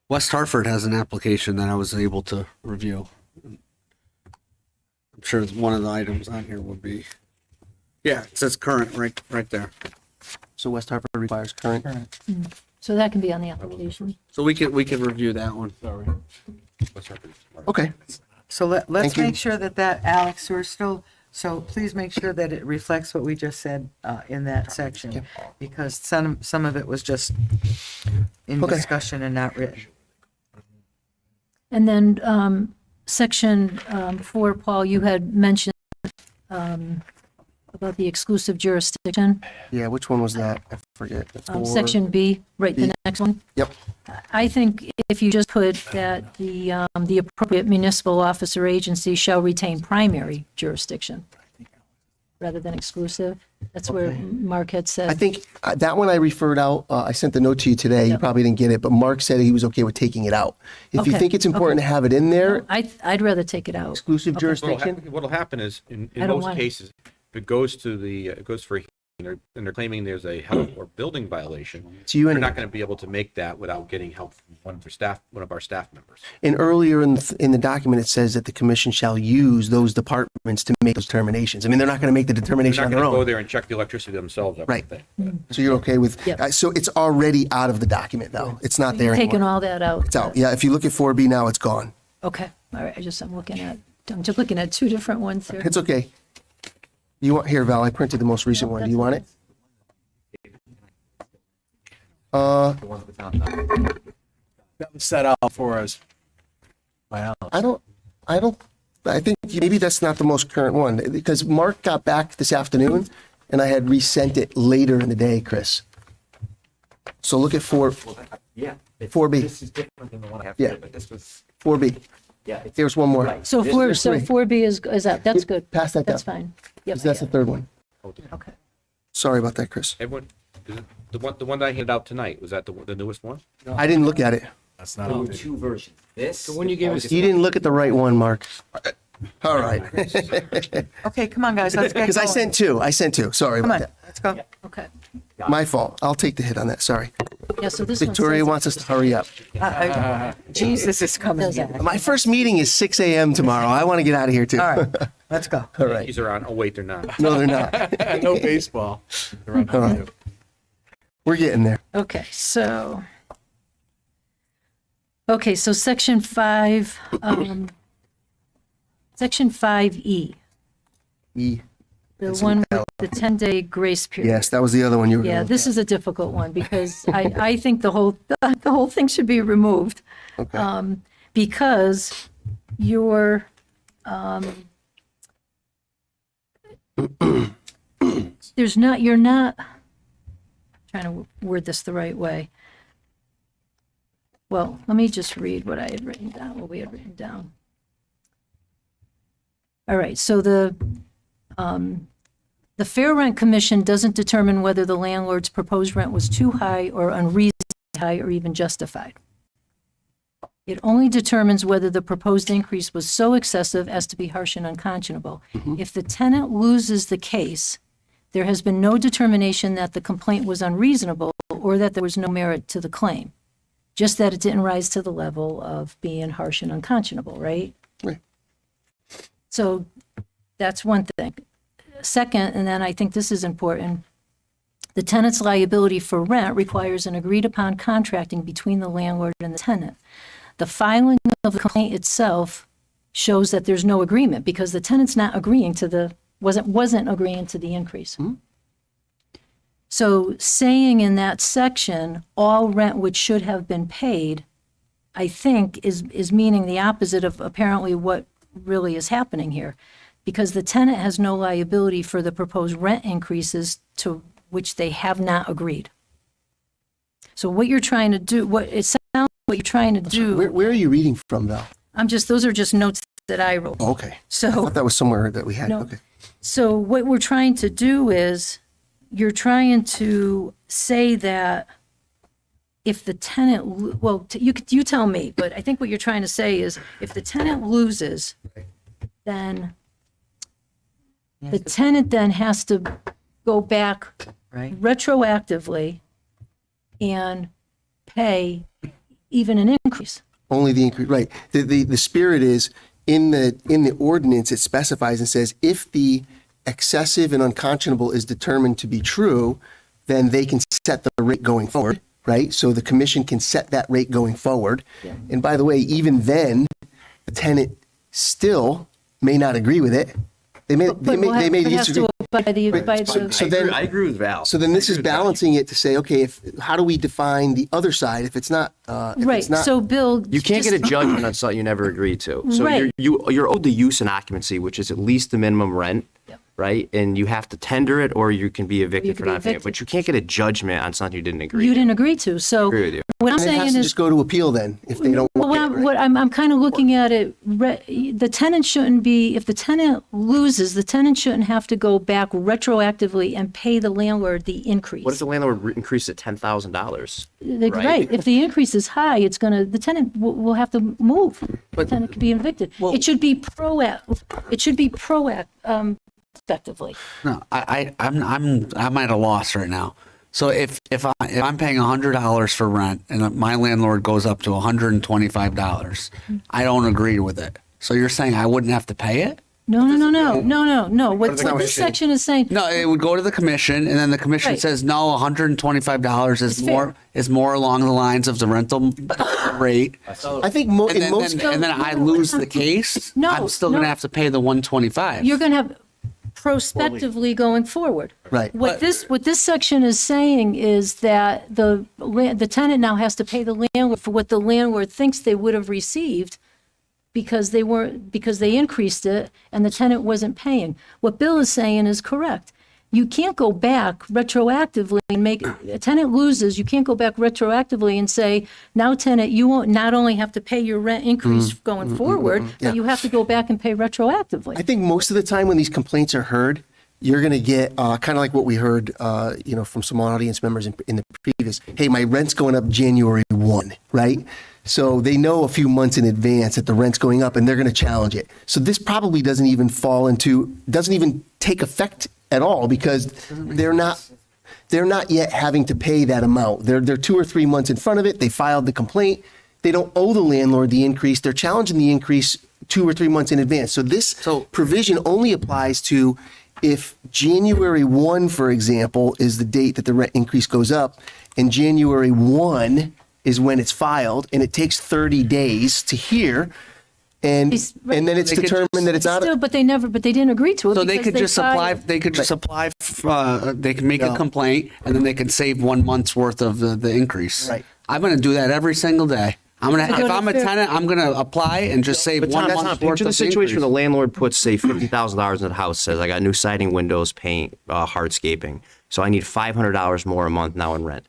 [SPEAKER 8] West Hartford has an application that I was able to review. I'm sure one of the items on here would be, yeah, it says current right there.
[SPEAKER 3] So West Hartford requires current.
[SPEAKER 7] So that can be on the application.
[SPEAKER 8] So we could review that one.
[SPEAKER 3] Okay.
[SPEAKER 1] So let's
[SPEAKER 3] Thank you.
[SPEAKER 1] make sure that, Alex, we're still, so please make sure that it reflects what we just said in that section. Because some of it was just in
[SPEAKER 3] Okay.
[SPEAKER 1] discussion and not written.
[SPEAKER 7] And then section 4, Paul, you had mentioned about the exclusive jurisdiction.
[SPEAKER 3] Yeah, which one was that? I forget.
[SPEAKER 7] Section B, right, the
[SPEAKER 3] B.
[SPEAKER 7] next one.
[SPEAKER 3] Yep.
[SPEAKER 7] I think if you just put that the appropriate municipal office or agency shall retain primary jurisdiction rather than exclusive. That's where Mark had
[SPEAKER 3] I
[SPEAKER 7] said.
[SPEAKER 3] think that one I referred out. I sent the note to you today. You
[SPEAKER 7] Yep.
[SPEAKER 3] probably didn't get it, but Mark said he was okay with taking it out. If you
[SPEAKER 7] Okay,
[SPEAKER 3] think it's important to have it in there,
[SPEAKER 7] I'd rather take it out.
[SPEAKER 3] exclusive
[SPEAKER 7] Okay.
[SPEAKER 3] jurisdiction.
[SPEAKER 10] What'll happen is, in
[SPEAKER 7] I don't
[SPEAKER 10] most
[SPEAKER 7] want it.
[SPEAKER 10] cases, if it goes to it goes for, and they're claiming there's a health or building violation,
[SPEAKER 3] To you
[SPEAKER 10] they're
[SPEAKER 3] anyway.
[SPEAKER 10] not going to be able to make that without getting help from one of our staff members.
[SPEAKER 3] And earlier in the document, it says that the commission shall use those departments to make those determinations. I mean, they're not going to make the
[SPEAKER 10] They're
[SPEAKER 3] determination
[SPEAKER 10] not
[SPEAKER 3] on
[SPEAKER 10] going
[SPEAKER 3] their
[SPEAKER 10] to go
[SPEAKER 3] own.
[SPEAKER 10] there and check the electricity themselves. I
[SPEAKER 3] Right.
[SPEAKER 10] think.
[SPEAKER 3] So you're okay with,
[SPEAKER 7] Yep.
[SPEAKER 3] so it's already out of the document though. It's not there
[SPEAKER 7] Taking
[SPEAKER 3] anymore.
[SPEAKER 7] all that out.
[SPEAKER 3] It's out. Yeah, if you look at 4B now, it's gone.
[SPEAKER 7] Okay, all right, I'm just looking at two different ones here.
[SPEAKER 3] It's okay. You want, here, Val, I printed the most recent one. Do you want it?
[SPEAKER 4] That was set out for us by Alex.
[SPEAKER 3] I think maybe that's not the most current one because Mark got back this afternoon and I had resent it later in the day, Chris. So look at
[SPEAKER 6] Yeah.
[SPEAKER 3] 4B.
[SPEAKER 6] This is different than the one I have
[SPEAKER 3] Yeah.
[SPEAKER 6] here, but this was,
[SPEAKER 3] 4B.
[SPEAKER 6] yeah. it's-
[SPEAKER 3] Here's one more.
[SPEAKER 6] Right.
[SPEAKER 7] So
[SPEAKER 6] This-
[SPEAKER 7] 4B is out, that's good.
[SPEAKER 3] Pass that down.
[SPEAKER 7] That's fine. Yep.
[SPEAKER 3] That's the third one.
[SPEAKER 7] Okay.
[SPEAKER 3] Sorry about that, Chris.
[SPEAKER 10] Everyone, is it the one that I handed out tonight, was that the newest one?
[SPEAKER 3] I didn't look at it.
[SPEAKER 4] That's
[SPEAKER 6] There
[SPEAKER 4] not.
[SPEAKER 6] were two versions. This.
[SPEAKER 11] The one you gave us-
[SPEAKER 3] You didn't look at the right one, Mark. All right.
[SPEAKER 1] Okay, come on, guys, let's get
[SPEAKER 3] Because I
[SPEAKER 1] going.
[SPEAKER 3] sent two. Sorry
[SPEAKER 1] Come
[SPEAKER 3] about
[SPEAKER 1] on,
[SPEAKER 3] that.
[SPEAKER 1] let's go.
[SPEAKER 7] Okay.
[SPEAKER 3] My fault. I'll take the hit on that. Sorry.
[SPEAKER 7] Yeah, so this one
[SPEAKER 3] Victoria
[SPEAKER 7] says-
[SPEAKER 3] wants us to hurry up.
[SPEAKER 1] Jesus is coming
[SPEAKER 7] Does
[SPEAKER 1] back.
[SPEAKER 7] that.
[SPEAKER 3] My first meeting is 6 a.m. tomorrow. I want to get out of here too.
[SPEAKER 1] All right, let's go.
[SPEAKER 3] All right.
[SPEAKER 10] These are on, oh wait, they're not.
[SPEAKER 3] No, they're not.
[SPEAKER 4] No baseball. They're on
[SPEAKER 3] All right. We're getting there.
[SPEAKER 7] Okay, so section 5, section 5E,
[SPEAKER 3] E.
[SPEAKER 7] the one with the 10-day grace period.
[SPEAKER 3] Yes, that was the other one you were
[SPEAKER 7] Yeah,
[SPEAKER 3] going
[SPEAKER 7] this is a difficult one because I think the whole thing should be removed.
[SPEAKER 3] Okay.
[SPEAKER 7] Because you're, you're not, trying to word this the right way. Well, let me just read what I had written down, what we had written down. All right, so the Fair Rent Commission doesn't determine whether the landlord's proposed rent was too high or unreasonably high or even justified. It only determines whether the proposed increase was so excessive as to be harsh and unconscionable. If the tenant loses the case, there has been no determination that the complaint was unreasonable or that there was no merit to the claim, just that it didn't rise to the level of being harsh and unconscionable, right?
[SPEAKER 3] Right.
[SPEAKER 7] So that's one thing. Second, and then I think this is important, the tenant's liability for rent requires an agreed-upon contracting between the landlord and the tenant. The filing of the complaint itself shows that there's no agreement because the tenant's not agreeing to wasn't agreeing to the increase. So saying in that section, all rent which should have been paid, I think is meaning the opposite of apparently what really is happening here. Because the tenant has no liability for the proposed rent increases to which they have not agreed. So what you're trying to do, what you're trying to do,
[SPEAKER 3] Where are you reading from, Val?
[SPEAKER 7] those are just notes that I wrote.
[SPEAKER 3] Oh, okay. I
[SPEAKER 7] So,
[SPEAKER 3] thought that was somewhere that we had.
[SPEAKER 7] No.
[SPEAKER 3] Okay.
[SPEAKER 7] so what we're trying to do is, you're trying to say that if the tenant, you tell me, but I think what you're trying to say is, if the tenant loses, then the tenant then has to go back
[SPEAKER 1] Right.
[SPEAKER 7] retroactively and pay even an increase.
[SPEAKER 3] Only the increase, right. The spirit is in the ordinance, it specifies and says if the excessive and unconscionable is determined to be true, then they can set the rate going forward. right? So the commission can set that rate going forward. And by the way, even then, the tenant still may not agree with it. They may disagree.
[SPEAKER 7] By the,
[SPEAKER 3] So then,
[SPEAKER 14] I agree with Val.
[SPEAKER 3] so then this is balancing it to say, okay, how do we define the other side if it's not,
[SPEAKER 7] right, so Bill.
[SPEAKER 14] You can't get a
[SPEAKER 7] just-
[SPEAKER 14] judgment on something you never agreed to. So
[SPEAKER 7] Right.
[SPEAKER 14] you're owed the use and occupancy, which is at least the minimum rent, right? And you have to tender it, or you can be evicted for
[SPEAKER 7] can be
[SPEAKER 14] not paying it.
[SPEAKER 7] evicted.
[SPEAKER 14] But you can't get a judgment on something you didn't agree.
[SPEAKER 7] You
[SPEAKER 14] to.
[SPEAKER 7] didn't agree to, so.
[SPEAKER 14] Agree with you.
[SPEAKER 7] What I'm
[SPEAKER 3] and it has
[SPEAKER 7] saying
[SPEAKER 3] to
[SPEAKER 7] is.
[SPEAKER 3] just go to appeal then if they don't
[SPEAKER 7] Well,
[SPEAKER 3] want it, right?
[SPEAKER 7] I'm kind of looking at it, the tenant shouldn't be, if the tenant loses, the tenant shouldn't have to go back retroactively and pay the landlord the increase.
[SPEAKER 14] What if the landlord increased it $10,000?
[SPEAKER 7] Right, if the increase is high, it's gonna, the tenant will have to move. The tenant could be evicted. It should be effectively.
[SPEAKER 8] No, I'm at a loss right now. So if I'm paying $100 for rent and my landlord goes up to $125, I don't agree with it. So you're saying I wouldn't have to pay it?
[SPEAKER 7] No. What this section is saying,
[SPEAKER 8] No, it would go to the commission, and then the commission
[SPEAKER 7] Right.
[SPEAKER 8] says no. $125 is more along the lines of the rental rate.
[SPEAKER 3] I think in most
[SPEAKER 8] And then I lose the case.
[SPEAKER 7] No,
[SPEAKER 8] I'm still going
[SPEAKER 7] no.
[SPEAKER 8] to have to pay the $125.
[SPEAKER 7] you're gonna have prospectively going forward.
[SPEAKER 3] Right.
[SPEAKER 7] What this section is saying is that the tenant now has to pay the landlord for what the landlord thinks they would have received because they increased it and the tenant wasn't paying. What Bill is saying is correct. You can't go back retroactively and a tenant loses, you can't go back retroactively and say, now tenant, you won't not only have to pay your rent increase going forward, but you have to go back and pay retroactively.
[SPEAKER 3] I think most of the time when these complaints are heard, you're going to get kind of like what we heard, from some audience members in the previous. Hey, my rent's going up January 1, right? So they know a few months in advance that the rent's going up, and they're going to challenge it. So this probably doesn't even take effect at all because they're not yet having to pay that amount. They're 2 or 3 months in front of it. They filed the complaint. They don't owe the landlord the increase. They're challenging the increase 2 or 3 months in advance. So this provision only applies to if January 1, for example, is the date that the rent increase goes up, and January 1 is when it's filed, and it takes 30 days to hear, and then it's
[SPEAKER 8] They could
[SPEAKER 3] determined that it's out of.
[SPEAKER 7] Still, but they didn't agree to it.
[SPEAKER 8] So they
[SPEAKER 7] because
[SPEAKER 8] could just apply.
[SPEAKER 7] filed-
[SPEAKER 8] They could just apply. They can make a complaint, and then they can save 1 month's worth of the increase.
[SPEAKER 3] Right.
[SPEAKER 8] I'm going to do that every single day.
[SPEAKER 7] go
[SPEAKER 8] If
[SPEAKER 7] to
[SPEAKER 8] I'm a
[SPEAKER 7] fair-
[SPEAKER 8] tenant, I'm going to apply and just save
[SPEAKER 14] But
[SPEAKER 8] 1
[SPEAKER 14] Tom,
[SPEAKER 8] month's worth
[SPEAKER 14] picture
[SPEAKER 8] of
[SPEAKER 14] the situation where the
[SPEAKER 8] increase.
[SPEAKER 14] landlord puts, say, $50,000 into the house, says, I got new siding, windows, paint, hardscaping. So I need $500 more a month now in rent.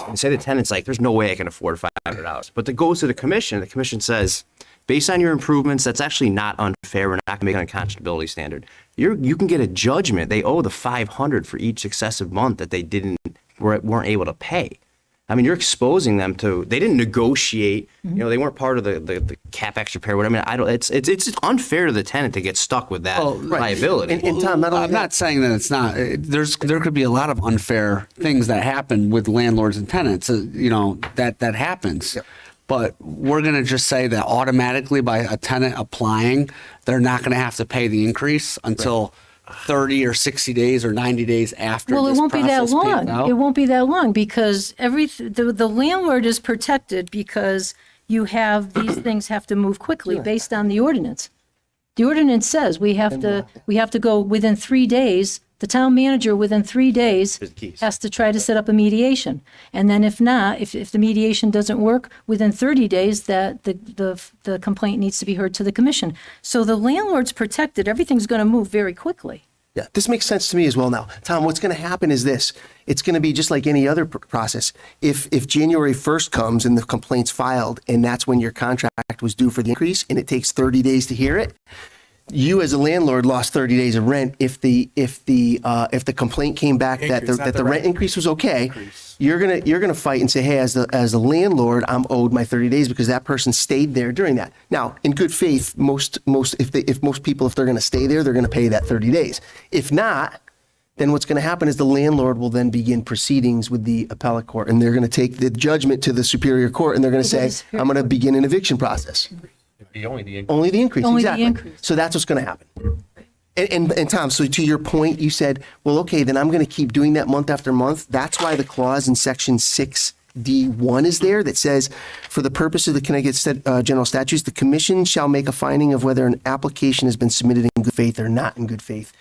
[SPEAKER 14] And say the tenant's like, there's no way I can afford $500. But it goes to the commission. The commission says, based on your improvements, that's actually not unfair. We're not going to make it an unconscionability standard. You can get a judgment. They owe the $500 for each successive month that they weren't able to pay. I mean, you're exposing them to. They didn't negotiate. They weren't part of the CapEx repair. What I mean, It's unfair to the tenant to get stuck with that liability.
[SPEAKER 3] And Tom, not only
[SPEAKER 8] I'm not saying that it's not. There could be a lot of unfair things that happen with landlords and tenants. That happens.
[SPEAKER 3] Yep.
[SPEAKER 8] But we're going to just say that automatically by a tenant applying, they're not going to have to pay the increase until 30 or 60 days or 90 days after.
[SPEAKER 7] Well, it
[SPEAKER 8] this
[SPEAKER 7] won't be that
[SPEAKER 8] process pays
[SPEAKER 7] long.
[SPEAKER 8] out.
[SPEAKER 7] It won't be that long because the landlord is protected because you have these things have to move quickly based on the ordinance. The ordinance says we have to go within 3 days. The town manager within 3 days has to try to set up a mediation. And then if not, if the mediation doesn't work, within 30 days that the complaint needs to be heard to the commission. So the landlord's protected. Everything's going to move very quickly.
[SPEAKER 3] Yeah, this makes sense to me as well now. Tom, what's going to happen is this. It's going to be just like any other process. If January 1st comes and the complaint's filed and that's when your contract was due for the increase and it takes 30 days to hear it, you as a landlord lost 30 days of rent. If the complaint came back that the rent increase was okay, you're gonna fight and say, hey, as the landlord, I'm owed my 30 days because that person stayed there during that. Now, in good faith, if most people, if they're gonna stay there, they're gonna pay that 30 days. If not, then what's going to happen is the landlord will then begin proceedings with the appellate court, and they're going to take the judgment to the superior court, and they're going to say, I'm going to begin an eviction process.
[SPEAKER 10] Only the increase.
[SPEAKER 3] Only the increase,
[SPEAKER 7] Only the
[SPEAKER 3] exactly.
[SPEAKER 7] increase.
[SPEAKER 3] So that's what's going to happen. And Tom, so to your point, you said, well, okay, then I'm going to keep doing that month after month. That's why the clause in section 6D D1 is there that says, for the purpose of the Connecticut General Statutes, the commission shall make a finding of whether an application has been submitted in good faith or not in good faith.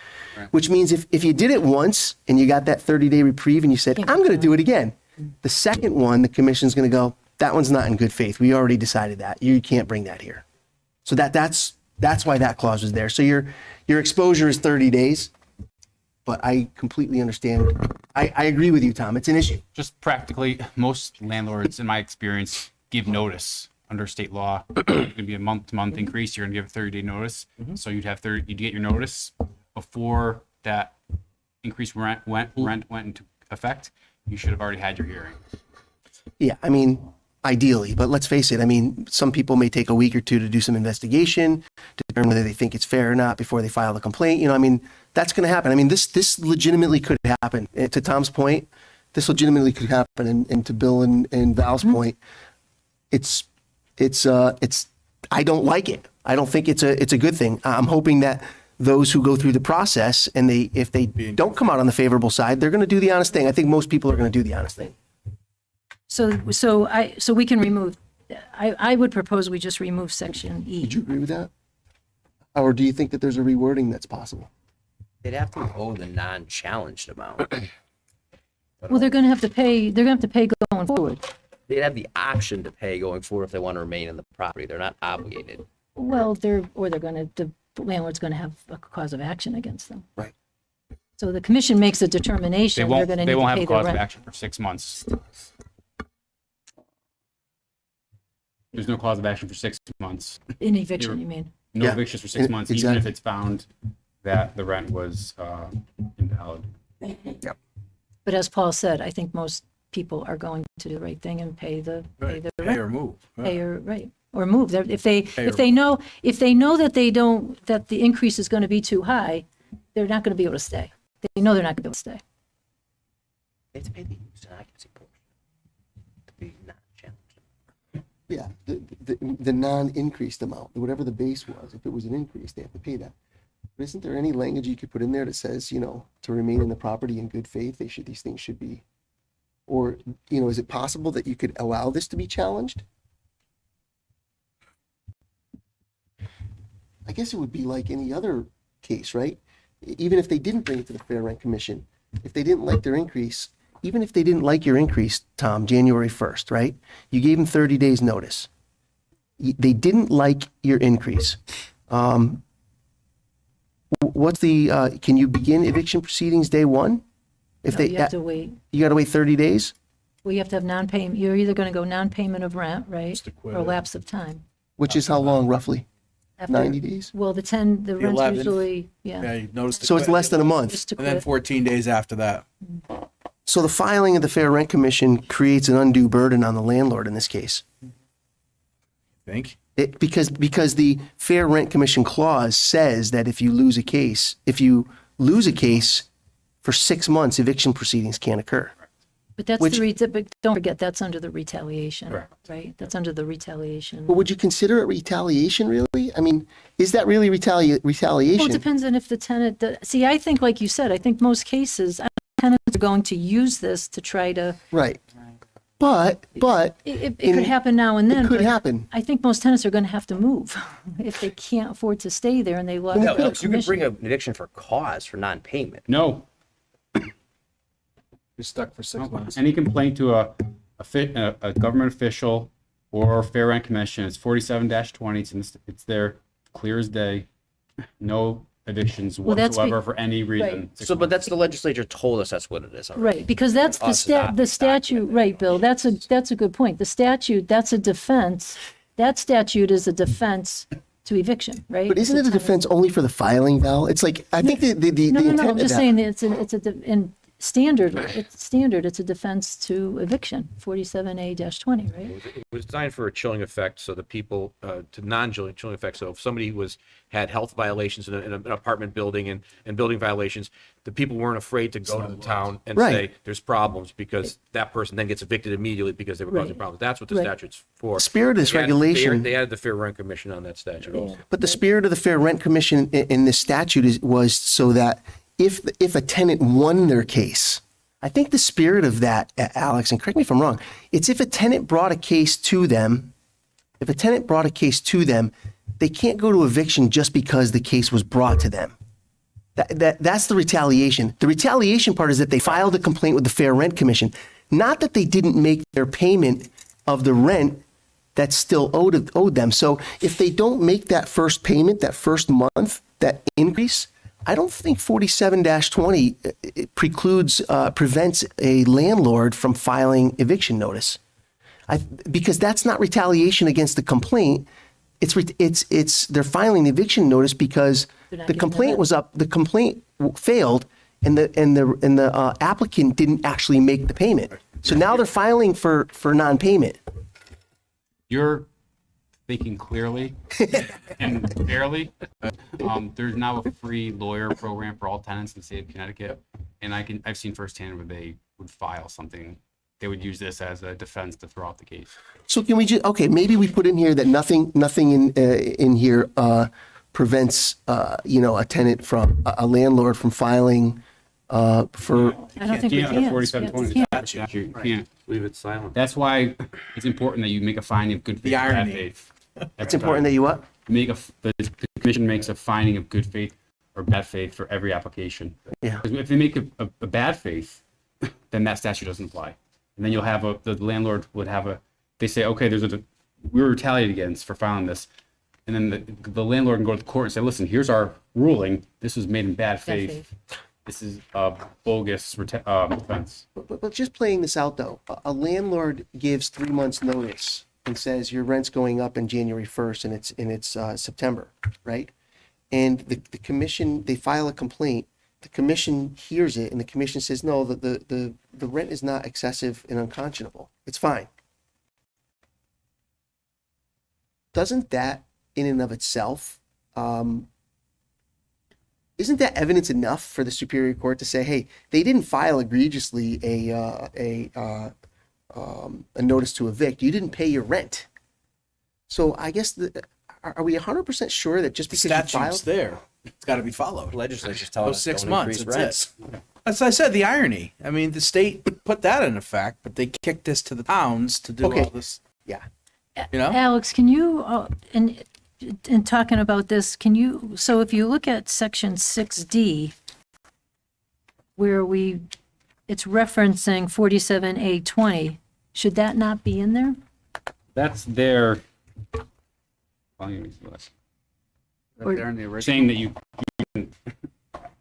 [SPEAKER 3] Which means if you did it once and you got that 30-day reprieve and you said, I'm going to do it again, the second one, the commission's going to go, that one's not in good faith. We already decided that. You can't bring that here. So that's why that clause was there. So your exposure is 30 days. But I completely understand. I agree with you, Tom. It's an issue.
[SPEAKER 16] Just practically, most landlords, in my experience, give notice under state law. It's going to be a month-to-month increase. You're going to give a 30-day notice. So you'd get your notice before that increased rent went into effect. You should have already had your hearing.
[SPEAKER 3] Yeah, I mean, ideally, but let's face it. I mean, some people may take a week or two to do some investigation, to determine whether they think it's fair or not before they file the complaint. I mean, that's going to happen. I mean, this legitimately could happen. To Tom's point, this legitimately could happen. And to Bill and Val's point, it's I don't like it. I don't think it's a good thing. I'm hoping that those who go through the process and if they don't come out on the favorable side, they're going to do the honest thing. I think most people are going to do the honest thing.
[SPEAKER 7] So we can remove, I would propose we just remove section E.
[SPEAKER 3] Would you agree with that? Or do you think that there's a rewording that's possible?
[SPEAKER 14] They'd have to owe the non-challenged amount.
[SPEAKER 7] Well, they're going to have to pay going forward.
[SPEAKER 14] They'd have the option to pay going forward if they want to remain in the property. They're not obligated.
[SPEAKER 7] Well, the landlord's going to have a cause of action against them.
[SPEAKER 3] Right.
[SPEAKER 7] So the commission makes a determination. They're going to need
[SPEAKER 16] They
[SPEAKER 7] to
[SPEAKER 16] won't have
[SPEAKER 7] pay
[SPEAKER 16] a
[SPEAKER 7] their
[SPEAKER 16] cause of
[SPEAKER 7] rent.
[SPEAKER 16] action for 6 months. There's no cause of action for 6 months.
[SPEAKER 7] In eviction, you mean?
[SPEAKER 16] No
[SPEAKER 3] Yeah,
[SPEAKER 16] evictions for 6 months, even
[SPEAKER 3] exactly.
[SPEAKER 16] if it's found that the rent was invalid.
[SPEAKER 7] But as Paul said, I think most people are going to do the right thing and pay the
[SPEAKER 4] Pay
[SPEAKER 7] rent.
[SPEAKER 4] or move.
[SPEAKER 7] Pay or right or move. If they know that that the increase is going to be too high, they're not going to be able to stay. They know they're not going to be able to stay.
[SPEAKER 14] They have to pay the use and occupancy portion to be non-challenged.
[SPEAKER 3] Yeah, the non-increased amount, whatever the base was, if it was an increase, they have to pay that. But isn't there any language you could put in there that says, to remain in the property in good faith, these things should be, or, is it possible that you could allow this to be challenged? I guess it would be like any other case, right? Even if they didn't bring it to the Fair Rent Commission, if they didn't like their increase, even if they didn't like your increase, Tom, January 1st, right? You gave them 30 days notice. They didn't like your increase. What's can you begin eviction proceedings day one?
[SPEAKER 7] No, you have to wait.
[SPEAKER 3] You got to wait 30 days?
[SPEAKER 7] Well, you have to have non-payment. You're either going to go non-payment of rent, right, or lapse of time.
[SPEAKER 3] Which is how long, roughly?
[SPEAKER 7] After-
[SPEAKER 3] 90 days?
[SPEAKER 7] Well, the rent's
[SPEAKER 4] 11th.
[SPEAKER 7] usually,
[SPEAKER 4] Yeah, you noticed.
[SPEAKER 3] So it's less than a month.
[SPEAKER 7] Just to
[SPEAKER 4] And then
[SPEAKER 7] quit.
[SPEAKER 4] 14 days after that.
[SPEAKER 3] So the filing of the Fair Rent Commission creates an undue burden on the landlord in this case.
[SPEAKER 4] Think?
[SPEAKER 3] Because the Fair Rent Commission clause says that if you lose a case for 6 months, eviction proceedings can't occur.
[SPEAKER 7] But that's
[SPEAKER 3] Which-
[SPEAKER 7] but don't forget, that's under the retaliation, right? That's under the retaliation.
[SPEAKER 3] But would you consider it retaliation, really? I mean, is that really retaliation?
[SPEAKER 7] Well, it depends on if the tenant, see, I think, like you said, I think most cases, tenants are going to use this to try to,
[SPEAKER 3] Right. But
[SPEAKER 7] it could happen now and then.
[SPEAKER 3] It could
[SPEAKER 7] but
[SPEAKER 3] happen.
[SPEAKER 7] I think most tenants are going to have to move if they can't afford to stay there and they lost
[SPEAKER 14] No,
[SPEAKER 7] their
[SPEAKER 14] you can bring
[SPEAKER 7] permission.
[SPEAKER 14] an eviction for cause for non-payment.
[SPEAKER 16] No.
[SPEAKER 4] You're stuck for 6 months.
[SPEAKER 16] Any complaint to a government official or Fair Rent Commission, it's 47-20, it's there, clear as day. No evictions
[SPEAKER 7] Well, that's
[SPEAKER 16] whatsoever for any reason.
[SPEAKER 7] right.
[SPEAKER 16] 6
[SPEAKER 14] So, but
[SPEAKER 16] months.
[SPEAKER 14] that's the legislature told us that's what it is. already.
[SPEAKER 7] Right, because that's the statute, right, Bill, that's a good point. The statute, that's a defense, that statute is a defense to eviction, right?
[SPEAKER 3] But isn't it a defense only for the filing, Val? It's like, I think the
[SPEAKER 7] No,
[SPEAKER 3] intent
[SPEAKER 7] I'm
[SPEAKER 3] of
[SPEAKER 7] just
[SPEAKER 3] that-
[SPEAKER 7] saying that in standard, it's a defense to eviction, 47A-20, right?
[SPEAKER 10] It was designed for a chilling effect, so the people, to non-chilling effect. So if somebody had health violations in an apartment building and building violations, the people weren't afraid to go to the town and
[SPEAKER 3] Right.
[SPEAKER 10] say, there's problems, because that person then gets evicted immediately because they were causing
[SPEAKER 7] Right.
[SPEAKER 10] problems. That's what the
[SPEAKER 7] Right.
[SPEAKER 10] statute's for.
[SPEAKER 3] The spirit of this
[SPEAKER 10] They added
[SPEAKER 3] regulation-
[SPEAKER 10] They added the Fair Rent Commission on that statute also.
[SPEAKER 3] But the spirit of the Fair Rent Commission in this statute was so that if a tenant won their case, I think the spirit of that, Alex, and correct me if I'm wrong, it's if a tenant brought a case to them, they can't go to eviction just because the case was brought to them. That's the retaliation. The retaliation part is that they filed a complaint with the Fair Rent Commission, not that they didn't make their payment of the rent that's still owed them. So if they don't make that first payment, that first month, that increase, I don't think 47-20 prevents a landlord from filing eviction notice. Because that's not retaliation against the complaint. They're filing the eviction notice because the complaint failed and the applicant didn't actually make the payment. So now they're filing for non-payment.
[SPEAKER 16] You're thinking clearly and fairly. There's now a free lawyer program for all tenants in the state of Connecticut. And I've seen firsthand where they would file something. They would use this as a defense to throw out the case.
[SPEAKER 3] So can we maybe we put in here that nothing in here prevents, a tenant a landlord from filing for.
[SPEAKER 7] I don't think we can.
[SPEAKER 16] 4720 statute. You can't.
[SPEAKER 10] Leave it silent.
[SPEAKER 16] That's why it's important that you make a finding of good faith or bad faith.
[SPEAKER 3] It's important that you what?
[SPEAKER 16] The commission makes a finding of good faith or bad faith for every application.
[SPEAKER 3] Yeah.
[SPEAKER 16] Because if they make a bad faith, then that statute doesn't apply. And then you'll have the landlord would have they say, okay, we were retaliated against for filing this. And then the landlord can go to the court and say, listen, here's our ruling. This was made in bad faith. This is a bogus defense.
[SPEAKER 3] But just playing this out though, a landlord gives 3 months notice and says your rent's going up in January 1st and it's September, right? And the commission, they file a complaint. The commission hears it and the commission says, no, the rent is not excessive and unconscionable. It's fine. Doesn't that in and of itself, isn't that evidence enough for the Superior Court to say, hey, they didn't file egregiously a notice to evict. You didn't pay your rent. So I guess are we 100% sure that just because you
[SPEAKER 4] Statute's
[SPEAKER 3] filed
[SPEAKER 4] there, it's got to be followed.
[SPEAKER 14] Legislature's telling
[SPEAKER 4] Those
[SPEAKER 14] us
[SPEAKER 4] 6
[SPEAKER 14] don't
[SPEAKER 4] months,
[SPEAKER 14] increase
[SPEAKER 4] that's
[SPEAKER 14] rents.
[SPEAKER 4] it. As I said, the irony. I mean, the state put that in effect, but they kicked this to the towns to do
[SPEAKER 3] Okay.
[SPEAKER 4] all this.
[SPEAKER 3] Yeah.
[SPEAKER 4] You know?
[SPEAKER 7] Alex, can you, in talking about this, so if you look at section 6D, where it's referencing 47A20, should that not be in there?
[SPEAKER 16] That's their. Saying that you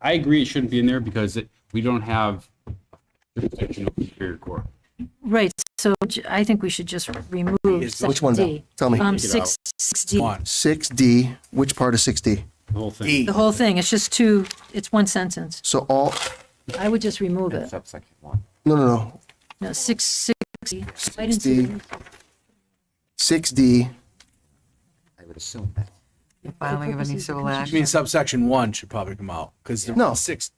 [SPEAKER 16] I agree it shouldn't be in there because we don't have jurisdiction of the Superior Court.
[SPEAKER 7] Right, so I think we should just remove section
[SPEAKER 3] Which one, Bill?
[SPEAKER 7] D.
[SPEAKER 3] Tell me.
[SPEAKER 7] 6D.
[SPEAKER 3] 6D, which part of 6D?
[SPEAKER 16] The whole thing.
[SPEAKER 7] The whole thing, it's just it's one sentence.
[SPEAKER 3] So
[SPEAKER 7] I would just remove it.
[SPEAKER 6] Subsection 1.
[SPEAKER 3] no.
[SPEAKER 7] No, 6D. I didn't
[SPEAKER 3] 6D.
[SPEAKER 7] see it.
[SPEAKER 3] 6D,
[SPEAKER 6] I would assume that.
[SPEAKER 1] The filing of any civil
[SPEAKER 4] I
[SPEAKER 1] action.
[SPEAKER 4] mean, subsection 1 should probably come out because the
[SPEAKER 3] No.
[SPEAKER 4] 6.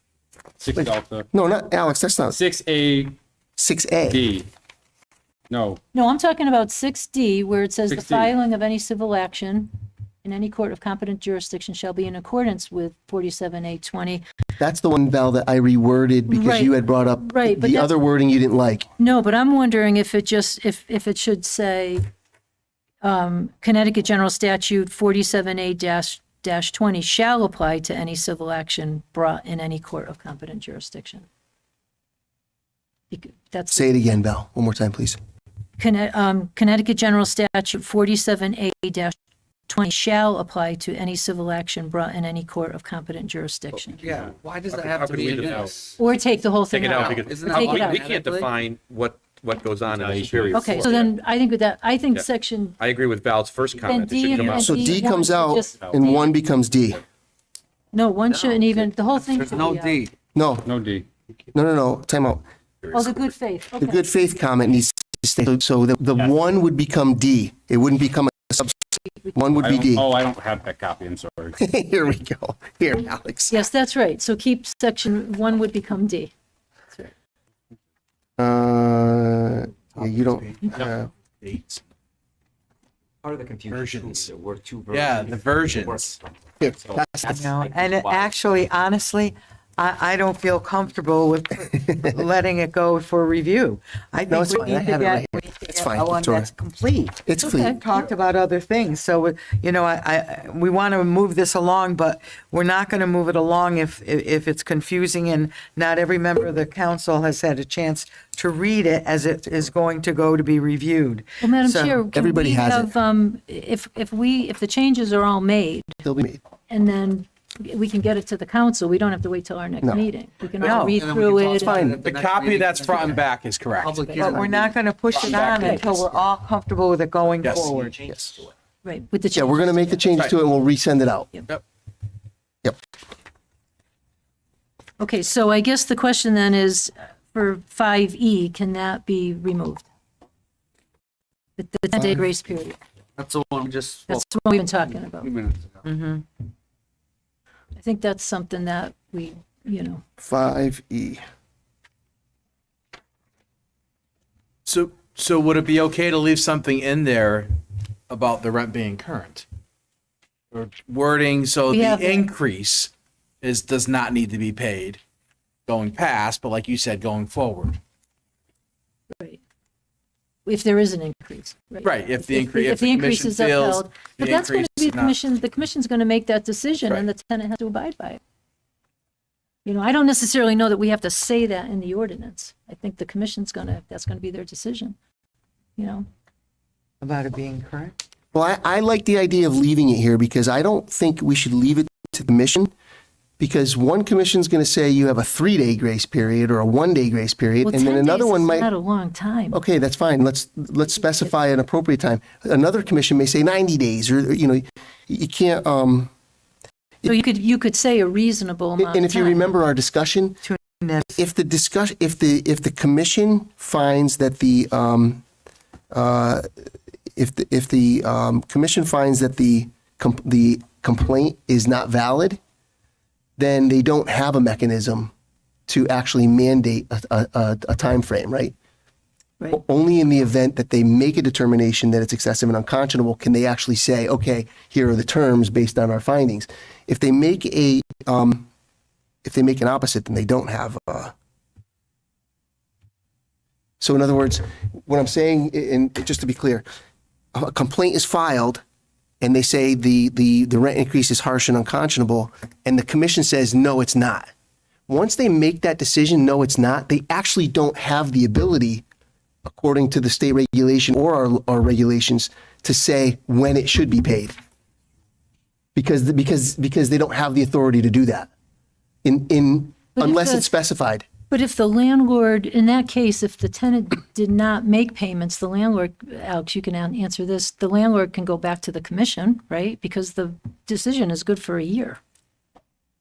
[SPEAKER 16] 6 Delta.
[SPEAKER 3] no, not Alex, that's not
[SPEAKER 16] 6A
[SPEAKER 3] 6A.
[SPEAKER 16] D. No.
[SPEAKER 7] No, I'm talking about 6D, where it says the
[SPEAKER 16] 6D.
[SPEAKER 7] filing of any civil action in any court of competent jurisdiction shall be in accordance with 47A20.
[SPEAKER 3] That's the one, Val, that I reworded because
[SPEAKER 7] Right.
[SPEAKER 3] you had brought up
[SPEAKER 7] Right, but
[SPEAKER 3] the
[SPEAKER 7] that's-
[SPEAKER 3] other wording you didn't like.
[SPEAKER 7] No, but I'm wondering if it if it should say Connecticut General Statute 47A-20 shall apply to any civil action brought in any court of competent jurisdiction. That's
[SPEAKER 3] Say it again, Val, one more time, please.
[SPEAKER 7] Connecticut General Statute 47A-20 shall apply to any civil action brought in any court of competent jurisdiction.
[SPEAKER 10] Yeah.
[SPEAKER 13] Why does that
[SPEAKER 10] How
[SPEAKER 13] have to
[SPEAKER 10] could
[SPEAKER 13] be
[SPEAKER 10] we
[SPEAKER 13] in
[SPEAKER 10] do that?
[SPEAKER 13] this?
[SPEAKER 7] Or take the whole thing
[SPEAKER 10] Take it out
[SPEAKER 7] out.
[SPEAKER 10] because
[SPEAKER 13] Isn't
[SPEAKER 7] Take it out.
[SPEAKER 10] we can't define what goes on in the Superior
[SPEAKER 7] Okay,
[SPEAKER 10] Court.
[SPEAKER 7] so then I think
[SPEAKER 10] Yeah.
[SPEAKER 7] section,
[SPEAKER 10] I agree with Val's first
[SPEAKER 7] then
[SPEAKER 10] comment. It
[SPEAKER 7] D
[SPEAKER 10] should
[SPEAKER 7] and
[SPEAKER 10] come out.
[SPEAKER 3] So
[SPEAKER 7] D
[SPEAKER 3] D
[SPEAKER 7] one
[SPEAKER 3] comes
[SPEAKER 7] should
[SPEAKER 3] out
[SPEAKER 7] just-
[SPEAKER 3] and 1 becomes D.
[SPEAKER 7] No, one shouldn't even, the whole thing should be
[SPEAKER 13] No
[SPEAKER 7] out.
[SPEAKER 13] D.
[SPEAKER 3] No,
[SPEAKER 16] No D.
[SPEAKER 3] no, time out.
[SPEAKER 7] Oh, the good faith,
[SPEAKER 3] The
[SPEAKER 7] okay.
[SPEAKER 3] good faith comment needs to stay. So the 1 would become D. It wouldn't become a sub. 1 would be D.
[SPEAKER 16] I don't have that copy. I'm sorry.
[SPEAKER 3] Here we go. Here, Alex.
[SPEAKER 7] Yes, that's right. So keep section 1 would become D. That's right.
[SPEAKER 3] Yeah, you don't.
[SPEAKER 4] Dates.
[SPEAKER 6] Part of the confusion.
[SPEAKER 4] Versions.
[SPEAKER 6] There were two versions.
[SPEAKER 4] Yeah, the versions.
[SPEAKER 3] Here,
[SPEAKER 6] So
[SPEAKER 3] that's-
[SPEAKER 1] No, and actually, honestly, I don't feel comfortable with letting it go for review. I
[SPEAKER 3] No,
[SPEAKER 1] think
[SPEAKER 3] it's
[SPEAKER 1] we
[SPEAKER 3] fine. I
[SPEAKER 1] need to
[SPEAKER 3] have it right
[SPEAKER 1] get,
[SPEAKER 3] here.
[SPEAKER 1] we need to
[SPEAKER 3] It's
[SPEAKER 1] get
[SPEAKER 3] fine,
[SPEAKER 1] one
[SPEAKER 3] Victoria.
[SPEAKER 1] that's complete.
[SPEAKER 3] It's clean.
[SPEAKER 1] Talked about other things, so, you know, we want to move this along, but we're not going to move it along if it's confusing and not every member of the council has had a chance to read it as it is going to go to be reviewed.
[SPEAKER 7] Well, Madam
[SPEAKER 1] So-
[SPEAKER 7] Chair, can
[SPEAKER 3] Everybody
[SPEAKER 7] we
[SPEAKER 3] has it.
[SPEAKER 7] have, if the changes are all made,
[SPEAKER 3] They'll be made.
[SPEAKER 7] and then we can get it to the council, we don't have to wait till our next
[SPEAKER 3] No.
[SPEAKER 7] meeting. We can
[SPEAKER 1] No.
[SPEAKER 7] all read
[SPEAKER 8] And then we
[SPEAKER 7] through
[SPEAKER 8] can talk
[SPEAKER 7] it.
[SPEAKER 8] about
[SPEAKER 7] and-
[SPEAKER 8] it at
[SPEAKER 4] The
[SPEAKER 8] next
[SPEAKER 4] copy
[SPEAKER 8] meeting.
[SPEAKER 4] that's front and back is correct.
[SPEAKER 8] Public
[SPEAKER 1] But
[SPEAKER 8] hearing.
[SPEAKER 1] we're not going to push it on until we're all comfortable with it going
[SPEAKER 4] Yes.
[SPEAKER 1] forward.
[SPEAKER 3] Yes.
[SPEAKER 7] Right, with the
[SPEAKER 3] Yeah, we're going to make the changes to it and we'll resend it out.
[SPEAKER 4] Yep.
[SPEAKER 3] Yep.
[SPEAKER 7] Okay, so I guess the question then is, for 5E, can that be removed? The 10-day grace period.
[SPEAKER 8] That's the one we just.
[SPEAKER 7] That's what we've been talking about.
[SPEAKER 8] Few minutes ago.
[SPEAKER 7] I think that's something that we,
[SPEAKER 3] 5E.
[SPEAKER 4] So would it be okay to leave something in there about the rent being current? Or wording so
[SPEAKER 7] We have
[SPEAKER 4] the
[SPEAKER 7] that.
[SPEAKER 4] increase does not need to be paid going past, but like you said, going forward.
[SPEAKER 7] right. If there is an increase.
[SPEAKER 4] Right, if the increase,
[SPEAKER 7] If the increase
[SPEAKER 4] commission
[SPEAKER 7] is
[SPEAKER 4] feels
[SPEAKER 7] upheld. But
[SPEAKER 4] the
[SPEAKER 7] that's going
[SPEAKER 4] increase
[SPEAKER 7] to be
[SPEAKER 4] is
[SPEAKER 7] the
[SPEAKER 4] not-
[SPEAKER 7] commission, the commission's going to make that decision, and the tenant has to abide by it. I don't necessarily know that we have to say that in the ordinance. I think the commission's that's going to be their decision,
[SPEAKER 1] About it being current?
[SPEAKER 3] Well, I like the idea of leaving it here because I don't think we should leave it to the commission. Because one commission's going to say you have a 3-day grace period or a 1-day grace period,
[SPEAKER 7] Well,
[SPEAKER 3] and then
[SPEAKER 7] 10
[SPEAKER 3] another
[SPEAKER 7] days
[SPEAKER 3] one
[SPEAKER 7] is
[SPEAKER 3] might.
[SPEAKER 7] not a long time.
[SPEAKER 3] Okay, that's fine. Let's specify an appropriate time. Another commission may say 90 days, or you can't.
[SPEAKER 7] So you could say a reasonable amount
[SPEAKER 3] And
[SPEAKER 7] of
[SPEAKER 3] if you
[SPEAKER 7] time.
[SPEAKER 3] remember our discussion, if the commission finds that if the commission finds that the complaint is not valid, then they don't have a mechanism to actually mandate a time frame, right?
[SPEAKER 7] Right.
[SPEAKER 3] Only in the event that they make a determination that it's excessive and unconscionable can they actually say, okay, here are the terms based on our findings. If they make an opposite, then they don't have. So in other words, what I'm saying, and just to be clear, a complaint is filed, and they say the rent increase is harsh and unconscionable, and the commission says no, it's not. Once they make that decision, no, it's not. They actually don't have the ability, according to the state regulation or our regulations, to say when it should be paid, because they don't have the authority to do that,
[SPEAKER 7] But if
[SPEAKER 3] unless
[SPEAKER 7] the-
[SPEAKER 3] it's specified.
[SPEAKER 7] But if the landlord, in that case, if the tenant did not make payments, the landlord, Alex, you can answer this, the landlord can go back to the commission, right? Because the decision is good for a year.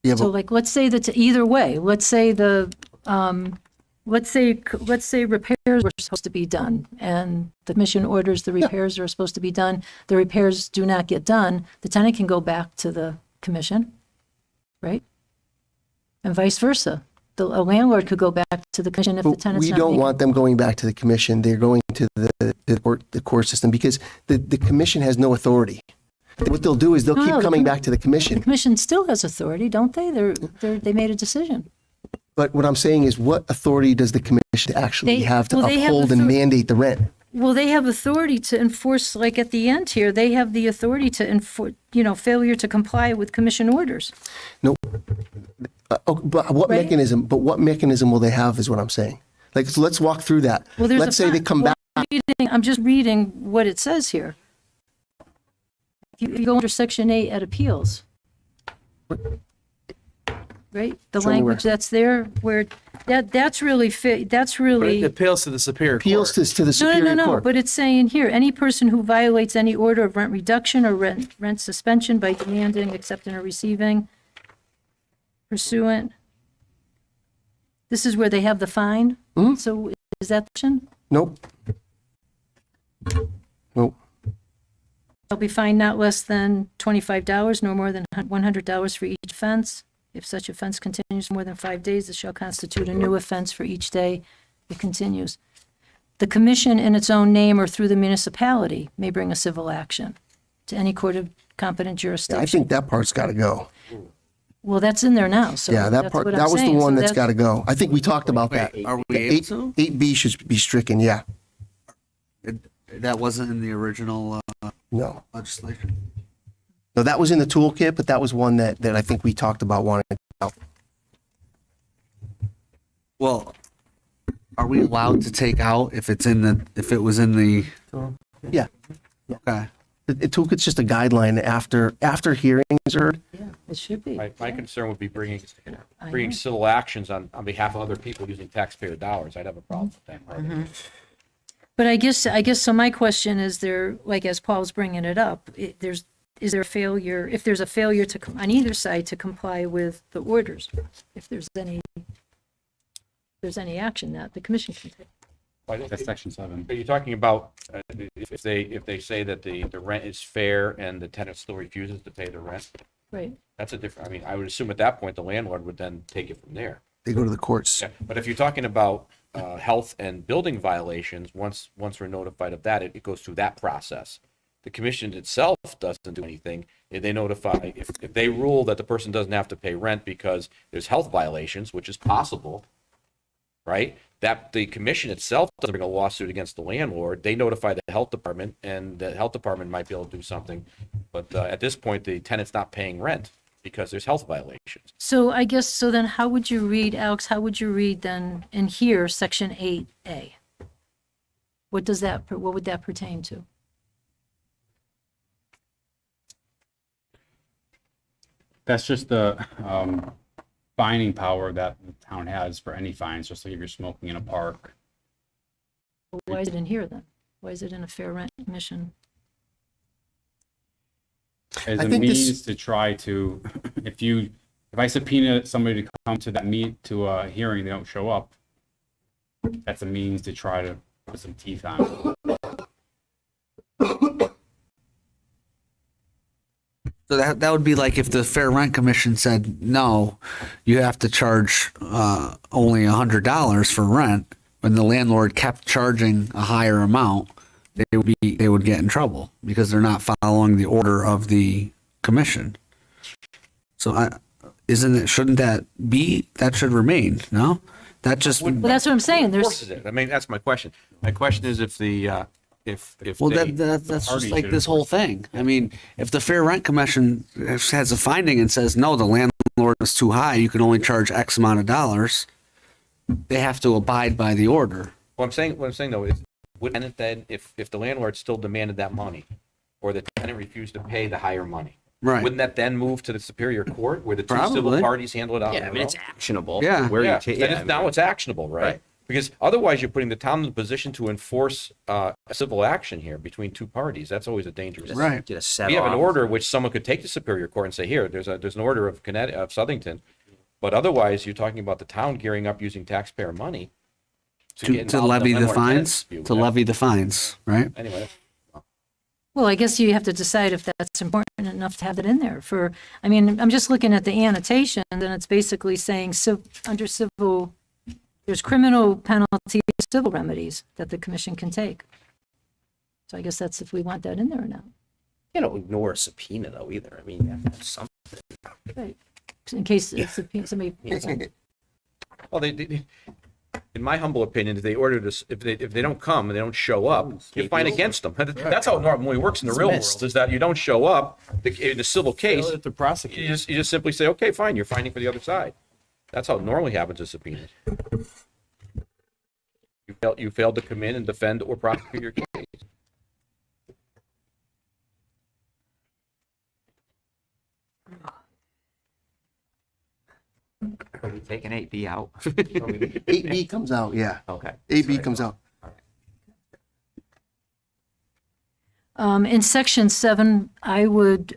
[SPEAKER 3] Yeah,
[SPEAKER 7] So
[SPEAKER 3] but
[SPEAKER 7] like, let's say that either way, let's say let's say repairs were supposed to be done and the commission orders the repairs are supposed to be done, the repairs do not get done, the tenant can go back to the commission, right? And vice versa. A landlord could go back to the commission if the
[SPEAKER 3] but
[SPEAKER 7] tenant's
[SPEAKER 3] we
[SPEAKER 7] not
[SPEAKER 3] don't
[SPEAKER 7] making.
[SPEAKER 3] want them going back to the commission. They're going to the court system because the commission has no authority. What they'll do is they'll
[SPEAKER 7] No,
[SPEAKER 3] keep
[SPEAKER 7] no,
[SPEAKER 3] coming
[SPEAKER 7] the-
[SPEAKER 3] back to the
[SPEAKER 7] The
[SPEAKER 3] commission.
[SPEAKER 7] commission still has authority, don't they? They made a decision.
[SPEAKER 3] But what I'm saying is, what authority does the commission actually
[SPEAKER 7] They-
[SPEAKER 3] have to
[SPEAKER 7] well, they have
[SPEAKER 3] uphold and
[SPEAKER 7] author-
[SPEAKER 3] mandate the rent?
[SPEAKER 7] Well, they have authority to enforce, like at the end here, they have the authority to enforce, failure to comply with commission orders.
[SPEAKER 3] No. But what
[SPEAKER 7] Right?
[SPEAKER 3] mechanism? But what mechanism will they have? Is what I'm saying. Like, so let's walk through that.
[SPEAKER 7] Well, there's
[SPEAKER 3] Let's say they come back.
[SPEAKER 7] I'm just reading what it says here. If you go under section 8 at appeals. Right? The
[SPEAKER 3] Show me
[SPEAKER 7] language
[SPEAKER 3] where.
[SPEAKER 7] that's there, where, that's really, that's
[SPEAKER 4] But
[SPEAKER 7] really.
[SPEAKER 4] it appeals to the Superior
[SPEAKER 3] Appeals
[SPEAKER 4] Court.
[SPEAKER 3] to the
[SPEAKER 7] No,
[SPEAKER 3] Superior
[SPEAKER 7] no,
[SPEAKER 3] Court.
[SPEAKER 7] but it's saying here, any person who violates any order of rent reduction or rent suspension by demanding, accepting, or receiving pursuant. This is where they have the fine?
[SPEAKER 3] Mhm.
[SPEAKER 7] So is that the section?
[SPEAKER 3] Nope. Nope.
[SPEAKER 7] They'll be fined not less than $25, no more than $100 for each offense. If such offense continues more than 5 days, it shall constitute a new offense for each day it continues. The commission in its own name or through the municipality may bring a civil action to any court of competent
[SPEAKER 3] Yeah,
[SPEAKER 7] jurisdiction.
[SPEAKER 3] I think that part's got to go.
[SPEAKER 7] Well, that's in there now, so.
[SPEAKER 3] Yeah, that
[SPEAKER 7] that's
[SPEAKER 3] part,
[SPEAKER 7] what I'm
[SPEAKER 3] that was the
[SPEAKER 7] saying.
[SPEAKER 3] one
[SPEAKER 7] So
[SPEAKER 3] that's got to go. I think we talked about that.
[SPEAKER 8] Are we able to?
[SPEAKER 3] 8B should be stricken, yeah.
[SPEAKER 8] That wasn't in the original
[SPEAKER 3] No.
[SPEAKER 8] legislation.
[SPEAKER 3] No, that was in the toolkit, but that was one that I think we talked about wanting to out.
[SPEAKER 8] Well, are we allowed to take out if it's in the, if it was in the,
[SPEAKER 3] Yeah.
[SPEAKER 8] okay.
[SPEAKER 3] The toolkit's just a guideline after hearings are heard.
[SPEAKER 7] Yeah, it should be.
[SPEAKER 10] My concern would be bringing
[SPEAKER 7] I know.
[SPEAKER 10] civil actions on behalf of other people using taxpayer dollars. I'd have a problem with that.
[SPEAKER 7] Mm-hmm. But I guess, so my question is there, like, as Paul's bringing it up, is there a failure, if there's a failure on either side to comply with the orders, if there's any action that the commission can take?
[SPEAKER 16] That's section 7.
[SPEAKER 10] Are you talking about if they say that the rent is fair and the tenant still refuses to pay the rent?
[SPEAKER 7] Right.
[SPEAKER 10] That's a different, I mean, I would assume at that point, the landlord would then take it from there.
[SPEAKER 3] They go to the courts.
[SPEAKER 10] Yeah, but if you're talking about health and building violations, once we're notified of that, it goes through that process. The commission itself doesn't do anything. They notify, if they rule that the person doesn't have to pay rent because there's health violations, which is possible, right? That the commission itself doesn't bring a lawsuit against the landlord. They notify the health department, and the health department might be able to do something. But at this point, the tenant's not paying rent because there's health violations.
[SPEAKER 7] So I guess, so then how would you read, Alex, how would you read then in here, section 8A? What would that pertain to?
[SPEAKER 16] That's just the fining power that the town has for any fines, just like if you're smoking in a park.
[SPEAKER 7] Well, why is it in here then? Why is it in a fair rent commission?
[SPEAKER 16] As
[SPEAKER 3] I
[SPEAKER 16] a
[SPEAKER 3] think this-
[SPEAKER 16] means to try to, if I subpoena somebody to come to to a hearing, they don't show up, that's a means to try to put some teeth on it.
[SPEAKER 8] So that would be like if the Fair Rent Commission said, no, you have to charge only $100 for rent, when the landlord kept charging a higher amount, they would get in trouble because they're not following the order of the commission. So shouldn't that should remain, no? That just,
[SPEAKER 7] Well, that's what I'm saying.
[SPEAKER 10] Forces it. I mean, that's my question. My question is if the, if
[SPEAKER 8] well,
[SPEAKER 10] they-
[SPEAKER 8] that's just
[SPEAKER 10] parties
[SPEAKER 8] like
[SPEAKER 10] should
[SPEAKER 8] this whole thing. I mean, if the Fair Rent Commission has a finding and says, no, the landlord is too high, you can only charge X amount of dollars, they have to abide by the order.
[SPEAKER 10] What I'm saying though is, would tenant then, if the landlord still demanded that money, or the tenant refused to pay the higher money,
[SPEAKER 8] Right.
[SPEAKER 10] wouldn't that then move to the Superior Court where the two civil
[SPEAKER 8] Probably.
[SPEAKER 10] parties handle it out?
[SPEAKER 14] Yeah, I mean, it's actionable.
[SPEAKER 8] Yeah.
[SPEAKER 14] Where
[SPEAKER 10] Yeah,
[SPEAKER 14] you take,
[SPEAKER 10] then now it's actionable, right? Because otherwise you're putting the town in the position to enforce a civil action here between two parties. That's always a dangerous.
[SPEAKER 8] Right.
[SPEAKER 14] Get a set
[SPEAKER 10] We have an
[SPEAKER 14] off.
[SPEAKER 10] order which someone could take to Superior Court and say, here, there's an order of Southington. But otherwise, you're talking about the town gearing up using taxpayer money get
[SPEAKER 8] To
[SPEAKER 10] involved in a
[SPEAKER 8] levy the
[SPEAKER 10] landlord-tenant
[SPEAKER 8] fines,
[SPEAKER 10] dispute.
[SPEAKER 8] to levy the fines, right?
[SPEAKER 10] Anyway,
[SPEAKER 7] Well, I guess you have to decide if that's important enough to have it in there for, I mean, I'm just looking at the annotation, and it's basically saying, under civil, there's criminal penalties, civil remedies that the commission can take. So I guess that's if we want that in there or not.
[SPEAKER 14] You don't ignore a subpoena though either. I mean, you have to have something.
[SPEAKER 7] Right. In case somebody.
[SPEAKER 10] well, they in my humble opinion, if they order this, if they don't come and they don't show up, you fight against them. That's how it normally works in the real world, is that you don't show up in a civil case.
[SPEAKER 4] To prosecute.
[SPEAKER 10] You just simply say, okay, fine, you're fighting for the other side. That's how it normally happens with subpoenas. You failed to come in and defend or prosecute your case.
[SPEAKER 6] Are you taking 8B out?
[SPEAKER 3] 8B comes out, yeah.
[SPEAKER 6] Okay.
[SPEAKER 3] 8B comes out.
[SPEAKER 7] In section 7, I would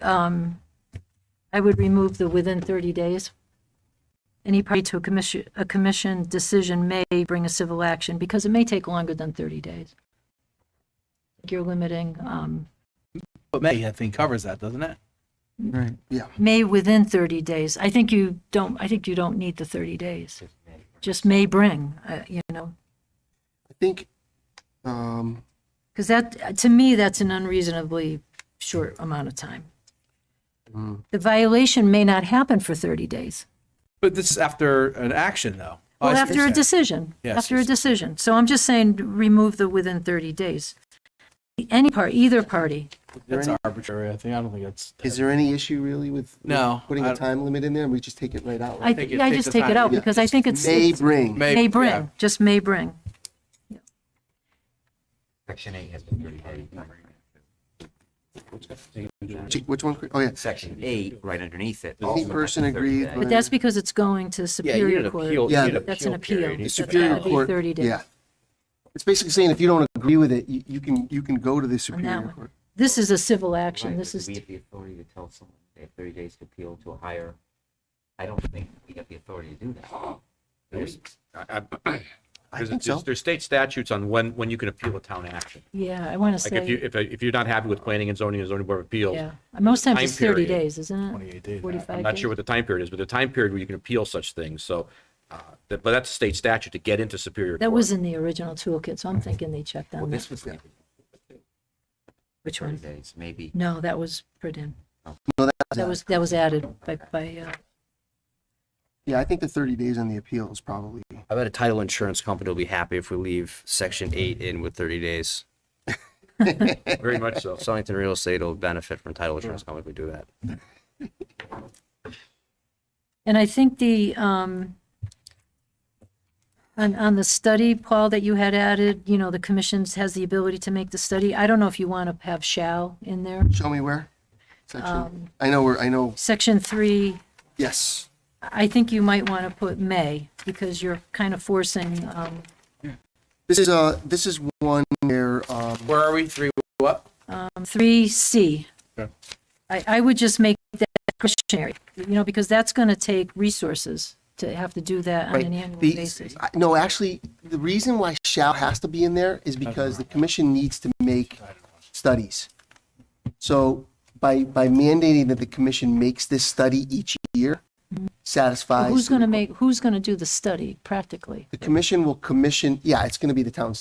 [SPEAKER 7] remove the within 30 days. Any party to a commission decision may bring a civil action because it may take longer than 30 days. You're limiting,
[SPEAKER 4] But May, I think, covers that, doesn't it?
[SPEAKER 8] Right.
[SPEAKER 3] Yeah.
[SPEAKER 7] may within 30 days. I think you don't need the 30 days. Just may bring,
[SPEAKER 3] I think,
[SPEAKER 7] because that, to me, that's an unreasonably short amount of time. the violation may not happen for 30 days.
[SPEAKER 4] But this is after an action, though. Oh,
[SPEAKER 7] Well,
[SPEAKER 4] I see what
[SPEAKER 7] after
[SPEAKER 4] you're
[SPEAKER 7] a
[SPEAKER 4] saying.
[SPEAKER 7] decision,
[SPEAKER 4] Yes,
[SPEAKER 7] after a
[SPEAKER 4] yes.
[SPEAKER 7] decision. So I'm just saying, remove the within 30 days. Any part, either party.
[SPEAKER 4] That's arbitrary, I think. I don't think it's.
[SPEAKER 3] Is there any issue really with
[SPEAKER 4] No,
[SPEAKER 3] putting
[SPEAKER 4] I-
[SPEAKER 3] a time limit in there and we just take it right out?
[SPEAKER 7] I,
[SPEAKER 3] right?
[SPEAKER 7] yeah, I
[SPEAKER 4] take
[SPEAKER 7] just
[SPEAKER 4] the
[SPEAKER 7] take it
[SPEAKER 4] time.
[SPEAKER 7] out because I think it's.
[SPEAKER 3] May
[SPEAKER 7] it's-
[SPEAKER 3] bring.
[SPEAKER 7] May bring,
[SPEAKER 4] yeah.
[SPEAKER 7] just may bring.
[SPEAKER 6] Section 8 has been 30 days.
[SPEAKER 3] Which one? Oh, yeah.
[SPEAKER 6] Section 8, right underneath it.
[SPEAKER 3] Any
[SPEAKER 6] also has
[SPEAKER 3] person
[SPEAKER 6] 30
[SPEAKER 3] agreed
[SPEAKER 6] days.
[SPEAKER 7] But that's because it's going to Superior Court.
[SPEAKER 3] Yeah,
[SPEAKER 7] That's an appeal.
[SPEAKER 3] The
[SPEAKER 7] That's
[SPEAKER 3] Superior
[SPEAKER 7] gotta be
[SPEAKER 3] Court,
[SPEAKER 7] 30 days.
[SPEAKER 3] yeah. It's basically saying if you don't agree with it, you can go to the Superior
[SPEAKER 7] one.
[SPEAKER 3] Court.
[SPEAKER 7] This is a civil action.
[SPEAKER 6] Right,
[SPEAKER 7] This
[SPEAKER 6] but
[SPEAKER 7] is,
[SPEAKER 6] do we have the authority to tell someone they have 30 days to appeal to a higher? I don't think we have the authority to do that.
[SPEAKER 3] I think so.
[SPEAKER 10] There's state statutes on when you can appeal a town action.
[SPEAKER 7] yeah, I want to
[SPEAKER 10] Like
[SPEAKER 7] say,
[SPEAKER 10] if you're not happy with planning and zoning Board of Appeals,
[SPEAKER 7] yeah. Most times
[SPEAKER 10] time
[SPEAKER 7] it's 30
[SPEAKER 10] period.
[SPEAKER 7] days, isn't it?
[SPEAKER 4] 28 days.
[SPEAKER 7] 45
[SPEAKER 10] I'm not sure what the time period is, but the time period where you can appeal such things, so, but that's a state statute to get into Superior Court.
[SPEAKER 7] That was in the original toolkit, so I'm thinking they checked
[SPEAKER 6] Well,
[SPEAKER 7] on
[SPEAKER 6] this
[SPEAKER 7] that.
[SPEAKER 6] was maybe
[SPEAKER 7] Which
[SPEAKER 6] 30
[SPEAKER 7] one?
[SPEAKER 6] days, maybe.
[SPEAKER 7] No, that was put in.
[SPEAKER 3] No,
[SPEAKER 7] That was added by,
[SPEAKER 3] Yeah, I think the 30 days on the appeal is probably.
[SPEAKER 14] I bet a title insurance company will be happy if we leave section 8 in with 30 days.
[SPEAKER 10] Very much so.
[SPEAKER 14] Southington Real Estate will benefit from title insurance company if we do that.
[SPEAKER 7] and I think the, on the study, Paul, that you had added, you know, the commissions has the ability to make the study. I don't know if you want to have shall in there.
[SPEAKER 3] Show me where? Section. I know.
[SPEAKER 7] Section 3,
[SPEAKER 3] Yes.
[SPEAKER 7] I think you might want to put may, because you're kind of forcing,
[SPEAKER 3] This is one where,
[SPEAKER 4] Where are we? 3 what?
[SPEAKER 7] 3C.
[SPEAKER 4] Okay.
[SPEAKER 7] I would just make that discretionary, you know, because that's going to take resources to have to do that on
[SPEAKER 3] right.
[SPEAKER 7] an annual
[SPEAKER 3] The-
[SPEAKER 7] basis.
[SPEAKER 3] No, actually, the reason why shall has to be in there is because the commission needs to make studies. So by mandating that the commission makes this study each year, satisfies.
[SPEAKER 7] Who's going to do the study practically?
[SPEAKER 3] The commission will commission, yeah, it's going to be the town,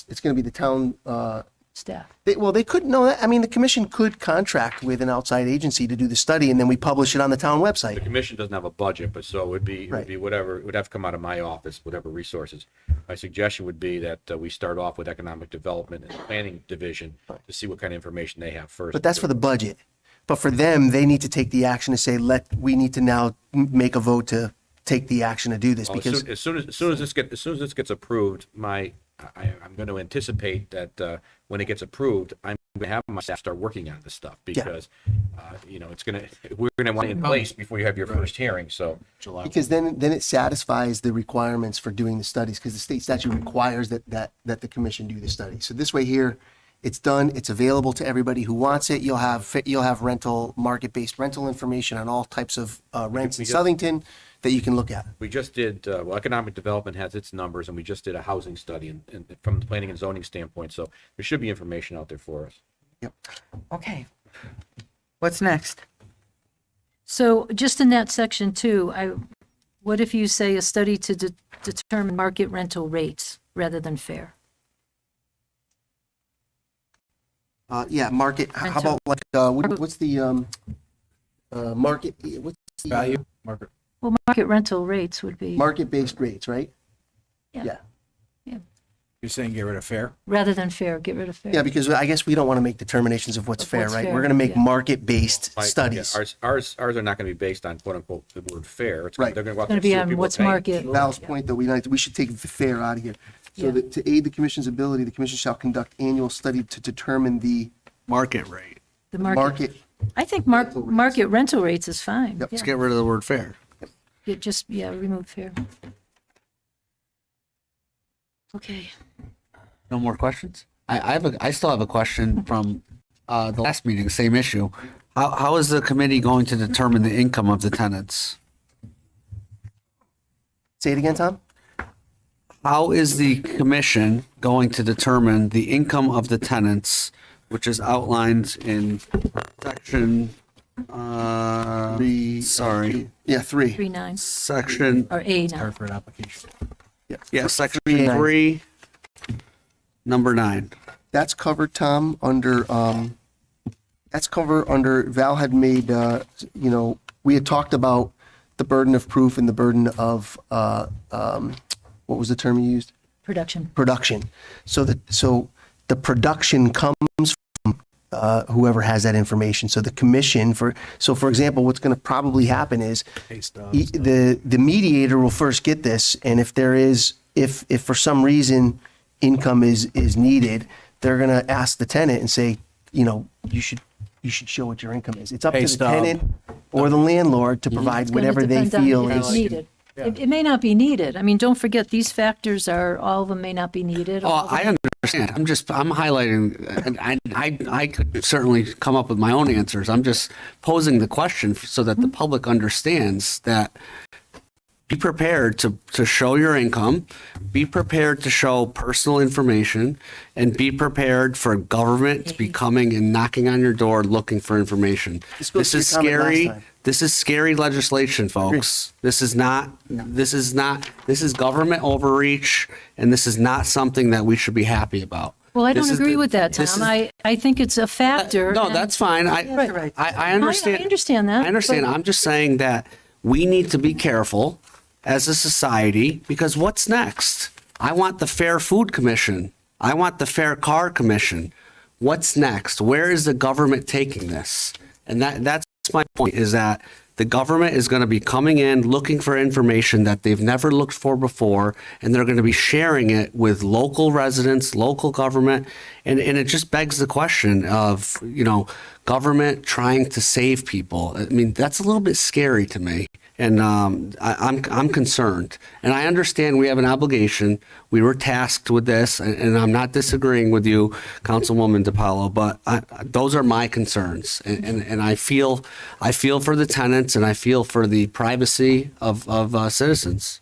[SPEAKER 7] Staff.
[SPEAKER 3] they could, no, I mean, the commission could contract with an outside agency to do the study and then we publish it on the town
[SPEAKER 10] The
[SPEAKER 3] website.
[SPEAKER 10] commission doesn't have a budget, but so it would be
[SPEAKER 3] Right.
[SPEAKER 10] whatever, it would have to come out of my office, whatever resources. My suggestion would be that we start off with economic development and planning division to see what kind of information they have first.
[SPEAKER 3] But that's for the budget. But for them, they need to take the action to say, we need to now make a vote to take the action to do this
[SPEAKER 10] Well,
[SPEAKER 3] because.
[SPEAKER 10] as soon as this gets approved, I'm going to anticipate that when it gets approved, I'm going to have my staff start working on this stuff because, we're going to want it in place before you have your first hearing. So
[SPEAKER 3] Because then it satisfies the requirements for doing the studies, because the state statute requires that the commission do the study. So this way here, it's done, it's available to everybody who wants it. You'll have market-based rental information on all types of rents in Southington that you can look at.
[SPEAKER 10] we just did, economic development has its numbers, and we just did a housing study and from the planning and zoning standpoint. So there should be information out there for us.
[SPEAKER 3] Yep.
[SPEAKER 1] Okay. What's next?
[SPEAKER 7] So just in that section too, what if you say a study to determine market rental rates rather than fair?
[SPEAKER 3] Yeah, market, how about what's the market, what's the?
[SPEAKER 4] Value? Market.
[SPEAKER 7] Well, market rental rates would be
[SPEAKER 3] Market-based rates, right?
[SPEAKER 7] Yeah.
[SPEAKER 4] You're saying get rid of fair?
[SPEAKER 7] rather than fair, get rid of fair.
[SPEAKER 3] Yeah, because I guess we don't want to make determinations of what's
[SPEAKER 7] Of
[SPEAKER 3] fair,
[SPEAKER 7] what's
[SPEAKER 3] right?
[SPEAKER 7] fair,
[SPEAKER 3] We're going to make
[SPEAKER 7] yeah.
[SPEAKER 3] market-based
[SPEAKER 10] Like,
[SPEAKER 3] studies.
[SPEAKER 10] yeah, ours are not going to be based on quote unquote the word fair. It's
[SPEAKER 3] Right.
[SPEAKER 10] They're going to go out
[SPEAKER 7] Going to
[SPEAKER 10] there
[SPEAKER 7] be
[SPEAKER 10] and see what
[SPEAKER 7] on
[SPEAKER 10] people
[SPEAKER 7] what's
[SPEAKER 10] pay.
[SPEAKER 7] market.
[SPEAKER 3] Val's point, though, we should take the fair out of here. So
[SPEAKER 7] Yeah.
[SPEAKER 3] that to aid the commission's ability, the commission shall conduct annual study to determine the
[SPEAKER 8] Market rate.
[SPEAKER 7] The
[SPEAKER 3] market.
[SPEAKER 7] I think market rental rates is fine.
[SPEAKER 3] Yep.
[SPEAKER 8] Let's get rid of the word fair.
[SPEAKER 7] Remove fair. Okay.
[SPEAKER 8] No more questions? I still have a question from the last meeting, same issue. How is the committee going to determine the income of the tenants?
[SPEAKER 3] Say it again, Tom?
[SPEAKER 8] How is the commission going to determine the income of the tenants, which is outlined in section,
[SPEAKER 3] Three. Yeah, 3.
[SPEAKER 7] 3.9
[SPEAKER 8] section,
[SPEAKER 7] or A9.
[SPEAKER 4] Hartford application.
[SPEAKER 8] yeah, section 3, number 9.
[SPEAKER 3] That's covered, Tom, under That's covered under, Val had made, we had talked about the burden of proof and the burden of, what was the term you used?
[SPEAKER 7] Production.
[SPEAKER 3] Production. So the production comes from whoever has that information. So the commission for example, what's going to probably happen is the mediator will first get this, and if there is, if for some reason income is needed, they're going to ask the tenant and say, you should show what your income is. It's up to the tenant or the landlord to provide whatever they feel
[SPEAKER 7] It's
[SPEAKER 3] is
[SPEAKER 7] needed. It may not be needed. I mean, don't forget, these factors all of them may not be needed.
[SPEAKER 8] Oh, I understand. I'm highlighting, and I could certainly come up with my own answers. I'm just posing the question so that the public understands that be prepared to show your income, be prepared to show personal information, and be prepared for government to be coming and knocking on your door looking for information. This is scary. This is scary legislation, folks. This is government overreach, and this is not something that we should be happy about.
[SPEAKER 7] Well, I
[SPEAKER 8] This
[SPEAKER 7] don't
[SPEAKER 8] is
[SPEAKER 7] agree
[SPEAKER 8] the-
[SPEAKER 7] with that,
[SPEAKER 8] this
[SPEAKER 7] Tom.
[SPEAKER 8] is-
[SPEAKER 7] I think it's a factor.
[SPEAKER 8] No,
[SPEAKER 7] and-
[SPEAKER 8] that's fine. I understand.
[SPEAKER 7] I understand that.
[SPEAKER 8] I understand.
[SPEAKER 7] but-
[SPEAKER 8] I'm just saying that we need to be careful as a society, because what's next? I want the Fair Food Commission. I want the Fair Car Commission. What's next? Where is the government taking this? And that's my point, is that the government is going to be coming in looking for information that they've never looked for before, and they're going to be sharing it with local residents, local government, and it just begs the question of, government trying to save people. I mean, that's a little bit scary to me. And I'm concerned, and I understand we have an obligation. We were tasked with this, and I'm not disagreeing with you, Councilwoman DiPaolo, but those are my concerns, and I feel for the tenants, and I feel for the privacy of citizens.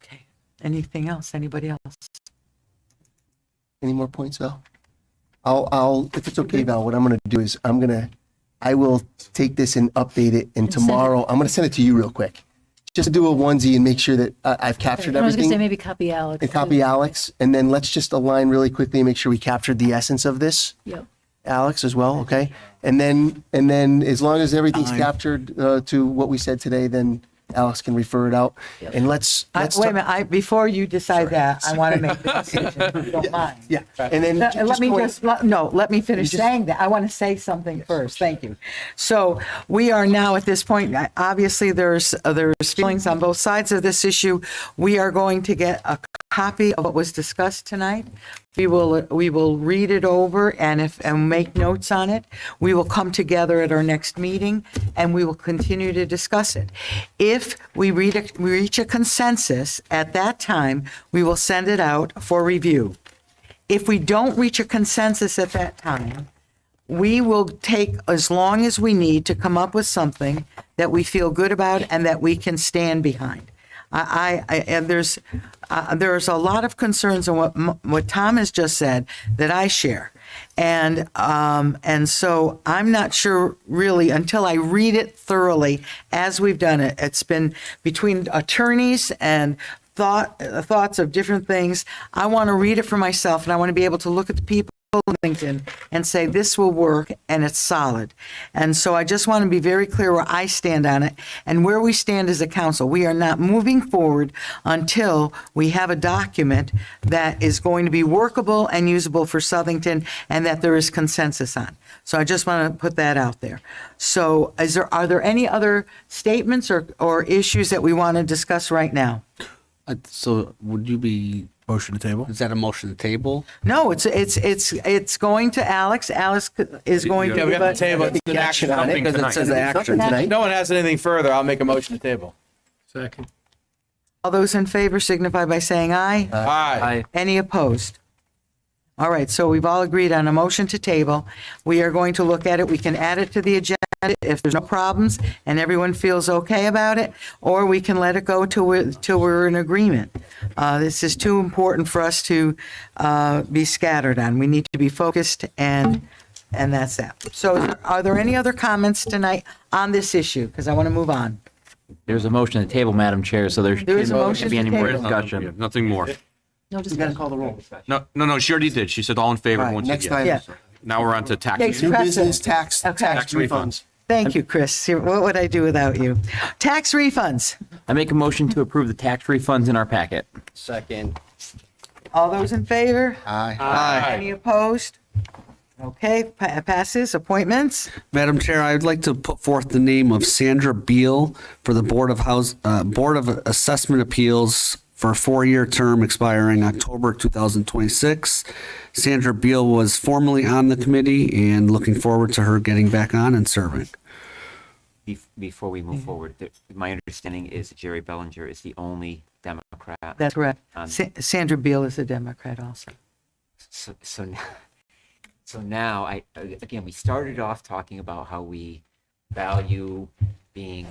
[SPEAKER 1] Okay. Anything else? Anybody else?
[SPEAKER 3] Any more points, Val? I'll, if it's okay, Val, what I'm going to do is I will take this and update it, and tomorrow, I'm going to send it to you real quick. Just to do a onesie and make sure that I've captured
[SPEAKER 7] I was going to say
[SPEAKER 3] everything.
[SPEAKER 7] maybe copy Alex.
[SPEAKER 3] And copy Alex, and then let's just align really quickly and make sure we captured the essence of this.
[SPEAKER 7] Yep.
[SPEAKER 3] Alex as well, okay? And then as long as everything's captured to what we said today, then Alex can refer it out. And let's
[SPEAKER 1] Wait a minute, before you decide that, I want to make the decision, if you don't mind.
[SPEAKER 3] Yeah, and then
[SPEAKER 1] Let me finish saying that. I want to say something first. Thank you. So we are now at this point, obviously there's feelings on both sides of this issue. We are going to get a copy of what was discussed tonight. We will read it over and make notes on it. We will come together at our next meeting and we will continue to discuss it. If we reach a consensus at that time, we will send it out for review. If we don't reach a consensus at that time, we will take as long as we need to come up with something that we feel good about and that we can stand behind. And there's a lot of concerns on what Tom has just said that I share, and so I'm not sure really until I read it thoroughly as we've done it. It's been between attorneys and thoughts of different things. I want to read it for myself, and I want to be able to look at the people on LinkedIn and say this will work and it's solid. And so I just want to be very clear where I stand on it and where we stand as a council. We are not moving forward until we have a document that is going to be workable and usable for Southington and that there is consensus on. So I just want to put that out there. So are there any other statements or issues that we want to discuss right now?
[SPEAKER 8] So would you be
[SPEAKER 4] Motion to table?
[SPEAKER 8] Is that a motion to table?
[SPEAKER 1] No, it's going to Alex. Alex is going to
[SPEAKER 4] Yeah, we
[SPEAKER 1] give
[SPEAKER 4] have to table.
[SPEAKER 1] us
[SPEAKER 4] It's
[SPEAKER 3] action on it.
[SPEAKER 8] Because it says action.
[SPEAKER 3] Tonight.
[SPEAKER 4] No one has anything further. I'll make a motion to table.
[SPEAKER 11] Second.
[SPEAKER 1] All those in favor signify by saying aye.
[SPEAKER 4] Aye.
[SPEAKER 1] Any opposed? All right, so we've all agreed on a motion to table. We are going to look at it. We can add it to the agenda if there's no problems and everyone feels okay about it, or we can let it go till we're in agreement. This is too important for us to be scattered on. We need to be focused, and that's that. So are there any other comments tonight on this issue? Because I want to move on.
[SPEAKER 9] There's a motion to table, Madam Chair, so there
[SPEAKER 1] There is a motion
[SPEAKER 9] shouldn't be
[SPEAKER 1] to
[SPEAKER 9] any more
[SPEAKER 1] table.
[SPEAKER 9] discussion.
[SPEAKER 10] Nothing more.
[SPEAKER 7] No
[SPEAKER 3] We got to call the roll.
[SPEAKER 10] No, she already did. She said all in favor.
[SPEAKER 3] All right,
[SPEAKER 10] Everyone said
[SPEAKER 3] next
[SPEAKER 10] yes.
[SPEAKER 3] item.
[SPEAKER 1] Yeah.
[SPEAKER 10] Now we're on to tax.
[SPEAKER 1] Takes
[SPEAKER 3] New
[SPEAKER 1] precedence.
[SPEAKER 3] business tax,
[SPEAKER 1] Okay.
[SPEAKER 3] tax refunds.
[SPEAKER 1] Thank you, Chris. What would I do without you? Tax refunds.
[SPEAKER 9] I make a motion to approve the tax refunds in our packet.
[SPEAKER 14] Second.
[SPEAKER 1] All those in favor?
[SPEAKER 3] Aye.
[SPEAKER 1] Any opposed? Okay, passes. Appointments.
[SPEAKER 8] Madam Chair, I'd like to put forth the name of Sandra Beal for the Board of Assessment Appeals for a 4-year term expiring October 2026. Sandra Beal was formerly on the committee and looking forward to her getting back on and serving.
[SPEAKER 6] Before we move forward, my understanding is Jerry Bellinger is the only Democrat.
[SPEAKER 1] That's correct. Sandra Beal is a Democrat also.
[SPEAKER 6] So now, again, we started off talking about how we value being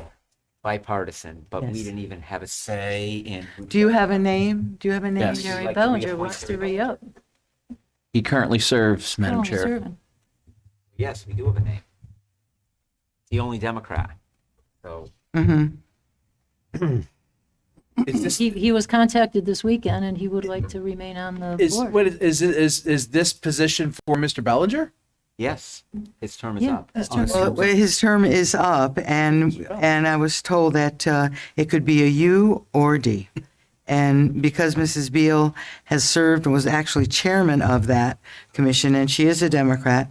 [SPEAKER 6] bipartisan, but we
[SPEAKER 1] Yes.
[SPEAKER 6] didn't even have a say in.
[SPEAKER 1] Do you have a name? Do you have a name?
[SPEAKER 9] Yes.
[SPEAKER 7] Jerry
[SPEAKER 6] Like to
[SPEAKER 7] Bellinger
[SPEAKER 6] reappoint
[SPEAKER 7] wants to re-up.
[SPEAKER 9] He currently serves, Madam
[SPEAKER 7] Oh, he's
[SPEAKER 9] Chair.
[SPEAKER 7] serving.
[SPEAKER 6] Yes, we do have a name. The only Democrat. So
[SPEAKER 1] Mm-hmm.
[SPEAKER 4] Is this
[SPEAKER 7] He was contacted this weekend and he would like to remain on the board.
[SPEAKER 4] is this position for Mr. Bellinger?
[SPEAKER 6] yes, his term is
[SPEAKER 7] Yeah,
[SPEAKER 6] up.
[SPEAKER 7] his term is
[SPEAKER 1] Well, his term is up, and I was told that it could be a U or D. And because Mrs. Beal has served and was actually chairman of that commission, and she is a Democrat,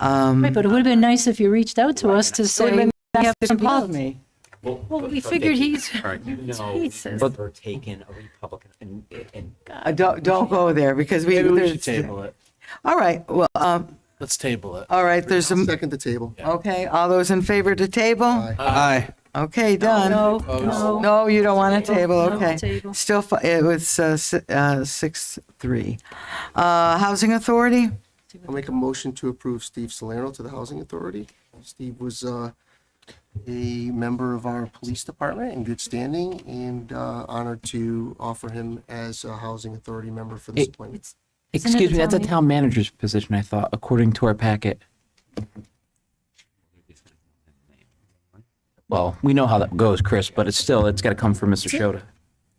[SPEAKER 7] Right, but it would have been nice if you reached out to us to say,
[SPEAKER 1] been
[SPEAKER 7] we have
[SPEAKER 1] to
[SPEAKER 7] somebody
[SPEAKER 1] call
[SPEAKER 7] else.
[SPEAKER 1] me.
[SPEAKER 7] Well, we figured he's,
[SPEAKER 6] You know,
[SPEAKER 7] Jesus.
[SPEAKER 6] we've never taken a Republican and
[SPEAKER 1] Don't go there because
[SPEAKER 4] Maybe we
[SPEAKER 1] there's-
[SPEAKER 4] should table it.
[SPEAKER 1] All right. Well,
[SPEAKER 4] Let's table it.
[SPEAKER 1] all right. There's some.
[SPEAKER 3] Second the table.
[SPEAKER 1] Okay. All those in favor to table?
[SPEAKER 8] Aye.
[SPEAKER 1] Okay, done.
[SPEAKER 7] no.
[SPEAKER 1] No, you don't want to table.
[SPEAKER 7] No,
[SPEAKER 1] Okay.
[SPEAKER 7] table.
[SPEAKER 1] Still, it was 6-3. Housing Authority.
[SPEAKER 3] I'll make a motion to approve Steve Salerno to the Housing Authority. Steve was a member of our police department in good standing, and honored to offer him as a Housing Authority member for this appointment.
[SPEAKER 7] Isn't it
[SPEAKER 9] Excuse me,
[SPEAKER 7] the
[SPEAKER 9] that's a
[SPEAKER 7] town
[SPEAKER 9] town manager's position, I thought, according to our packet. Well, we know how that goes, Chris, but it's got to come from Mr. Shota.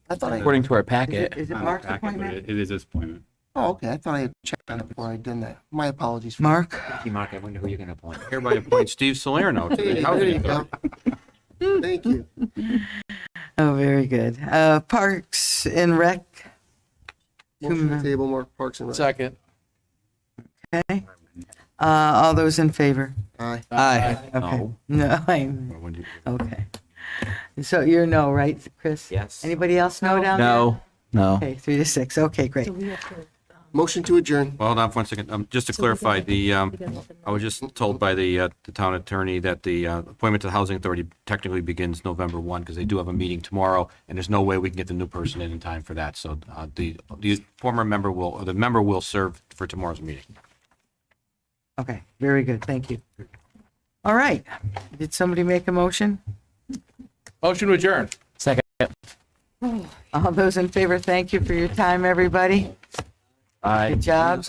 [SPEAKER 3] I thought I,
[SPEAKER 9] According to our packet.
[SPEAKER 1] Is it
[SPEAKER 16] On the
[SPEAKER 1] Mark's
[SPEAKER 16] packet, but
[SPEAKER 1] appointment?
[SPEAKER 16] it is his appointment.
[SPEAKER 3] oh, okay, I thought I had checked on it before I done that. My apologies.
[SPEAKER 1] Mark?
[SPEAKER 6] Thank you, Mark. I wonder who you're going to appoint.
[SPEAKER 10] Hereby appoint Steve Salerno to
[SPEAKER 3] There
[SPEAKER 10] the
[SPEAKER 3] you
[SPEAKER 10] Housing
[SPEAKER 3] go.
[SPEAKER 10] Authority.
[SPEAKER 3] Thank you.
[SPEAKER 1] Oh, very good. Parks and Rec.
[SPEAKER 3] Motion to table Mark Parks and Rec.
[SPEAKER 4] Second.
[SPEAKER 1] Okay. All those in favor?
[SPEAKER 3] Aye.
[SPEAKER 8] Aye.
[SPEAKER 1] Okay.
[SPEAKER 9] No.
[SPEAKER 1] No, okay. So you're no, right, Chris?
[SPEAKER 6] Yes.
[SPEAKER 1] Anybody else no down there?
[SPEAKER 9] No.
[SPEAKER 1] Okay, 3-6. Okay, great.
[SPEAKER 7] So we have to,
[SPEAKER 3] Motion to adjourn.
[SPEAKER 10] Well, hold on for 1 second. Just to clarify, I was just told by the town attorney that the appointment to the Housing Authority technically begins November 1, because they do have a meeting tomorrow, and there's no way we can get the new person in time for that. So the former member or the member will serve for tomorrow's meeting.
[SPEAKER 1] Okay, very good. Thank you. All right. Did somebody make a motion?
[SPEAKER 4] Motion to adjourn.
[SPEAKER 9] Second.
[SPEAKER 1] All those in favor, thank you for your time, everybody.
[SPEAKER 9] Aye.
[SPEAKER 1] Good job.